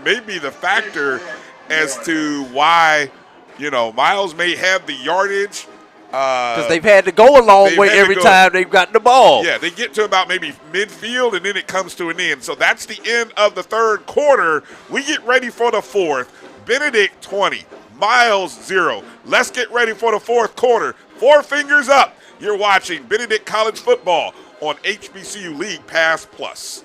may be the factor as to why – Miles may have the yardage. Because they've had to go a long way every time they've gotten the ball. Yeah, they get to about maybe midfield, and then it comes to an end. So that's the end of the third quarter. We get ready for the fourth. Benedict 20, Miles 0. Let's get ready for the fourth quarter. 4 fingers up. You're watching Benedict College football on HBCU League Pass Plus.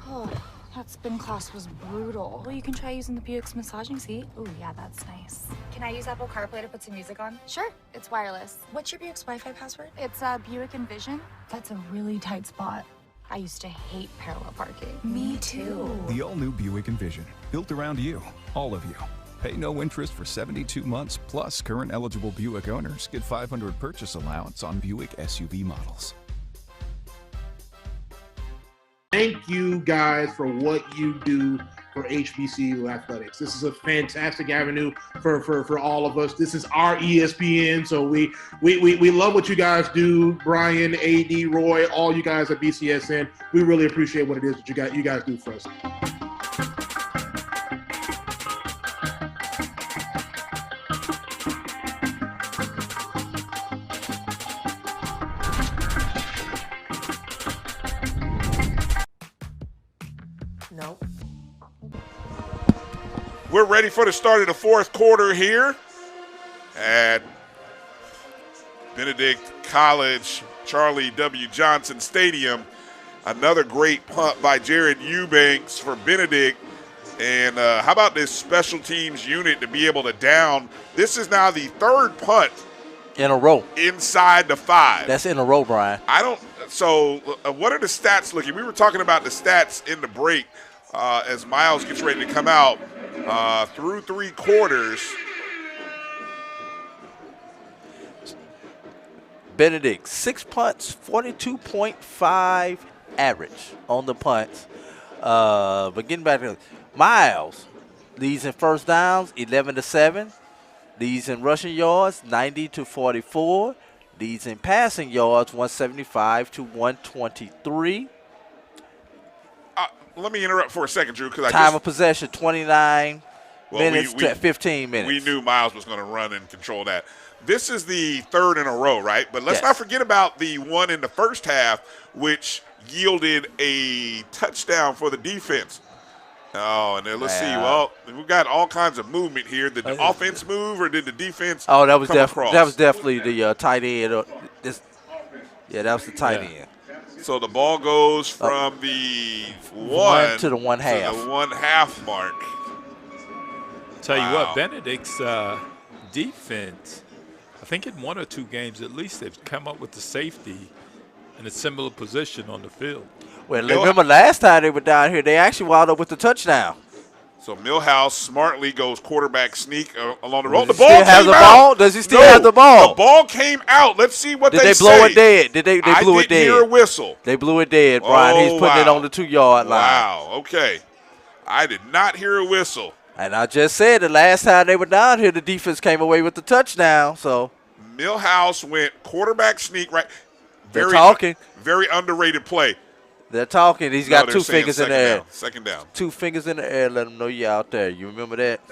Oh, that spin class was brutal. Well, you can try using the Buick's massaging seat. Oh, yeah, that's nice. Can I use Apple CarPlay to put some music on? Sure, it's wireless. What's your Buick's Wi-Fi password? It's Buick Envision. That's a really tight spot. I used to hate parallel parking. Me too. The all-new Buick Envision, built around you, all of you. Pay no interest for 72 months, plus current eligible Buick owners get $500 purchase allowance on Buick SUV models. Thank you guys for what you do for HBCU athletics. This is a fantastic avenue for all of us. This is our ESPN, so we love what you guys do. Brian, AD, Roy, all you guys at BCSN. We really appreciate what it is that you guys do for us. Nope. We're ready for the start of the fourth quarter here at Benedict College Charlie W. Johnson Stadium. Another great punt by Jared Eubanks for Benedict. And how about this special teams unit to be able to down? This is now the third punt in a row inside the 5. That's in a row, Brian. So what are the stats looking? We were talking about the stats in the break as Miles gets ready to come out through 3 quarters. Benedict, 6 punts, 42.5 average on the punts. But getting back to Miles, leads in first downs, 11-7. Leads in rushing yards, 90-44. Leads in passing yards, 175-123. Let me interrupt for a second, Drew, because time of possession, 29 minutes to 15 minutes. We knew Miles was going to run and control that. This is the third in a row, right? But let's not forget about the one in the first half, which yielded a touchdown for the defense. Oh, and then let's see. Well, we've got all kinds of movement here. Did the offense move or did the defense Oh, that was come across? That was definitely the tight end. That was the tight end. So the ball goes from the one to the 1/2. To the 1/2 mark. Tell you what, Benedict's defense, I think in 1 or 2 games at least, they've come up with the safety in a similar position on the field. Well, remember last time they were down here, they actually wound up with the touchdown. So Millhouse smartly goes quarterback sneak along the road. Does The he ball still have came the out. ball? Does he still have the ball? The ball came out. Let's see what Did they they say. blow it dead? Did they blew I it dead? didn't hear a whistle. They blew it dead, Brian. He's putting it on the 2-yard line. Wow, okay. I did not hear a whistle. And I just said the last time they were down here, the defense came away with the touchdown. So Millhouse went quarterback sneak right. They're talking. Very underrated play. They're talking. He's got 2 fingers in the air. Second down. 2 fingers in the air. Let them know you're out there. You remember that?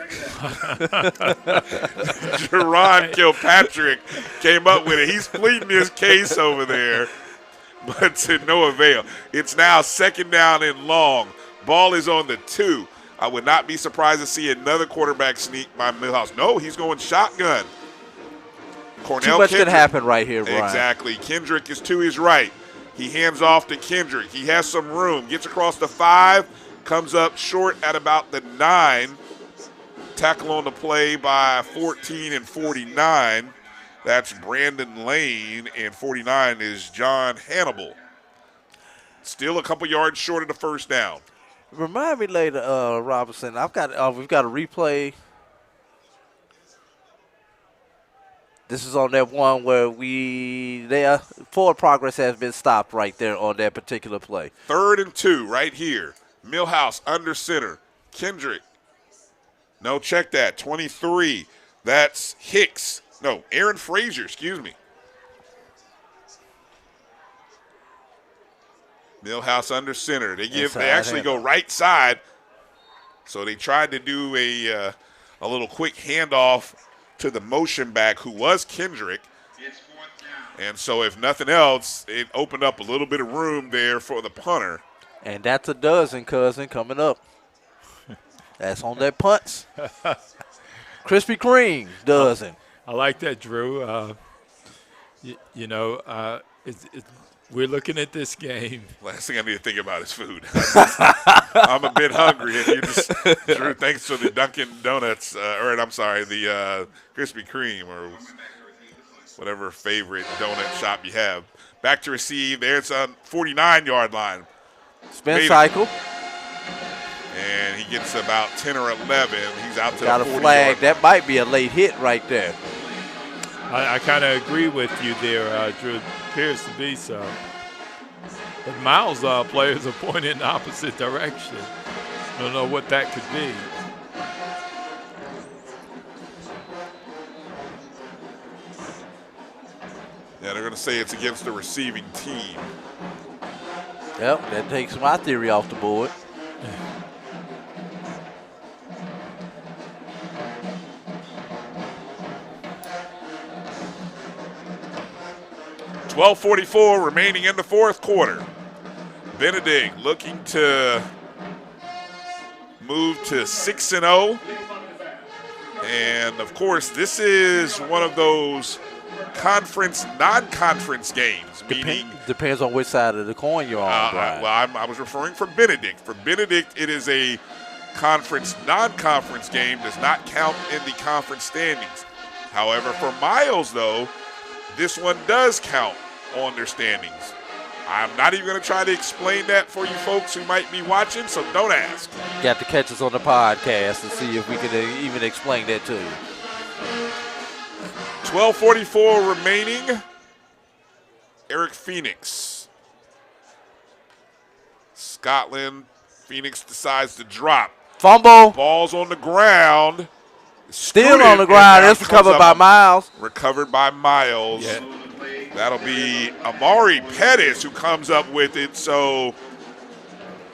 Jerron Kilpatrick came up with it. He's pleading his case over there, but to no avail. It's now second down and long. Ball is on the 2. I would not be surprised to see another quarterback sneak by Millhouse. No, he's going shotgun. Too much can happen right here, Brian. Exactly. Kendrick is to his right. He hands off to Kendrick. He has some room. Gets across the 5. Comes up short at about the 9. Tackle on the play by 14 and 49. That's Brandon Lane, and 49 is John Hannibal. Still a couple yards short of the first down. Remind me later, Robinson. We've got a replay. This is on that one where forward progress has been stopped right there on that particular play. 3rd and 2 right here. Millhouse under center. Kendrick. No, check that. 23. That's Hicks. No, Aaron Frazier, excuse me. Millhouse under center. They actually go right side. So they tried to do a little quick handoff to the motion back, who was Kendrick. And so if nothing else, it opened up a little bit of room there for the punter. And that's a dozen, cousin, coming up. That's on that punts. Krispy Kreme dozen. I like that, Drew. We're looking at this game. Last thing I need to think about is food. I'm a bit hungry. If you just, Drew, thanks for the Dunkin' Donuts, the Krispy Kreme or whatever favorite donut shop you have. Back to receive. There's a 49-yard line. Spin cycle. And he gets about 10 or 11. He's out to got the 40-yard a flag. line. That might be a late hit right there. I kind of agree with you there, Drew. Appears to be so. But Miles players are pointing in the opposite direction. I don't know what that could be. Yeah, they're going to say it's against the receiving team. Yep, that takes my theory off the board. .12:44 remaining in the fourth quarter. Benedict looking to move to 6-0. And, of course, this is one of those conference, non-conference games. Depends on which side of the coin you're on, Brian. I was referring for Benedict. For Benedict, it is a conference, non-conference game. Does not count in the conference standings. However, for Miles, though, this one does count on their standings. I'm not even going to try to explain that for you folks who might be watching, so don't ask. You have to catch us on the podcast and see if we can even explain that to you. 12:44 remaining. Eric Phoenix. Scotland. Phoenix decides to drop. Fumble. Ball's on the ground. Still on the ground. It's recovered by Miles. Recovered by Miles. Yeah. That'll be Amari Pettis who comes up with it. So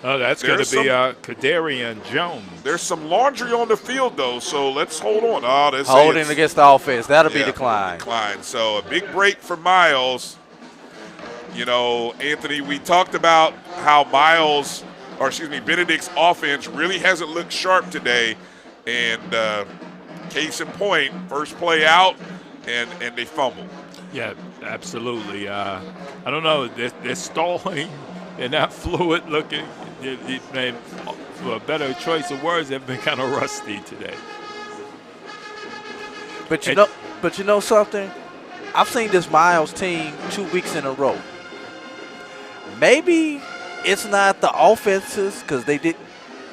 that's going to be Kadarian Jones. There's some laundry on the field, though, so let's hold on. Holding against the offense. That'll be declined. Decline. So a big break for Miles. You know, Anthony, we talked about how Benedict's offense really hasn't looked sharp today. And case in point, first play out, and they fumble. Yeah, absolutely. I don't know. They're stalling. They're not fluid looking. For a better choice of words, they've been kind of rusty today. But you know something? I've seen this Miles team 2 weeks in a row. Maybe it's not the offenses because they did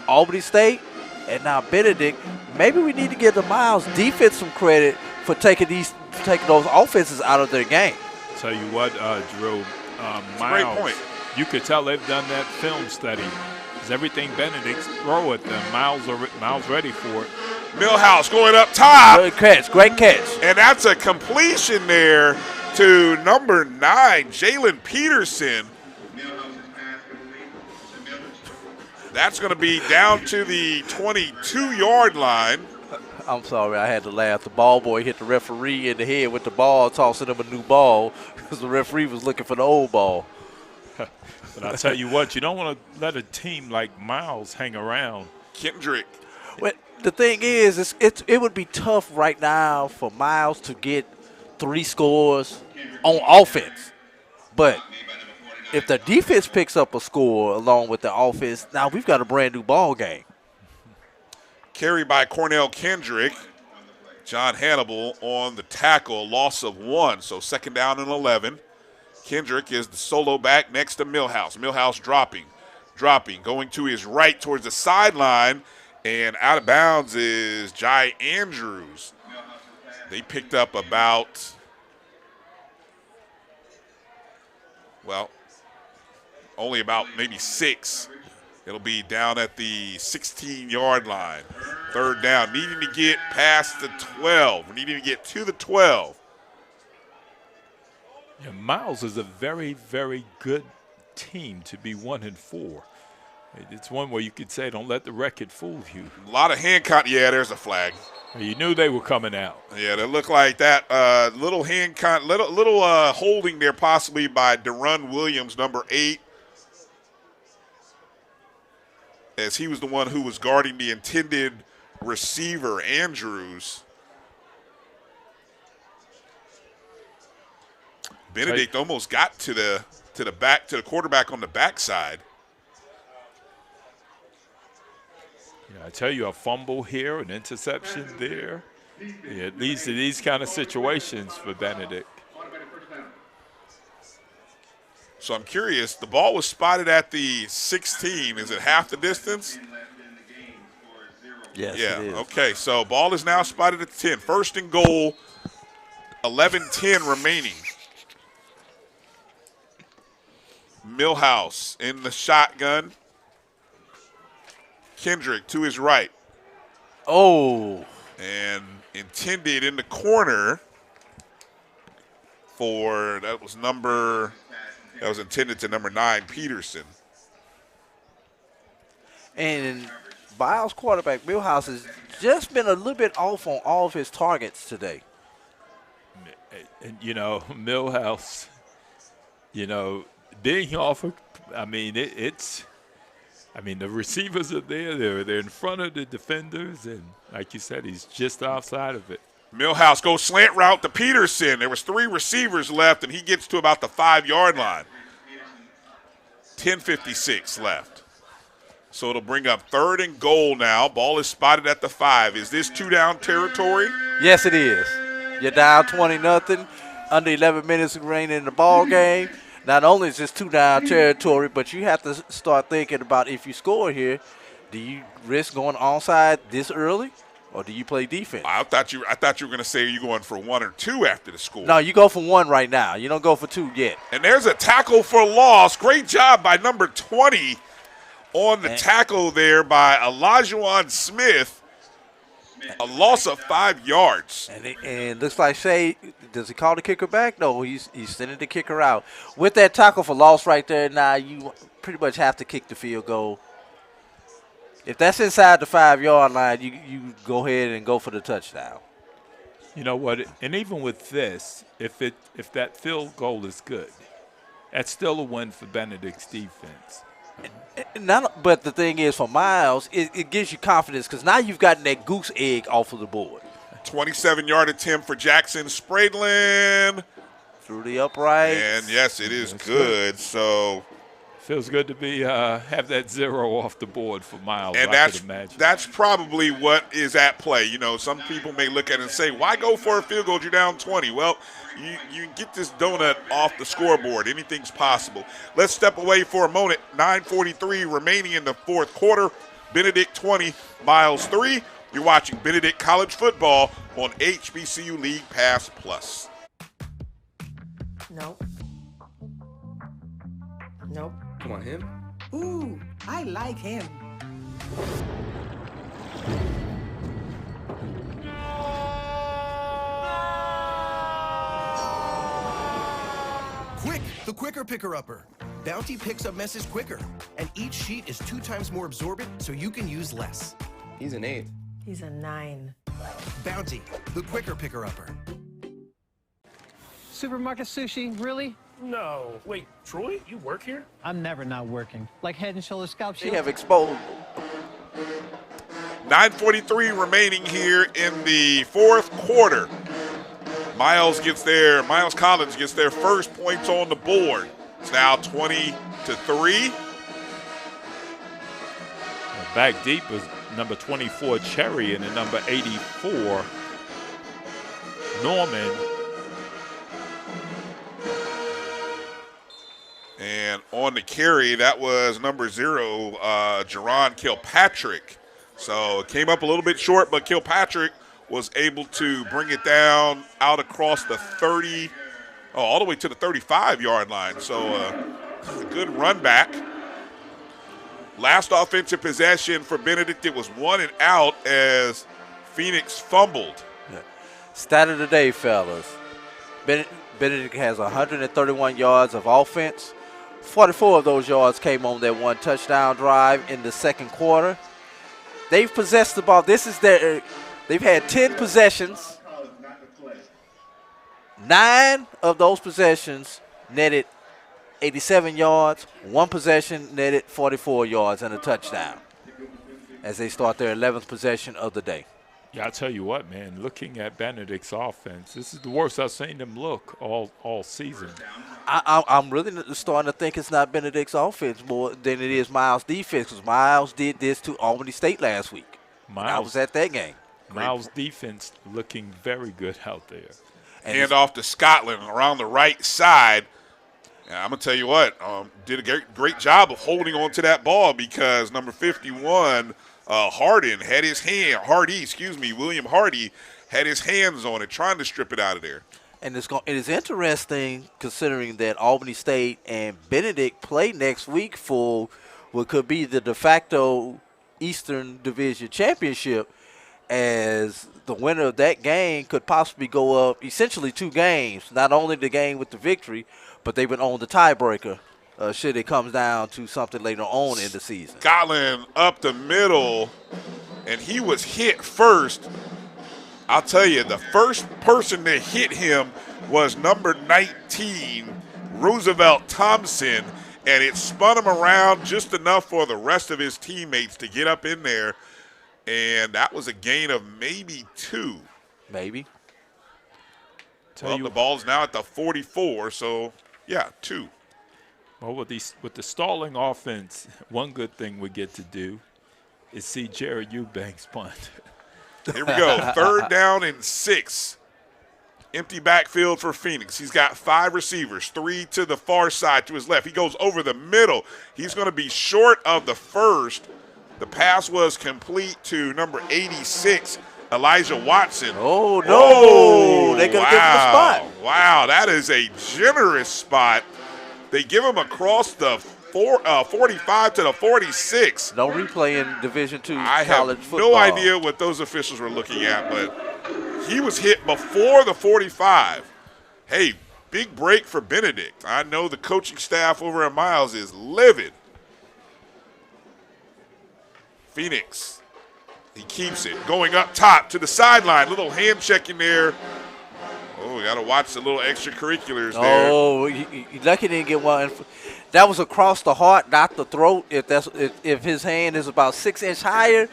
Albany State and now Benedict. Maybe we need to give the Miles defense some credit for taking those offenses out of their game. Tell you what, Drew, Miles, great point. You could tell they've done that film study. Because everything Benedict throw at them, Miles ready for it. Millhouse going up top. Great catch. And that's a completion there to number 9, Jalen Peterson. That's going to be down to the 22-yard line. I'm sorry, I had to laugh. The ball boy hit the referee in the head with the ball, tossing him a new ball because the referee was looking for the old ball. But I'll tell you what, you don't want to let a team like Miles hang around. Kendrick. Well, the thing is, it would be tough right now for Miles to get 3 scores on offense. But if the defense picks up a score along with the offense, now we've got a brand-new ball game. Carry by Cornell Kendrick. John Hannibal on the tackle, loss of 1. So second down and 11. Kendrick is the solo back next to Millhouse. Millhouse dropping, going to his right towards the sideline. And out of bounds is Jai Andrews. They picked up about, only about maybe 6. It'll be down at the 16-yard line. Third down, needing to get past the 12. Needing to get to the 12. Yeah, Miles is a very, very good team to be 1-4. It's one where you could say, don't let the record fool you. A lot of hand contact. Yeah, there's a flag. You knew they were coming out. Yeah, they look like that. Little holding there possibly by Deron Williams, number 8. As he was the one who was guarding the intended receiver, Andrews. Benedict almost got to the quarterback on the backside. Yeah, I tell you, a fumble here, an interception there. Yeah, it leads to these kind of situations for Benedict. So I'm curious, the ball was spotted at the 16. Is it half the distance? Yes, yeah, it is. Okay, so ball is now spotted at the 10. First and goal, 11-10 remaining. Millhouse in the shotgun. Kendrick to his right. Oh. And intended in the corner for, that was intended to number 9, Peterson. And Miles' quarterback, Millhouse, has just been a little bit off on all of his targets today. And, Millhouse, being off, the receivers are there. They're in front of the defenders, and like you said, he's just outside of it. Millhouse goes slant route to Peterson. There was 3 receivers left, and he gets to about the 5-yard line. 10:56 left. So it'll bring up third and goal now. Ball is spotted at the 5. Is this 2-down territory? Yes, it is. You're down 20-0, under 11 minutes remaining in the ball game. Not only is this 2-down territory, but you have to start thinking about if you score here, do you risk going onside this early, or do you play defense? I thought you were going to say you're going for 1 or 2 after the score. No, you go for 1 right now. You don't go for 2 yet. And there's a tackle for loss. Great job by number 20 on the tackle there by Elijah Smith. A loss of 5 yards. And looks like Shea, does he call the kicker back? No, he's sending the kicker out. With that tackle for loss right there, now you pretty much have to kick the field goal. If that's inside the 5-yard line, you go ahead and go for the touchdown. You know what? And even with this, if that field goal is good, That's still a win for Benedict's defense. But the thing is, for Miles, it gives you confidence because now you've gotten that goose egg off of the board. 27-yard attempt for Jackson Spradlin. Through the upright. And, yes, it is good. So feels good to be have that 0 off the board for Miles, and I could imagine. That's probably what is at play. You know, some people may look at it and say, why go for a field goal? You're down 20. Well, you get this donut off the scoreboard. Anything's possible. Let's step away for a moment. 9:43 remaining in the fourth quarter. Benedict 20, Miles 3. You're watching Benedict College Football on HBCU League Pass Plus. Nope. Nope. Come on, him? Ooh, I like him. Quick, the quicker picker-upper. Bounty picks up messes quicker, and each sheet is 2 times more absorbent, so you can use less. He's an 8. He's a 9. Bounty, the quicker picker-upper. Supermarket sushi, really? No. Wait, Troy, you work here? I'm never not working. Like Head & Shoulders Scalp Shield. They have exposed. 9:43 remaining here in the fourth quarter. Miles Collins gets their first points on the board. It's now 20-3. Back deep was number 24, Cherry, and the number 84, Norman. And on the carry, that was number 0, Jerron Kilpatrick. So it came up a little bit short, but Kilpatrick was able to bring it down out across the 30, all the way to the 35-yard line. So a good run back. Last offensive possession for Benedict, it was 1 and out as Phoenix fumbled. Stat of the day, fellas. Benedict has 131 yards of offense. 44 of those yards came on that 1 touchdown drive in the second quarter. They've possessed the ball. They've had 10 possessions. 9 of those possessions netted 87 yards. 1 possession netted 44 yards and a touchdown as they start their 11th possession of the day. Yeah, I'll tell you what, man, looking at Benedict's offense, this is the worst I've seen them look all season. I'm really starting to think it's not Benedict's offense more than it is Miles' defense, because Miles did this to Albany State last week. I was at that game. Miles' defense looking very good out there. Hand off to Scotland around the right side. And I'm going to tell you what, did a great job of holding on to that ball because number 51, William Hardy had his hands on it, trying to strip it out of there. And it is interesting considering that Albany State and Benedict play next week for what could be the de facto Eastern Division Championship, as the winner of that game could possibly go up essentially 2 games, not only the game with the victory, but they would own the tiebreaker should it come down to something later on in the season. Scotland up the middle, and he was hit first. I'll tell you, the first person that hit him was number 19, Roosevelt Thompson, and it spun him around just enough for the rest of his teammates to get up in there, and that was a gain of maybe 2. Maybe. Well, the ball's now at the 44, so, yeah, 2. Well, with the stalling offense, one good thing we get to do is see Jared Eubanks punt. Here we go, 3rd down and 6. Empty backfield for Phoenix. He's got 5 receivers, 3 to the far side to his left. He goes over the middle. He's going to be short of the first. The pass was complete to number 86, Elijah Watson. Oh, no. They're going to give him a spot. Wow, that is a generous spot. They give him across the 45 to the 46. No replay in Division II I college have football. no idea what those officials were looking at, but he was hit before the 45. Hey, big break for Benedict. I know the coaching staff over at Miles is livid. Phoenix, he keeps it. Going up top to the sideline. Little hand check in there. Oh, got to watch the little extracurriculars there. Oh, he lucky didn't get one. That was across the heart, not the throat. If his hand is about 6 inches higher,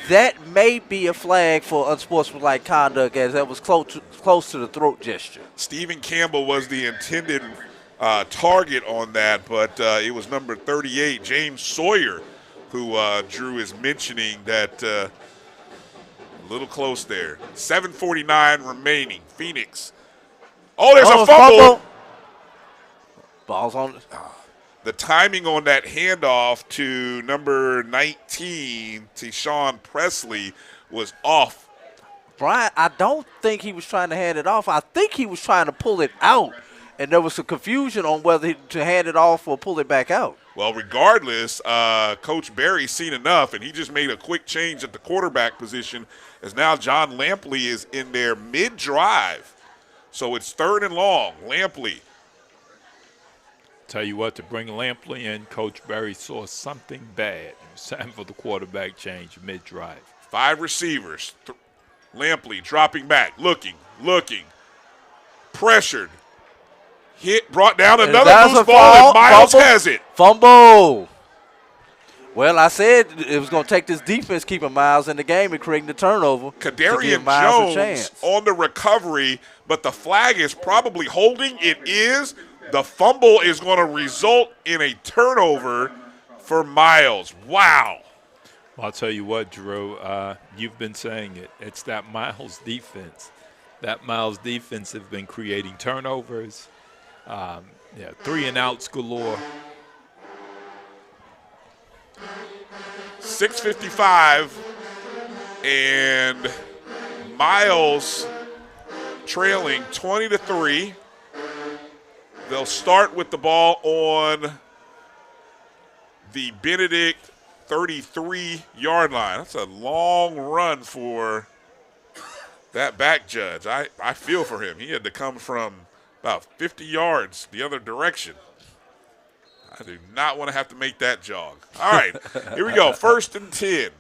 that may be a flag for unsportsmanlike conduct, as that was close to the throat gesture. Stephen Campbell was the intended target on that, but it was number 38, James Sawyer, who Drew is mentioning that a little close there. 7:49 remaining. Phoenix. Oh, there's a fumble. Ball's on. The timing on that handoff to number 19, to Sean Presley, was off. Brian, I don't think he was trying to hand it off. I think he was trying to pull it out, and there was some confusion on whether to hand it off or pull it back out. Well, regardless, Coach Barry's seen enough, and he just made a quick change at the quarterback position, as now John Lampley is in there mid-drive. So it's 3rd and long. Lampley. Tell you what, to bring Lampley in, Coach Barry saw something bad. It was time for the quarterback change mid-drive. 5 receivers. Lampley dropping back, looking, pressured. Hit, brought down another loose ball, and Miles has it. Fumble. Well, I said it was going to take this defense keeping Miles in the game and creating the turnover. Kadarian Jones on the recovery, but the flag is probably holding. It is. The fumble is going to result in a turnover for Miles. Wow. Well, I'll tell you what, Drew, you've been saying it. It's that Miles defense. That Miles defense have been creating turnovers. 3-and-outs galore. 6:55, and Miles trailing 20-3. They'll start with the ball on the Benedict 33-yard line. That's a long run for that back judge. I feel for him. He had to come from about 50 yards the other direction. I do not want to have to make that jog. All right, here we go. 1st and 10.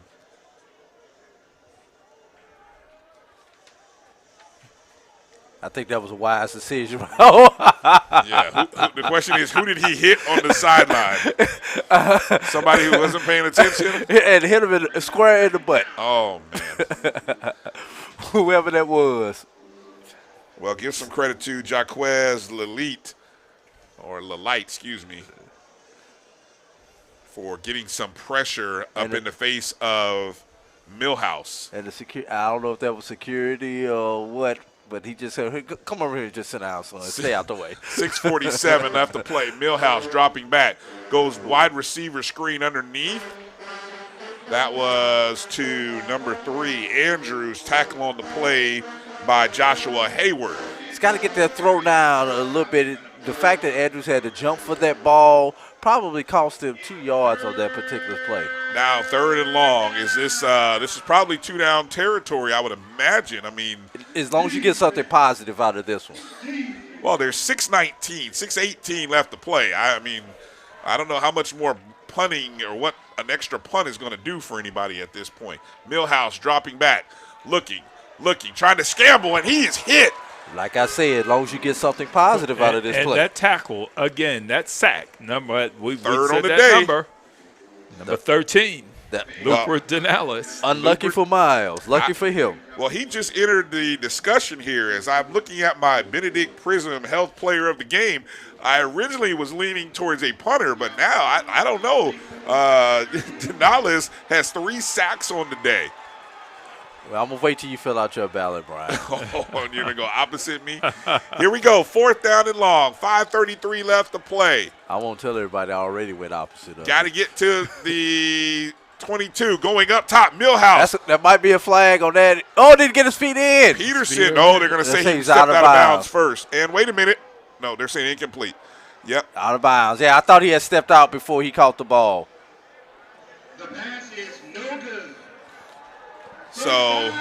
I think that was a wise decision. Yeah, the question is, who did he hit on the sideline? Somebody who wasn't paying attention? And hit him square in the butt. Oh, man. Whoever that was. Well, give some credit to Jaquez Lalite, excuse me, for getting some pressure up in the face of Millhouse. And I don't know if that was security or what, but he just said, hey, come over here and just sit down, son. Stay out the way. 6:47 left to play. Millhouse dropping back. Goes wide receiver screen underneath. That was to number 3, Andrews. Tackle on the play by Joshua Hayward. He's got to get that throw down a little bit. The fact that Andrews had to jump for that ball probably cost him 2 yards on that particular play. Now 3rd and long. Is this is probably 2-down territory, I would imagine. I mean, as long as you get something positive out of this one. Well, there's 6:18 left to play. I mean, I don't know how much more punting or what an extra punt is going to do for anybody at this point. Millhouse dropping back, looking, trying to scramble, and he is hit. Like I said, as long as you get something positive out of this play. And that tackle, again, that sack, number, we Third said on the that day. number 13, Luke Denellis. Unlucky for Miles, lucky for him. Well, he just entered the discussion here as I'm looking at my Benedict Prism Health Player of the Game. I originally was leaning towards a punter, but now I don't know. Denellis has 3 sacks on the day. Well, I'm going to wait till you fill out your ballot, Brian. Oh, you're going to go opposite me? Here we go, 4th down and long, 5:33 left to play. I won't tell everybody I already went opposite of Got to get to the 22, going up top, Millhouse. That might be a flag on that. Oh, didn't get his feet in. Peterson, they're going to say he stepped out of bounds first. And wait a minute. No, they're saying incomplete. Yep. Out of bounds. Yeah, I thought he had stepped out before he caught the ball. The pass is no good. So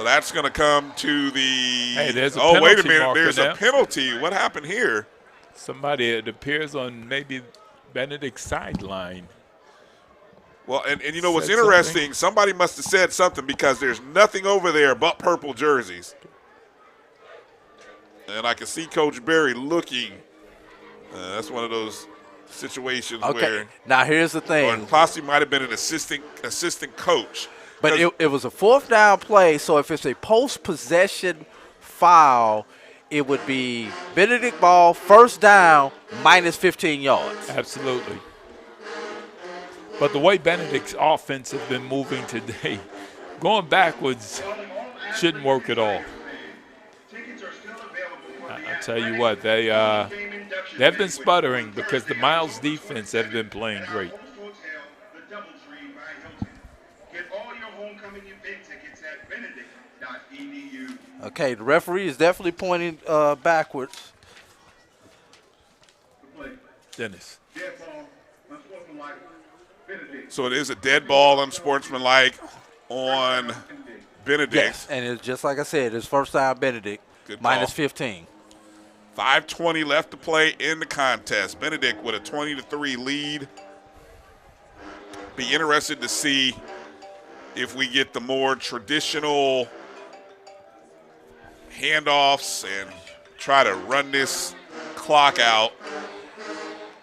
that's going to come to the. Hey, there's a oh, wait a penalty minute. marker There's now. a penalty. What happened here? Somebody, it appears on maybe Benedict's sideline. Well, and you know what's Said interesting? Somebody must have said something because there's nothing over there but purple jerseys. And I can see Coach Berry looking. That's one of those situations where. Now here's the thing. Or possibly might have been an assistant coach. But it was a 4th down play, so if it's a post-possession foul, it would be Benedict ball, 1st down, minus 15 yards. Absolutely. But the way Benedict's offense has been moving today, going backwards shouldn't work at all. I tell you what, they've been sputtering because the Miles defense have been playing great. Okay, the referee is definitely pointing backwards. Dennis. So it is a dead ball, unsportsmanlike on Benedict. Yes, and it's just like I said, it's 1st down Benedict, minus 15. 5:20 left to play in the contest. Benedict with a 20-3 lead. Be interested to see if we get the more traditional handoffs and try to run this clock out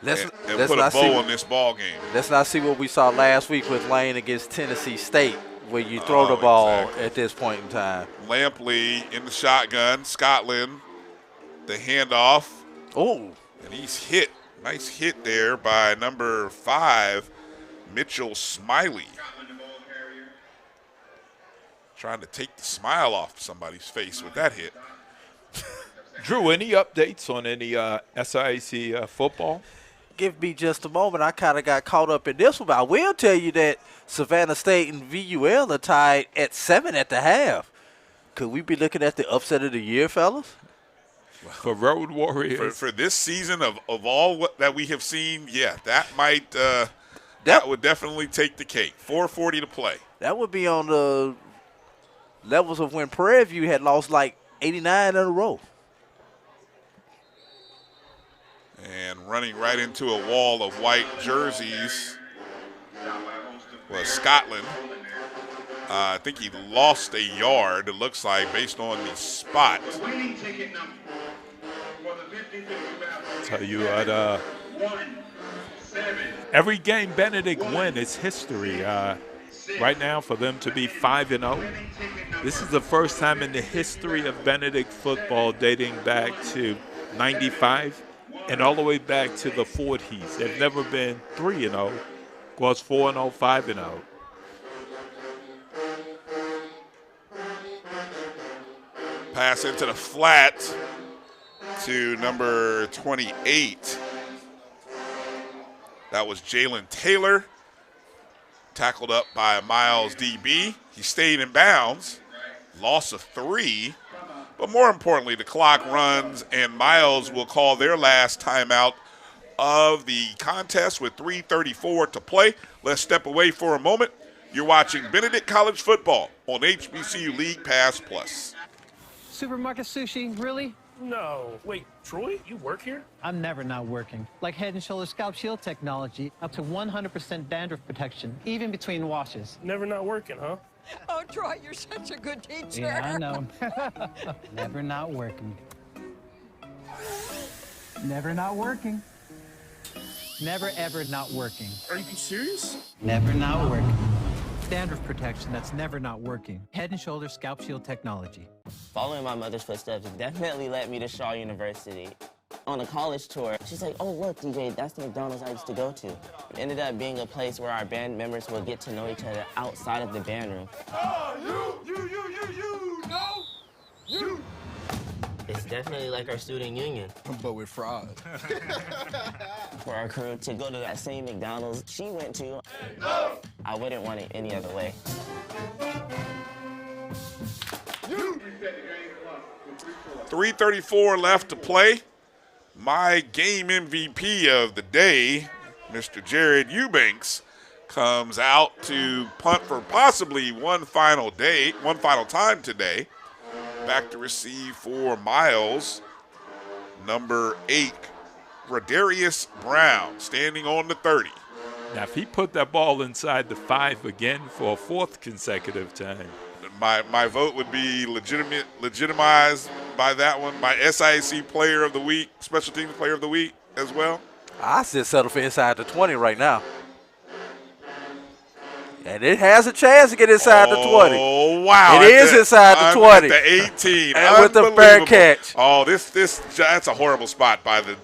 and put a bow on this ball game. Let's not see what we saw last week with Lane against Tennessee State, where you throw the ball at this point in time. Lampley in the shotgun. Scotland, the handoff. Oh. And he's hit. Nice hit there by number 5, Mitchell Smiley. Trying to take the smile off somebody's face with that hit. Drew, any updates on any SIAC football? Give me just a moment. I kind of got caught up in this one, but I will tell you that Savannah State and VUL are tied at 7 at the half. Could we be looking at the upset of the year, fellas? For Road Warriors. For this season of all that we have seen, yeah, that might that would definitely take the cake. 4:40 to play. That would be on the levels of when Prairie View had lost like 89 in a row. And running right into a wall of white jerseys was Scotland. I think he lost a yard, it looks like, based on the spot. Tell you what, every game Benedict win is history. Right now, for them to be 5-0, this is the first time in the history of Benedict football dating back to 95 and all the way back to the 40s. They've never been 3-0, was 4-0, 5-0. Pass into the flat to number 28. That was Jalen Taylor. Tackled up by Miles DB. He stayed in bounds. Loss of 3. But more importantly, the clock runs, and Miles will call their last timeout of the contest with 3:34 to play. Let's step away for a moment. You're watching Benedict College football on HBCU League Pass Plus. Supermarket sushi, really? No. Wait, Troy, you work here? I'm never not working. Like Head & Shoulders Scalp Shield technology, up to 100% dandruff protection, even between washes. Never not working, huh? Oh, Troy, you're such a good teacher. Yeah, I know. Never not working. Never not working. Never, ever not working. Are you serious? Never not working. Dandruff protection that's never not working. Head & Shoulders Scalp Shield technology. Following my mother's footsteps definitely led me to Shaw University. On a college tour, she's like, oh, look, DJ, that's the McDonald's I used to go to. It ended up being a place where our band members would get to know each other outside of the band room. You. It's definitely like our student union. But with fraud. For our crew to go to that same McDonald's she went to, I wouldn't want it any other way. 3:34 left to play. My game MVP of the day, Mr. Jared Eubanks, comes out to punt for possibly one final time today. Back to receive for Miles, number 8, Rodarius Brown, standing on the 30. Now, if he put that ball inside the 5 again for a 4th consecutive time. My vote would be legitimized by that one. My SIAC Player of the Week, Special Teams Player of the Week as well. I still settle for inside the 20 right now. And it has a chance to get inside the 20. Oh, wow. It is inside the 20. At the 18. And with the fair catch. Oh, that's a horrible spot by the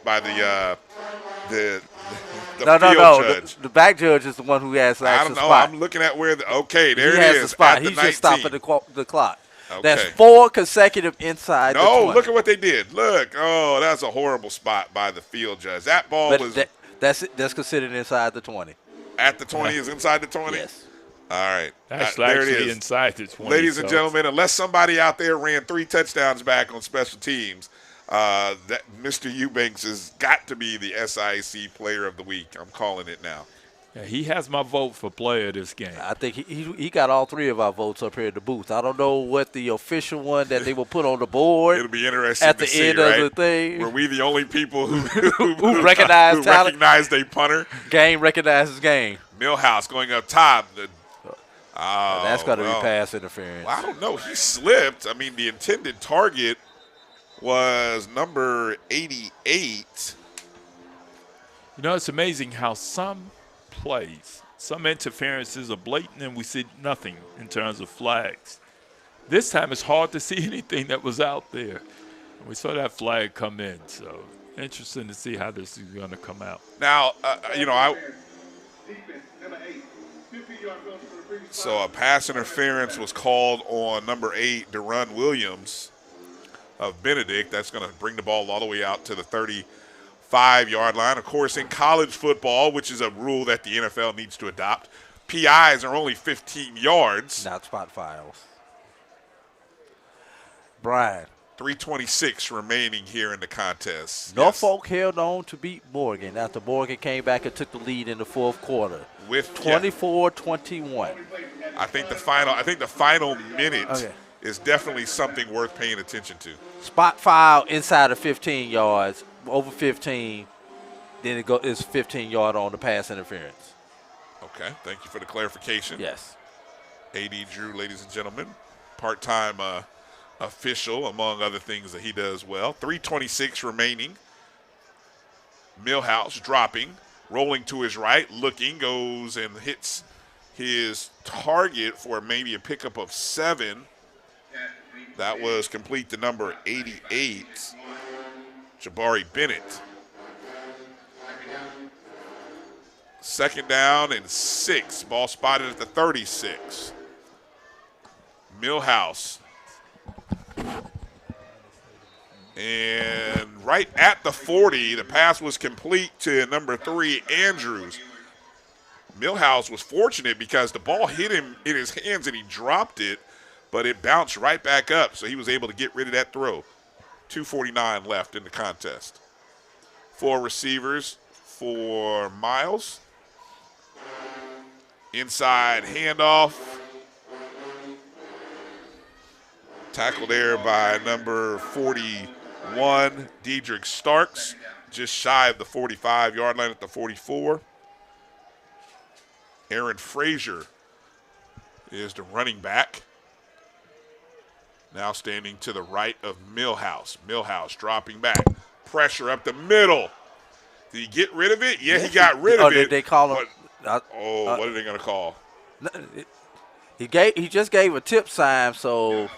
No. judge. The back judge is the one who has the I actual don't know. spot. I'm looking at where there he it has is. the spot. At the He's 19. just stopping the clock. Okay. That's 4 consecutive inside the 20. Look at what they did. Look. Oh, that's a horrible spot by the field judge. That ball was that's considered inside the 20. At the 20 is inside the 20? Yes. All right. That's there it actually is. inside the 20. Ladies and gentlemen, unless somebody out there ran 3 touchdowns back on special teams, that Mr. Eubanks has got to be the SIAC Player of the Week. I'm calling it now. Yeah, he has my vote for player of this game. I think he got all 3 of our votes up here at the booth. I don't know what the official one that they will put on the board. It'll be interesting at to the see, end right? of the thing. Were we the only people who recognized a punter? Game recognizes game. Millhouse going up top. That's got to be pass interference. Well, I don't know. He slipped. I mean, the intended target was number 88. You know, it's amazing how some plays, some interferences are blatant and we see nothing in terms of flags. This time it's hard to see anything that was out there. We saw that flag come in, so interesting to see how this is going to come out. Now, so a pass interference was called on number 8, Deron Williams of Benedict. That's going to bring the ball all the way out to the 35-yard line. Of course, in college football, which is a rule that the NFL needs to adopt, PIs are only 15 yards. Not spot files. Brian. 3:26 remaining here in the contest. Norfolk held on to beat Morgan after Morgan came back and took the lead in the 4th quarter. With 24-21. I think the final minute is definitely something worth paying attention to. Spot foul inside of 15 yards, over 15, then it's 15-yard on the pass interference. Okay, thank you for the clarification. Yes. A.D. Drew, ladies and gentlemen, part-time official, among other things that he does well. 3:26 remaining. Millhouse dropping, rolling to his right, looking, goes and hits his target for maybe a pickup of 7. That was complete to number 88, Jabari Bennett. 2nd down and 6. Ball spotted at the 36. Millhouse. And right at the 40, the pass was complete to number 3, Andrews. Millhouse was fortunate because the ball hit him in his hands and he dropped it, but it bounced right back up, so he was able to get rid of that throw. 2:49 left in the contest. 4 receivers for Miles. Inside handoff. Tackled there by number 41, Dedrick Starks, just shy of the 45-yard line at the 44. Aaron Frazier is the running back. Now standing to the right of Millhouse. Millhouse dropping back. Pressure up the middle. Did he get rid of it? Yeah, he got rid of it. They call him. What are they going to call? He just gave a tip sign, so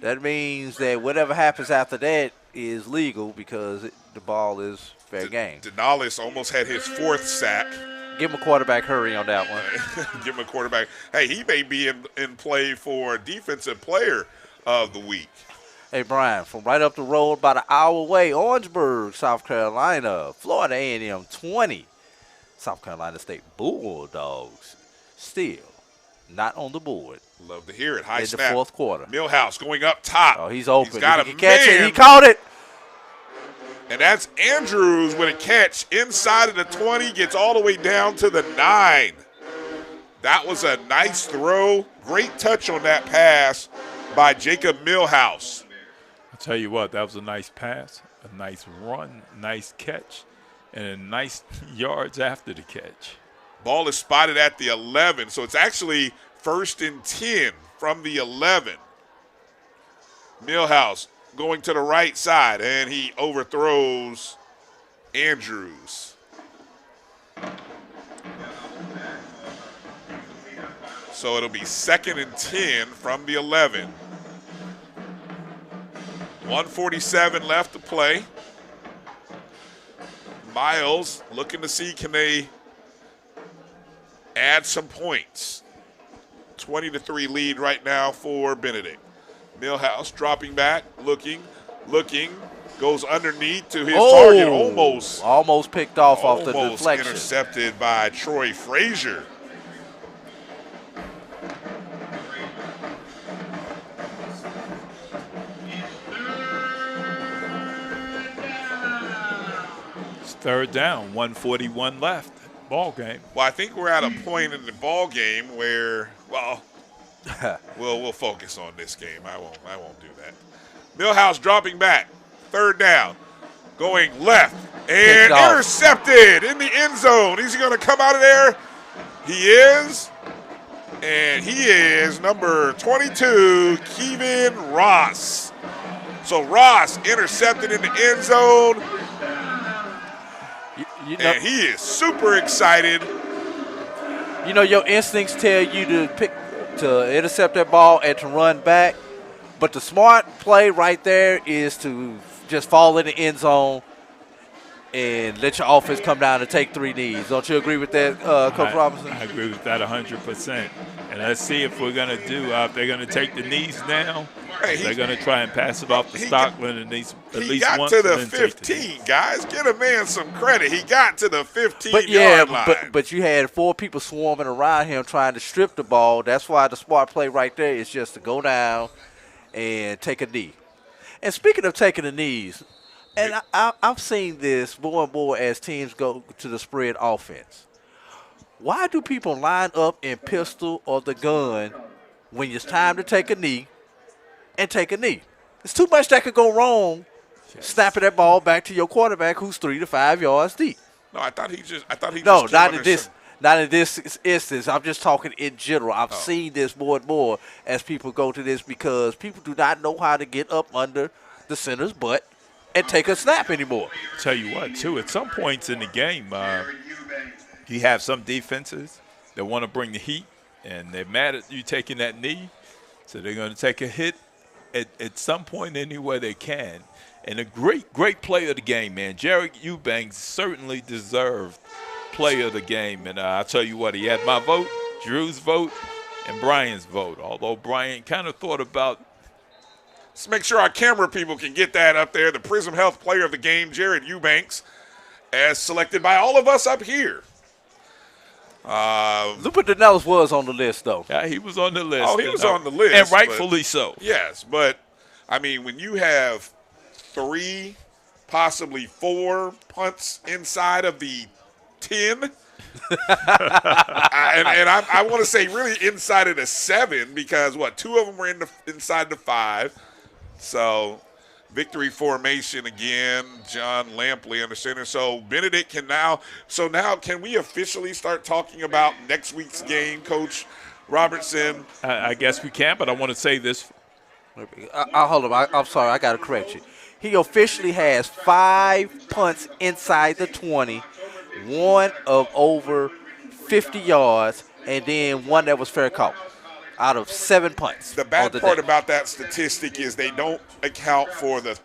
that means that whatever happens after that is legal because the ball is fair game. Denales almost had his 4th sack. Give him a quarterback hurry on that one. Give him a quarterback. Hey, he may be in play for Defensive Player of the Week. Hey, Brian, from right up the road about an hour away, Orangeburg, South Carolina, Florida A&M 20. South Carolina State Bulldogs still not on the board. Love to hear it. High in snap. the 4th quarter. Millhouse going up top. Oh, he's open. He's got he a can catch man. it. He caught it. And that's Andrews with a catch inside of the 20, gets all the way down to the 9. That was a nice throw. Great touch on that pass by Jacob Millhouse. I'll tell you what, that was a nice pass, a nice run, nice catch, and a nice yards after the catch. Ball is spotted at the 11, so it's actually 1st and 10 from the 11. Millhouse going to the right side, and he overthrows Andrews. So it'll be 2nd and 10 from the 11. 1:47 left to play. Miles looking to see can they add some points. 20-3 lead right now for Benedict. Millhouse dropping back, looking, goes underneath to his target, almost picked off the deflection. Intercepted by Troy Frazier. It's 3rd down, 1:41 left. Ball game. Well, I think we're at a point in the ball game where, well, we'll focus on this game. I won't do that. Millhouse dropping back, 3rd down, going left and intercepted in the end zone. Is he going to come out of there? He is, and he is number 22, Kevin Ross. So Ross intercepted in the end zone. And he is super excited. You know, your instincts tell you to intercept that ball and to run back. But the smart play right there is to just fall in the end zone and let your offense come down and take 3 knees. Don't you agree with that, Coach Robinson? I agree with that 100%. And let's see if we're going to do they're going to take the knees now. They're going to try and pass it off to Stockland at least once. He got to the 15, guys. Get a man some credit. He got to the 15-yard line. But you had 4 people swarming around him trying to strip the ball. That's why the smart play right there is just to go down and take a knee. And speaking of taking the knees, and I've seen this more and more as teams go to the spread offense. Why do people line up in pistol or the gun when it's time to take a knee and take a knee? It's too much that could go wrong snapping that ball back to your quarterback who's 3 to 5 yards deep. No, I thought he just not in this instance. I'm just talking in general. I've seen this more and more as people go to this because people do not know how to get up under the center's butt and take a snap anymore. Tell you what, too, at some points in the game, you have some defenses that want to bring the heat, and they're mad at you taking that knee, so they're going to take a hit at some point anywhere they can. And a great play of the game, man. Jared Eubanks certainly deserved play of the game. And I'll tell you what, he had my vote, Drew's vote, and Brian's vote. Although Brian kind of thought about. Let's make sure our camera people can get that up there. The Prism Health player of the game, Jared Eubanks, as selected by all of us up here. Lupa Danellis was on the list, though. Yeah, he was on the list. Oh, he was on the list. And rightfully so. Yes, but, I mean, when you have 3, possibly 4 punts inside of the 10, and I want to say really inside of the 7 because, 2 of them were inside the 5. So, victory formation again, John Lampley under center. So, Benedict can now can we officially start talking about next week's game, Coach Robertson? I guess we can, but I want to say this. Hold on. I'm sorry. I got to correct you. He officially has 5 punts inside the 20, 1 of over 50 yards, and then 1 that was fair caught out of 7 punts. The bad part about that statistic is they don't account for the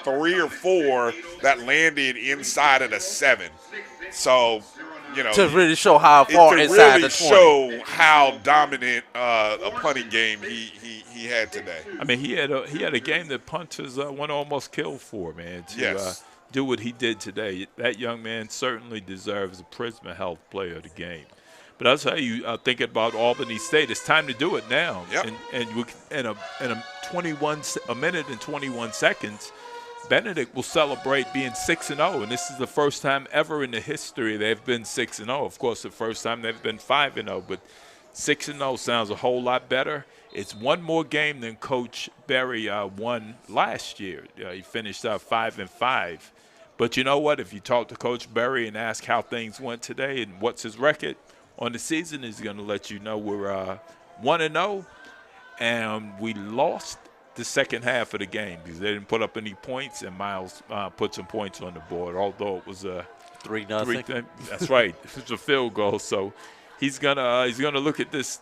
3 or 4 that landed inside of the 7. So, to really show how far inside the 20. Show how dominant a punting game he had today. I mean, he had a game that punters went almost killed for, man. To do what he did today, that young man certainly deserves a Prisma Health player of the game. But I'll tell you, thinking about Albany State, it's time to do it now. Yep. And in a minute and 21 seconds, Benedict will celebrate being 6-0, and this is the first time ever in the history they've been 6-0. Of course, the first time they've been 5-0, but 6-0 sounds a whole lot better. It's 1 more game than Coach Berry won last year. He finished 5-5. But you know what? If you talk to Coach Berry and ask how things went today and what's his record, on the season. He's going to let you know we're 1-0, and we lost the second half of the game because they didn't put up any points, and Miles put some points on the board, although it was a 3-0. That's right. It was a field goal. So he's gonna look at this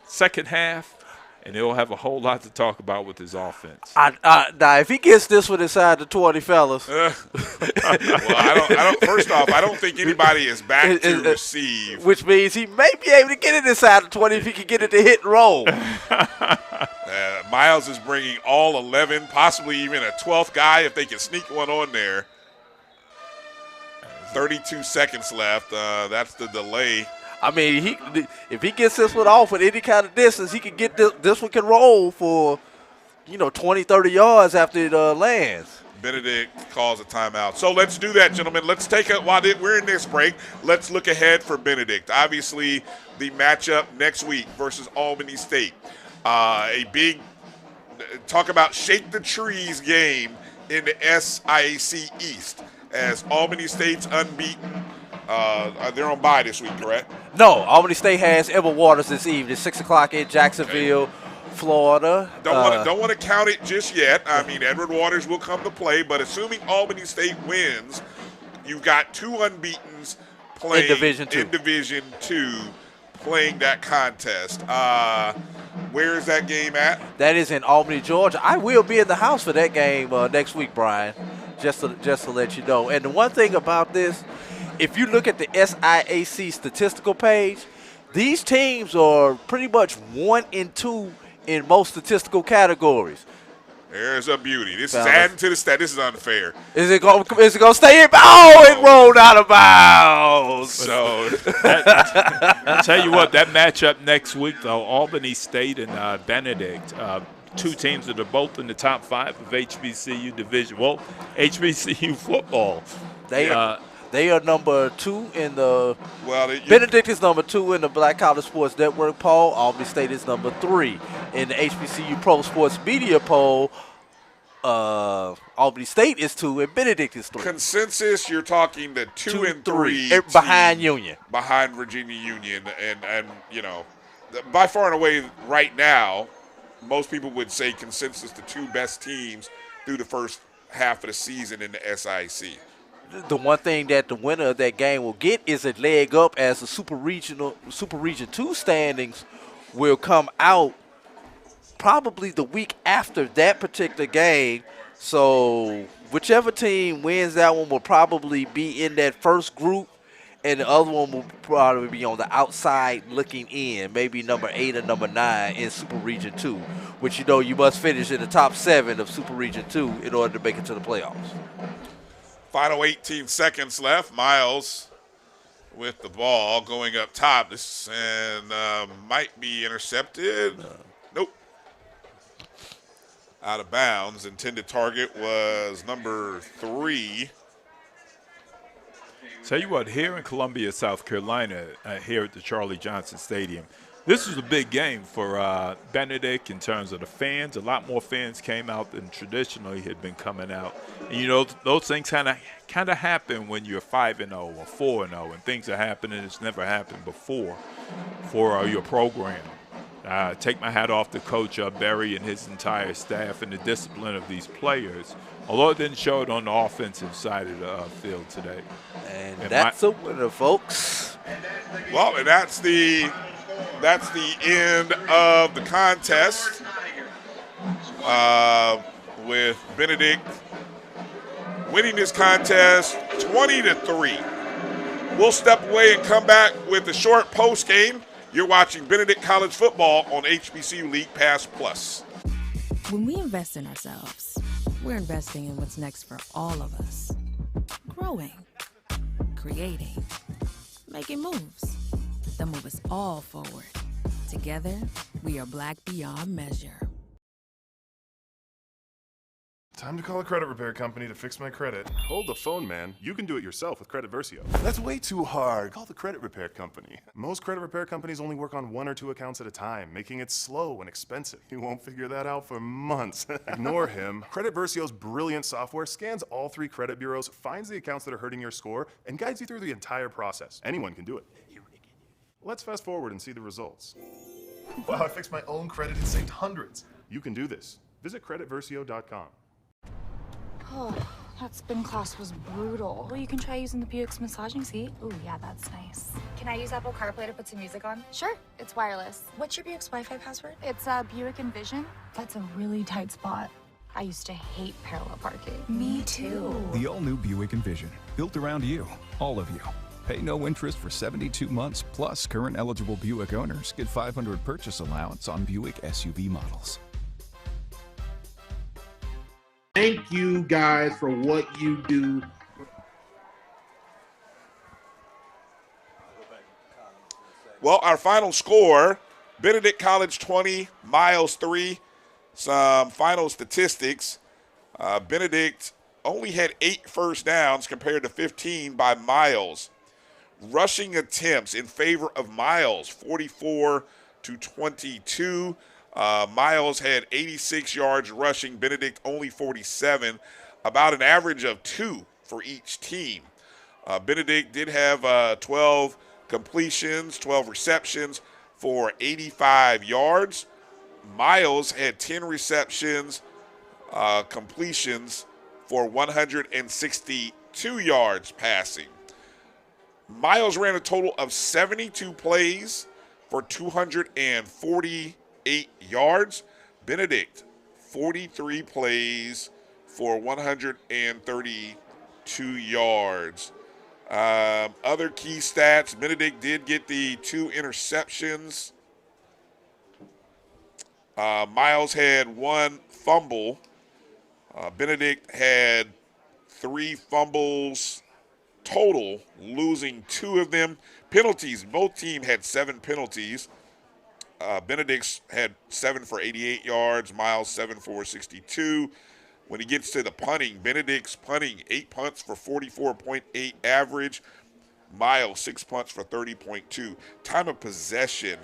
second half, and he'll have a whole lot to talk about with his offense. Now, if he gets this one inside the 20, fellas. Well, I don't. First off, I don't think anybody is back to receive. Which means he may be able to get it inside the 20 if he can get it to hit and roll. Miles is bringing all 11, possibly even a 12th guy if they can sneak one on there. 32 seconds left. That's the delay. I mean, if he gets this one off with any kind of distance, he can get this one can roll for, 20, 30 yards after it lands. Benedict calls a timeout. So let's do that, gentlemen. Let's take it while we're in this break. Let's look ahead for Benedict. Obviously, the matchup next week versus Albany State. A big talk about shake the trees game in the SIAC East as Albany State's unbeaten. They're on bye this week, correct? No, Albany State has Edward Waters this evening, 6 o'clock in Jacksonville, Florida. Don't want to count it just yet. I mean, Edward Waters will come to play, but assuming Albany State wins, you've got two unbeatens playing in Division II playing that contest. Where is that game at? That is in Albany, Georgia. I will be in the house for that game next week, Brian, just to let you know. And the one thing about this, if you look at the SIAC statistical page, these teams are pretty much 1 and 2 in most statistical categories. There's a beauty. This is adding to the stat. This is unfair. Is it going to stay in? Oh, it rolled out of bounds. So, I'll tell you what, that matchup next week, though, Albany State and Benedict, two teams that are both in the top 5 of HBCU division. Well, HBCU football. They are number 2 in the Benedict is number 2 in the Black College Sports Network poll. Albany State is number 3 in the HBCU Pro Sports Media poll. Albany State is 2 and Benedict is 3. Consensus, you're talking the 2 and 3 behind Union, behind Virginia Union, and by far and away right now, most people would say consensus the 2 best teams through the first half of the season in the SIC. The one thing that the winner of that game will get is a leg up, as the Super Region 2 standings will come out probably the week after that particular game. So whichever team wins that one will probably be in that first group, and the other one will probably be on the outside looking in, maybe number 8 or number 9 in Super Region 2, which you must finish in the top 7 of Super Region 2 in order to make it to the playoffs. Final 18 seconds left. Miles with the ball going up top. This might be intercepted. Nope. Out of bounds. Intended target was number 3. Tell you what, here in Columbia, South Carolina, here at the Charlie Johnson Stadium, this was a big game for Benedict in terms of the fans. A lot more fans came out than traditionally had been coming out. And, those things kind of happen when you're 5-0 or 4-0, and things are happening that's never happened before for your program. Take my hat off to Coach Berry and his entire staff and the discipline of these players, although it didn't show it on the offensive side of the field today. And that's a winner, folks. Well, and that's the end of the contest with Benedict winning this contest 20-3. We'll step away and come back with a short post game. You're watching Benedict College football on HBCU League Pass Plus. When we invest in ourselves, we're investing in what's next for all of us. Growing, creating, making moves. The move is all forward. Together, we are Black beyond measure. Time to call a credit repair company to fix my credit. Hold the phone, man. You can do it yourself with Credit Versio. That's way too hard. Call the credit repair company. Most credit repair companies only work on 1 or 2 accounts at a time, making it slow and expensive. You won't figure that out for months. Ignore him. Credit Versio's brilliant software scans all 3 credit bureaus, finds the accounts that are hurting your score, and guides you through the entire process. Anyone can do it. Let's fast forward and see the results. Wow, I fixed my own credit and saved hundreds. You can do this. Visit creditversio.com. Oh, that spin class was brutal. Well, you can try using the Buick's massaging seat. Ooh, yeah, that's nice. Can I use Apple CarPlay to put some music on? Sure, it's wireless. What's your Buick's Wi-Fi password? It's Buick Envision. That's a really tight spot. I used to hate parallel parking. Me too. The all-new Buick Envision, built around you, all of you. Pay no interest for 72 months, plus current eligible Buick owners get $500 purchase allowance on Buick SUV models. Thank you guys for what you do. Well, our final score, Benedict College 20, Miles 3. Some final statistics. Benedict only had 8 first downs compared to 15 by Miles. Rushing attempts in favor of Miles, 44 to 22. Miles had 86 yards rushing, Benedict only 47, about an average of 2 for each team. Benedict did have 12 completions, 12 receptions for 85 yards. Miles had 10 receptions, completions for 162 yards passing. Miles ran a total of 72 plays for 248 yards. Benedict, 43 plays for 132 yards. Other key stats, Benedict did get the 2 interceptions. Miles had 1 fumble. Benedict had 3 fumbles total, losing 2 of them. Penalties, both teams had 7 penalties. Benedict's had 7 for 88 yards, Miles 7 for 62. When he gets to the punting, Benedict's punting 8 punts for 44.8 average, Miles 6 punts for 30.2. Time of possession,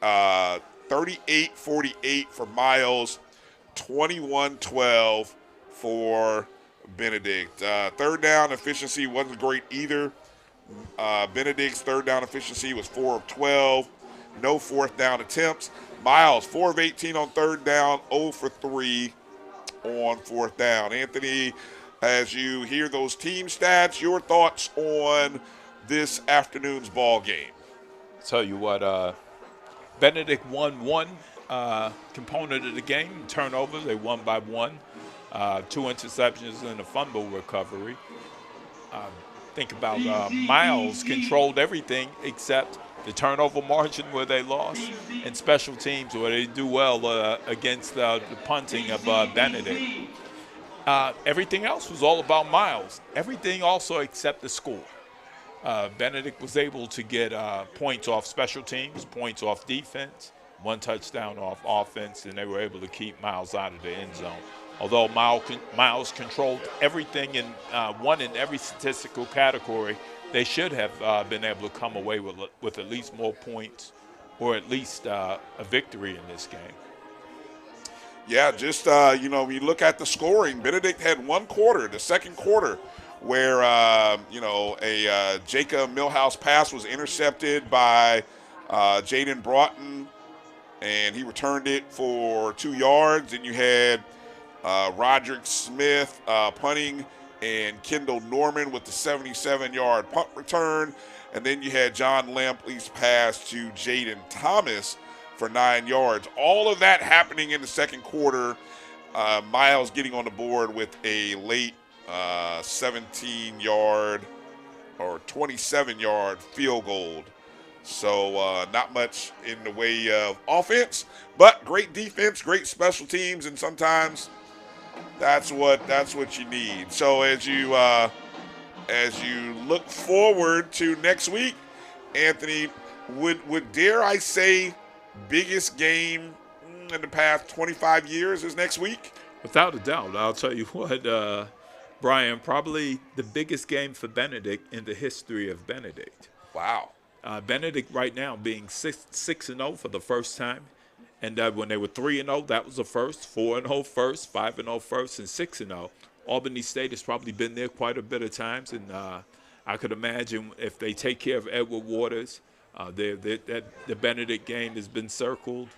38-48 for Miles, 21-12 for Benedict. Third down efficiency wasn't great either. Benedict's third down efficiency was 4 of 12. No fourth down attempts. Miles, 4 of 18 on third down, 0 for 3 on fourth down. Anthony, as you hear those team stats, your thoughts on this afternoon's ball game? Tell you what, Benedict won one component of the game, turnover. They won by 1. 2 interceptions and a fumble recovery. Think about Miles controlled everything except the turnover margin where they lost, and special teams where they do well against the punting of Benedict. Everything else was all about Miles. Everything also except the score. Benedict was able to get points off special teams, points off defense, 1 touchdown off offense, and they were able to keep Miles out of the end zone. Although Miles controlled everything and won in every statistical category, they should have been able to come away with at least more points or at least a victory in this game. Yeah, just, when you look at the scoring, Benedict had 1 quarter, the second quarter, where, a Jacob Millhouse pass was intercepted by Jaden Broughton, and he returned it for 2 yards. And you had Roderick Smith punting and Kendall Norman with the 77-yard punt return. And then you had John Lampley's pass to Jaden Thomas for 9 yards. All of that happening in the second quarter. Miles getting on the board with a late 17-yard or 27-yard field goal. So not much in the way of offense, but great defense, great special teams, and sometimes that's what you need. So as you look forward to next week, Anthony, would dare I say biggest game in the past 25 years is next week? Without a doubt. I'll tell you what, Brian, probably the biggest game for Benedict in the history of Benedict. Wow. Benedict right now being 6-0 for the first time. And when they were 3-0, that was the first. 4-0 first, 5-0 first, and 6-0. Albany State has probably been there quite a bit of times. And I could imagine if they take care of Edward Waters, The Benedict game has been circled,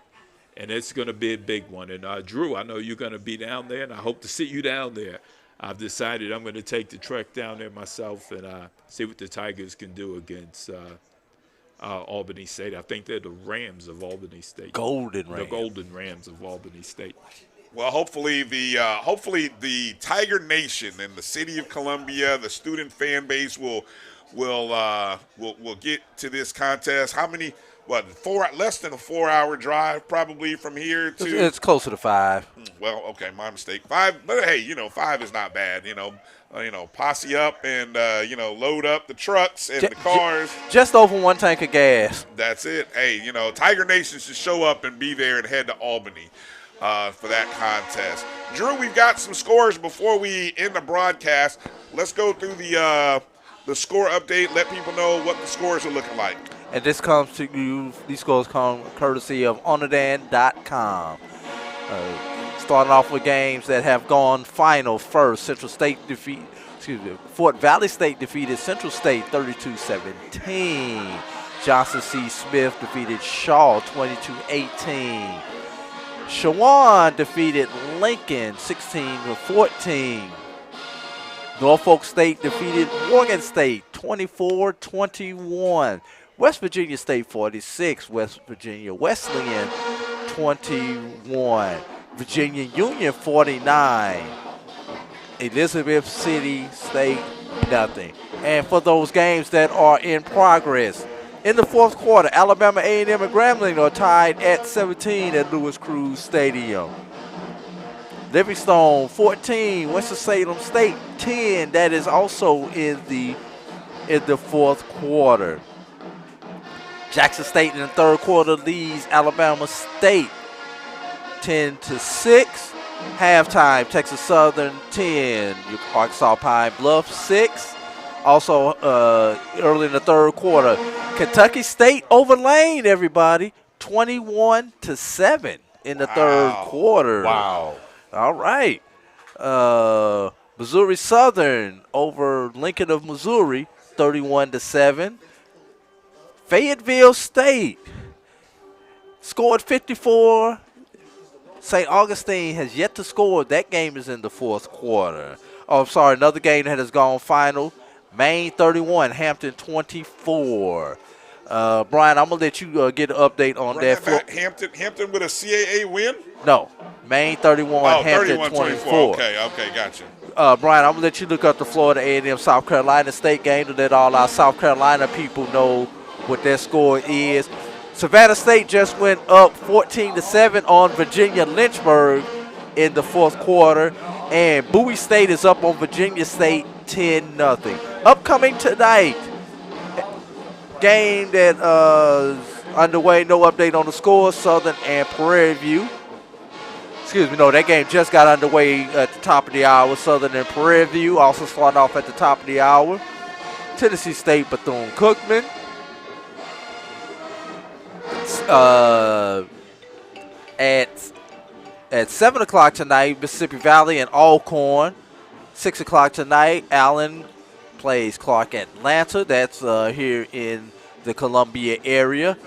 and it's going to be a big one. And Drew, I know you're going to be down there, and I hope to see you down there. I've decided I'm going to take the trek down there myself and see what the Tigers can do against Albany State. I think they're the Rams of Albany State. The Golden Rams of Albany State. Well, hopefully the Tiger Nation and the city of Columbia, the student fan base will get to this contest. How many? Less than a 4-hour drive probably from here to. It's closer to 5. Well, okay, my mistake. 5, but hey, 5 is not bad. Posse up and load up the trucks and the cars. Just over 1 tank of gas. That's it. Hey, Tiger Nation should show up and be there and head to Albany for that contest. Drew, we've got some scores before we end the broadcast. Let's go through the score update. Let people know what the scores are looking like. And this comes to you, these scores come courtesy of Onadan.com. Starting off with games that have gone final first. Fort Valley State defeated Central State 32-17. Johnson C. Smith defeated Shaw 22-18. Shawan defeated Lincoln 16-14. Norfolk State defeated Morgan State 24-21. West Virginia State 46, West Virginia Wesleyan 21. Virginia Union 49. Elizabeth City State nothing. And for those games that are in progress, in the fourth quarter, Alabama A&M and Grambling are tied at 17 at Lewis Cruz Stadium. Livingstone 14, Winston-Salem State 10. That is also in the fourth quarter. Jackson State in the third quarter leads Alabama State 10-6. Halftime, Texas Southern 10, Arkansas Pine Bluff 6. Also early in the third quarter, Kentucky State over Lane, everybody, 21-7 in the third quarter. Wow. All right. Missouri Southern over Lincoln of Missouri, 31-7. Fayetteville State scored 54. St. Augustine has yet to score. That game is in the fourth quarter. Oh, I'm sorry, another game that has gone final. Maine 31, Hampton 24. Brian, I'm going to let you get an update on that. Hampton with a CAA win? No. Maine 31, Hampton 24. Okay, gotcha. Brian, I'm going to let you look up the Florida A&M South Carolina State game to let all our South Carolina people know what their score is. Savannah State just went up 14-7 on Virginia Lynchburg in the fourth quarter. And Bowie State is up on Virginia State 10-0. Upcoming tonight, game that is underway, no update on the score, Southern and Prairie View. Excuse me, no, that game just got underway at the top of the hour. Southern and Prairie View also start off at the top of the hour. Tennessee State, Bethune-Cookman. At 7 o'clock tonight, Mississippi Valley and Alcorn. 6 o'clock tonight, Allen plays Clark Atlanta. That's here in the Columbia area.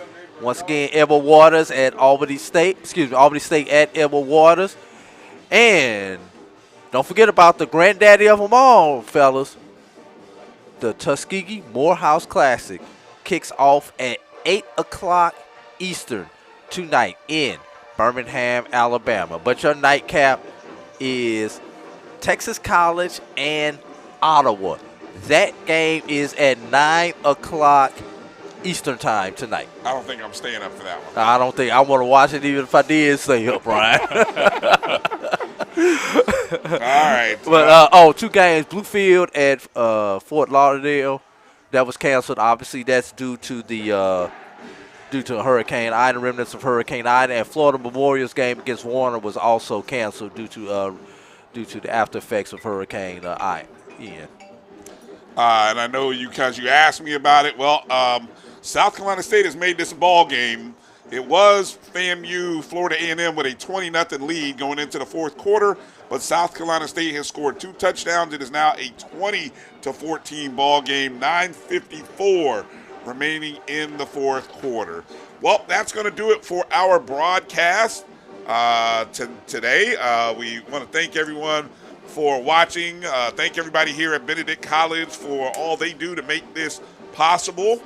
Once again, Edward Waters at Albany State. Albany State at Edward Waters. And don't forget about the granddaddy of them all, fellas. The Tuskegee Morehouse Classic kicks off at 8 o'clock Eastern tonight in Birmingham, Alabama. But your nightcap is Texas College and Ottawa. That game is at 9 o'clock Eastern time tonight. I don't think I'm staying up for that one. I don't think I want to watch it even if I did stay up, Brian. All right. But, two games. Bluefield at Fort Lauderdale. That was canceled. Obviously, that's due to Hurricane Ida, remnants of Hurricane Ida. And Florida Memorial's game against Warner was also canceled due to the after effects of Hurricane Ian. And I know you asked me about it. Well, South Carolina State has made this ball game. It was FAMU, Florida A&M with a 20-0 lead going into the fourth quarter, but South Carolina State has scored 2 touchdowns. It is now a 20-14 ball game. 9:54 remaining in the fourth quarter. Well, that's going to do it for our broadcast today. We want to thank everyone for watching. Thank everybody here at Benedict College for all they do to make this possible.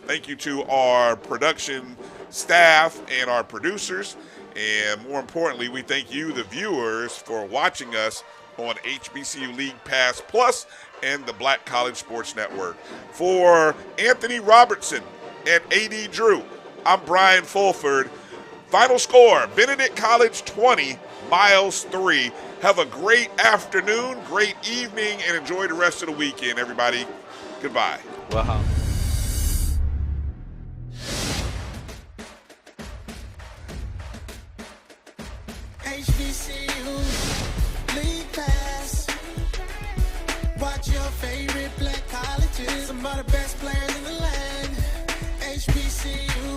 Thank you to our production staff and our producers. And more importantly, we thank you, the viewers, for watching us on HBCU League Pass Plus and the Black College Sports Network. For Anthony Robertson and A.D. Drew, I'm Brian Fulford. Final score, Benedict College 20, Miles 3. Have a great afternoon, great evening, and enjoy the rest of the weekend, everybody. Goodbye. Wow. HBCU League Pass. Watch your favorite black colleges. Some of the best players in the land. HBCU